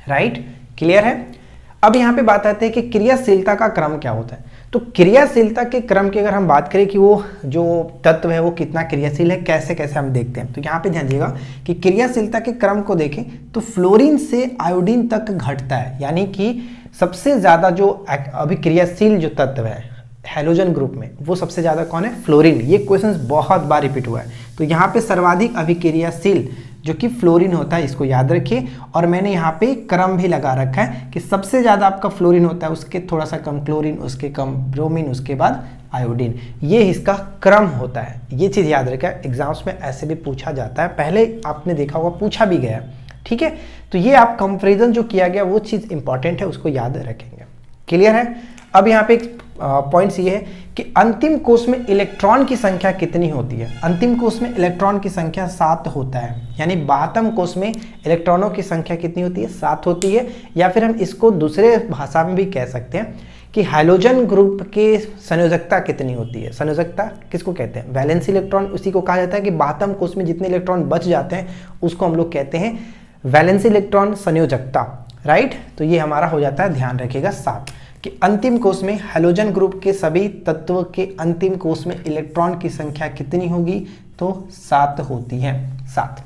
राइट, क्लियर है। अब यहाँ पे बात आती है कि क्रियाशीलता का क्रम क्या होता है। तो क्रियाशीलता के क्रम की अगर हम बात करें कि वो जो तत्व है वो कितना क्रियाशील है, कैसे कैसे हम देखते हैं, तो यहाँ पे ध्यान दीजिएगा कि क्रियाशीलता के क्रम को देखें तो फ्लोरीन से आयोडीन तक घटता है। यानी कि सबसे ज़्यादा जो अभिक्रियाशील जो तत्व है हाइलोजन ग्रुप में वो सबसे ज़्यादा कौन है? फ्लोरीन। ये क्वेश्चन बहुत बार रिपीट हुआ है। तो यहाँ पे सर्वाधिक अभिक्रियाशील जो कि फ्लोरीन होता है, इसको याद रखिए। और मैंने यहाँ पे क्रम भी लगा रखा है कि सबसे ज़्यादा आपका फ्लोरीन होता है, उसके थोड़ा सा कम क्लोरीन, उसके कम ब्रोमीन, उसके बाद आयोडीन। ये इसका क्रम होता है। ये चीज़ याद रखिए, एग्जाम्स में ऐसे भी पूछा जाता है, पहले आपने देखा होगा, पूछा भी गया, ठीक है। तो ये आप कंपेरिजन जो किया गया वो चीज़ इंपॉर्टेंट है, उसको याद रखेंगे, क्लियर है। अब यहाँ पे एक पॉइंट्स ये है कि अंतिम कोश में इलेक्ट्रॉन की संख्या कितनी होती है? अंतिम कोश में इलेक्ट्रॉन की संख्या 7 होता है, यानी 12वें कोश में इलेक्ट्रॉनों की संख्या कितनी होती है? 7 होती है। या फिर हम इसको दूसरे भाषा में भी कह सकते हैं कि हाइलोजन ग्रुप के संयोजकता कितनी होती है? संयोजकता किसको कहते हैं? वैलेंसी इलेक्ट्रॉन, उसी को कहा जाता है कि 12वें कोश में जितने इलेक्ट्रॉन बच जाते हैं उसको हम लोग कहते हैं वैलेंसी इलेक्ट्रॉन संयोजकता, राइट। तो ये हमारा हो जाता है, ध्यान रखिएगा, 7 कि अंतिम कोश में हाइलोजन ग्रुप के सभी तत्व के अंतिम कोश में इलेक्ट्रॉन की संख्या कितनी होगी? तो 7 होती है, 7,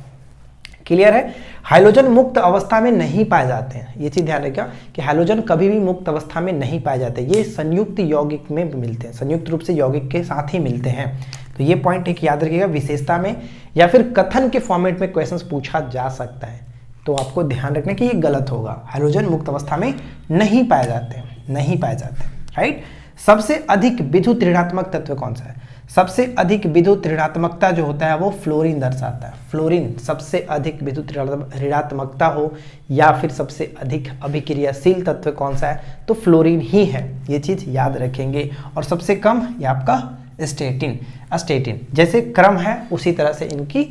क्लियर है। हाइलोजन मुक्त अवस्था में नहीं पाए जाते हैं। ये चीज़ ध्यान रखिएगा कि हाइलोजन कभी भी मुक्त अवस्था में नहीं पाए जाते, ये संयुक्त यौगिक में मिलते हैं, संयुक्त रूप से यौगिक के साथ ही मिलते हैं। तो ये पॉइंट एक याद रखिएगा, विशेषता में या फिर कथन के फॉर्मेट में क्वेश्चंस पूछा जा सकता है। तो आपको ध्यान रखना कि ये गलत होगा, हाइलोजन मुक्त अवस्था में नहीं पाए जाते, नहीं पाए जाते, राइट। सबसे अधिक विद्युत ऋणात्मक तत्व कौन सा है? सबसे अधिक विद्युत ऋणात्मकता जो होता है वो फ्लोरीन दर्शाता है। फ्लोरीन सबसे अधिक विद्युत ऋणात्मकता हो या फिर सबसे अधिक अभिक्रियाशील तत्व कौन सा है? तो फ्लोरीन ही है, ये चीज याद रखेंगे। और सबसे कम ये आपका स्टेटिन। जैसे क्रम है उसी तरह से इनकी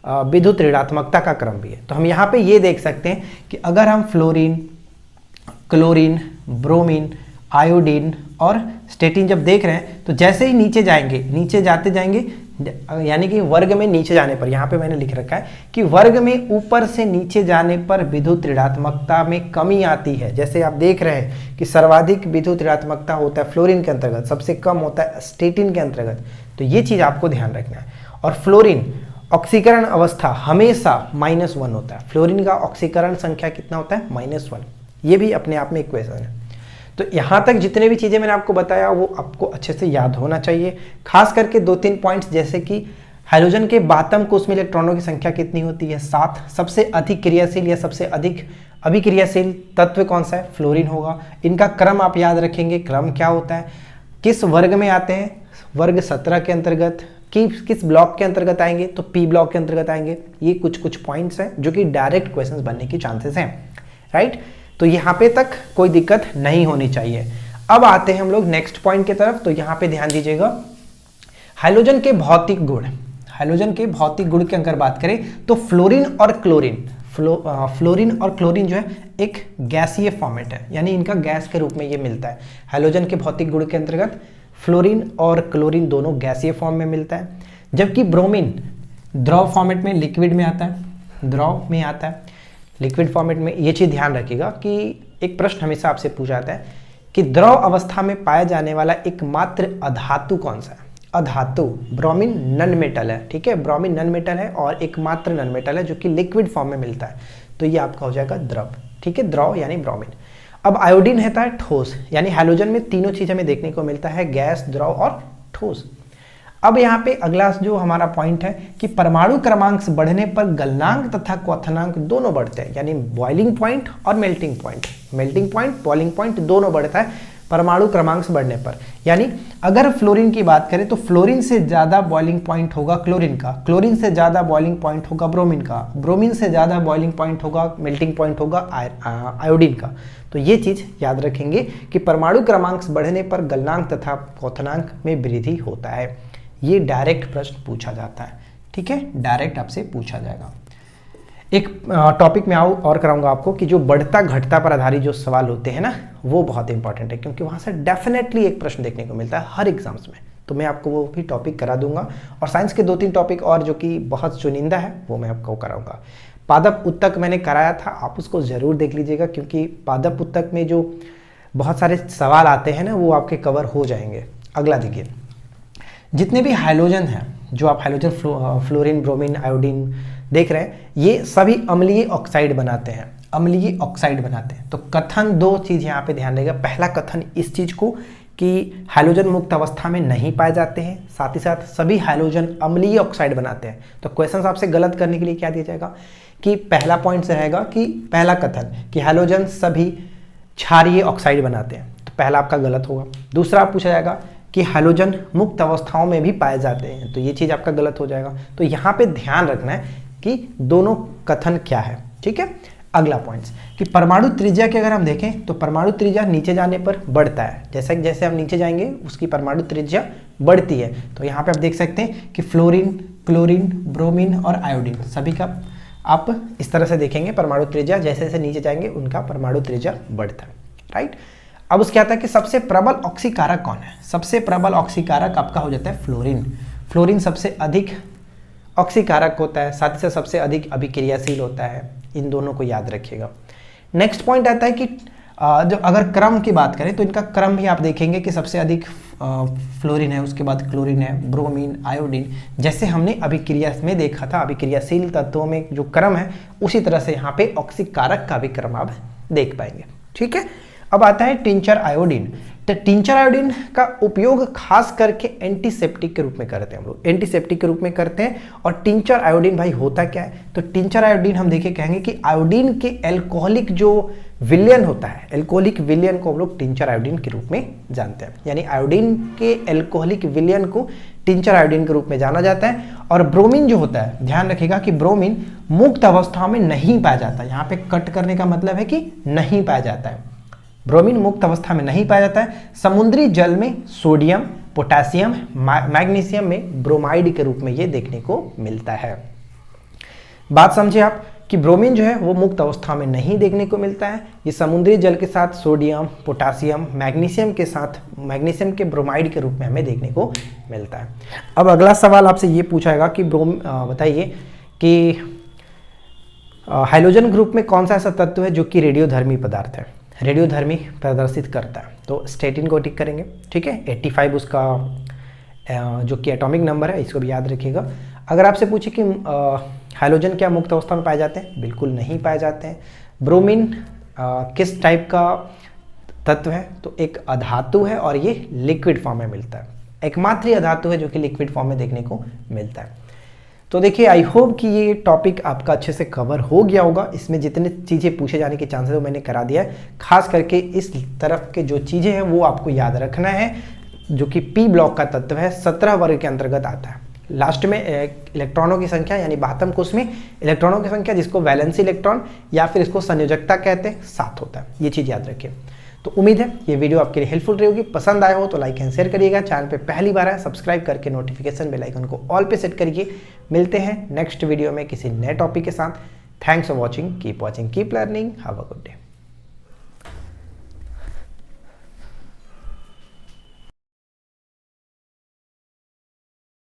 विद्युत ऋणात्मकता का क्रम भी है। तो हम यहाँ पे ये देख सकते हैं कि अगर हम फ्लोरीन, क्लोरीन, ब्रोमीन, आयोडीन और स्टेटिन जब देख रहे हैं तो जैसे ही नीचे जाएंगे, नीचे जाते जाएंगे यानी कि वर्ग में नीचे जाने पर, यहाँ पे मैंने लिख रखा है कि वर्ग में ऊपर से नीचे जाने पर विद्युत ऋणात्मकता में कमी आती है। जैसे आप देख रहे हैं कि सर्वाधिक विद्युत ऋणात्मकता होता है फ्लोरीन के अंतर्गत, सबसे कम होता है स्टेटिन के अंतर्गत। तो ये चीज़ आपको ध्यान रखना है। और फ्लोरीन ऑक्सीकरण अवस्था हमेशा -1 होता है। फ्लोरीन का ऑक्सीकरण संख्या कितना होता है? -1। ये भी अपने आप में इक्वेशन है। तो यहाँ तक जितने भी चीज़ें मैंने आपको बताया वो आपको अच्छे से याद होना चाहिए। खास करके 2-3 पॉइंट्स, जैसे कि हाइड्रोजन के बातम कोष में इलेक्ट्रॉनों की संख्या कितनी होती है? 7। सबसे अधिक क्रियाशील या सबसे अधिक अभिक्रियाशील तत्व कौन सा है? फ्लोरीन होगा। इनका क्रम आप याद रखेंगे। क्रम क्या होता है? किस वर्ग में आते हैं? वर्ग 17 के अंतर्गत। किस ब्लॉक के अंतर्गत आएंगे? तो पी ब्लॉक के अंतर्गत आएंगे। ये कुछ पॉइंट्स हैं जो कि डायरेक्ट क्वेश्चंस बनने की चांसेस हैं, राइट। तो यहाँ पे तक कोई दिक्कत नहीं होनी चाहिए। अब आते हैं हम लोग नेक्स्ट पॉइंट की तरफ। तो यहाँ पे ध्यान दीजिएगा, हाइड्रोजन के भौतिक गुण। हाइड्रोजन के भौतिक गुण की अगर बात करें तो फ्लोरीन और क्लोरीन, फ्लोरीन और क्लोरीन जो है एक गैसीय फॉर्मेट है, यानी इनका गैस के रूप में ये मिलता है। हाइड्रोजन के भौतिक गुण के अंतर्गत फ्लोरीन और क्लोरीन दोनों गैसीय फॉर्म में मिलता है, जबकि ब्रोमीन द्रव फॉर्मेट में, लिक्विड में आता है, द्रव में आता है, लिक्विड फॉर्मेट में। ये चीज़ ध्यान रखिएगा कि एक प्रश्न हमेशा आपसे पूछा जाता है कि द्रव अवस्था में पाया जाने वाला एकमात्र अधातु कौन सा है? अधातु ब्रोमीन नन मेटल है, ठीक है। ब्रोमीन नन मेटल है और एकमात्र नन मेटल है जो कि लिक्विड फॉर्म में मिलता है। तो ये आपका हो जाएगा द्रव, ठीक है, द्रव यानी ब्रोमीन। अब आयोडीन रहता है ठोस, यानी हाइड्रोजन में तीनों चीज़ हमें देखने को मिलता है, गैस, द्रव और ठोस। अब यहाँ पे अगला जो हमारा पॉइंट है कि परमाणु क्रमांक बढ़ने पर गलनांक तथा क्वथनांक दोनों बढ़ते हैं, यानी बॉइलिंग पॉइंट और melting point. Melting point, boiling point दोनों बढ़ता है परमाणु क्रमांक बढ़ने पर। यानी अगर फ्लोरीन की बात करें तो फ्लोरीन से ज़्यादा बॉइलिंग पॉइंट होगा क्लोरीन का, क्लोरीन से ज़्यादा बॉइलिंग पॉइंट होगा ब्रोमीन का, ब्रोमीन से ज़्यादा बॉइलिंग पॉइंट होगा, मेल्टिंग पॉइंट होगा आयोडीन का। तो ये चीज़ याद रखेंगे कि परमाणु क्रमांक बढ़ने पर गलनांक तथा क्वथनांक में वृद्धि होता है। ये डायरेक्ट प्रश्न पूछा जाता है, ठीक है, डायरेक्ट आपसे पूछा जाएगा। एक टॉपिक में आऊँ और कराऊंगा आपको कि जो बढ़ता घटता पर आधारित जो सवाल होते हैं ना, वो बहुत इंपॉर्टेंट है, क्योंकि वहाँ से डेफिनेटली एक प्रश्न देखने को मिलता है हर एग्जाम्स में। तो मैं आपको वो भी टॉपिक करा दूंगा। और साइंस के 2-3 टॉपिक और जो कि बहुत चुनिंदा है वो मैं आपको कराऊंगा। पादप उत्तक मैंने कराया था, आप उसको ज़रूर देख लीजिएगा, क्योंकि पादप उत्तक में जो बहुत सारे सवाल आते हैं ना वो आपके कवर हो जाएंगे। अगला देखिए, जितने भी हाइड्रोजन हैं, जो आप हाइड्रोजन फ्लोरीन, ब्रोमीन, आयोडीन देख रहे हैं, ये सभी अम्लीय ऑक्साइड बनाते हैं, अम्लीय ऑक्साइड बनाते हैं। तो कथन 2 चीज़ यहाँ पे ध्यान देगा। पहला कथन इस चीज़ को कि हाइड्रोजन मुक्त अवस्था में नहीं पाए जाते हैं, साथ ही साथ सभी हाइड्रोजन अम्लीय ऑक्साइड बनाते हैं। तो क्वेश्चन आपसे गलत करने के लिए क्या दिया जाएगा कि पहला पॉइंट से रहेगा कि पहला कथन कि हाइड्रोजन सभी क्षारीय ऑक्साइड बनाते हैं, तो पहला आपका गलत होगा। दूसरा पूछा जाएगा कि हाइड्रोजन मुक्त अवस्थाओं में भी पाए जाते हैं, तो ये चीज़ आपका गलत हो जाएगा। तो यहाँ पे ध्यान रखना है कि दोनों कथन क्या है, ठीक है। अगला पॉइंट कि परमाणु त्रिज्या की अगर हम देखें तो परमाणु त्रिज्या नीचे जाने पर बढ़ता है, जैसे जैसे हम नीचे जाएंगे उसकी परमाणु त्रिज्या बढ़ती है। तो यहाँ पे आप देख सकते हैं कि फ्लोरीन, क्लोरीन, ब्रोमीन और आयोडीन सभी का आप इस तरह से देखेंगे परमाणु त्रिज्या, जैसे जैसे नीचे जाएंगे उनका परमाणु त्रिज्या बढ़ता है, राइट। अब उसके आता है कि सबसे प्रबल ऑक्सीकारक कौन है? सबसे प्रबल ऑक्सीकारक आपका हो जाता है फ्लोरीन। फ्लोरीन सबसे अधिक ऑक्सीकारक होता है, साथ ही साथ सबसे अधिक अभिक्रियाशील होता है। इन दोनों को याद रखिएगा। नेक्स्ट पॉइंट आता है कि जो अगर क्रम की बात करें तो इनका क्रम भी आप देखेंगे कि सबसे अधिक फ्लोरीन है, उसके बाद क्लोरीन है, ब्रोमीन, आयोडीन, जैसे हमने अभिक्रिया में देखा था, अभिक्रियाशील तत्वों में जो क्रम है उसी तरह से यहाँ पे ऑक्सीकारक का भी क्रम आप देख पाएंगे, ठीक है। अब आता है टिंचर आयोडीन। तो टिंचर आयोडीन का उपयोग खास करके एंटीसेप्टिक के रूप में करते हैं हम लोग, एंटीसेप्टिक के रूप में करते हैं। और टिंचर आयोडीन भाई होता क्या है? तो टिंचर आयोडीन हम देखे कहेंगे कि आयोडीन के एल्कोहलिक जो विलयन होता है, एल्कोहलिक विलयन को हम लोग टिंचर आयोडीन के रूप में जानते हैं, यानी आयोडीन के एल्कोहलिक विलयन को टिंचर आयोडीन के रूप में जाना जाता है। और ब्रोमीन जो होता है, ध्यान रखिएगा कि ब्रोमीन मुक्त अवस्था में नहीं पाया जाता, यहाँ पे कट करने का मतलब है कि नहीं पाया जाता है, ब्रोमीन मुक्त अवस्था में नहीं पाया जाता है। समुद्री जल में सोडियम, पोटेशियम, मैग्नीशियम में ब्रोमाइड के रूप में ये देखने को मिलता है। बात समझे आप कि ब्रोमीन जो है वो मुक्त अवस्था में नहीं देखने को मिलता है। ये समुद्री जल के साथ सोडियम, पोटासियम, मैग्नीशियम के ब्रोमाइड के रूप में हमें देखने को मिलता है। अब अगला सवाल आपसे ये पूछाएगा कि बताइए कि हाइड्रोजन ग्रुप में कौन सा ऐसा तत्व है जो कि रेडियोधर्मी पदार्थ है, रेडियोधर्मी प्रदर्शित करता है। तो स्टेटिन को टिक करेंगे, ठीक है। 85 उसका जो कि एटॉमिक नंबर है, इसको भी याद रखिएगा। अगर आपसे पूछे कि हाइड्रोजन क्या मुक्त अवस्था में पाए जाते हैं, बिल्कुल नहीं पाए जाते हैं। ब्रोमीन किस टाइप का तत्व है, तो एक अधातु है और ये लिक्विड फॉर्म में मिलता है, एकमात्र अधातु है जो कि लिक्विड फॉर्म में देखने को मिलता है। तो देखिए आई होप कि ये टॉपिक आपका अच्छे से कवर हो गया होगा। इसमें जितने चीज़ें पूछे जाने के चांसेस वो मैंने करा दिया है। खास करके इस तरफ के जो चीज़ें हैं वो आपको याद रखना है, जो कि पी ब्लॉक का तत्व है, 17 वर्ग के अंतर्गत आता है। लास्ट में इलेक्ट्रॉनों की संख्या यानी 72 कोष में इलेक्ट्रॉनों की संख्या, जिसको वैलेंसी इलेक्ट्रॉन या फिर इसको संयोजकता कहते हैं, 7 होता है। ये चीज़ याद रखिए। तो उम्मीद है ये वीडियो आपके लिए हेल्पफुल रही होगी। पसंद आया हो तो लाइक एंड शेयर करिएगा। चैनल पे पहली बार है सब्सक्राइब करके नोटिफिकेशन बेल आइकन को ऑल पे सेट करिए। मिलते हैं नेक्स्ट वीडियो में किसी नए टॉपिक के साथ। Thanks for watching, keep watching, keep learning, have a good day.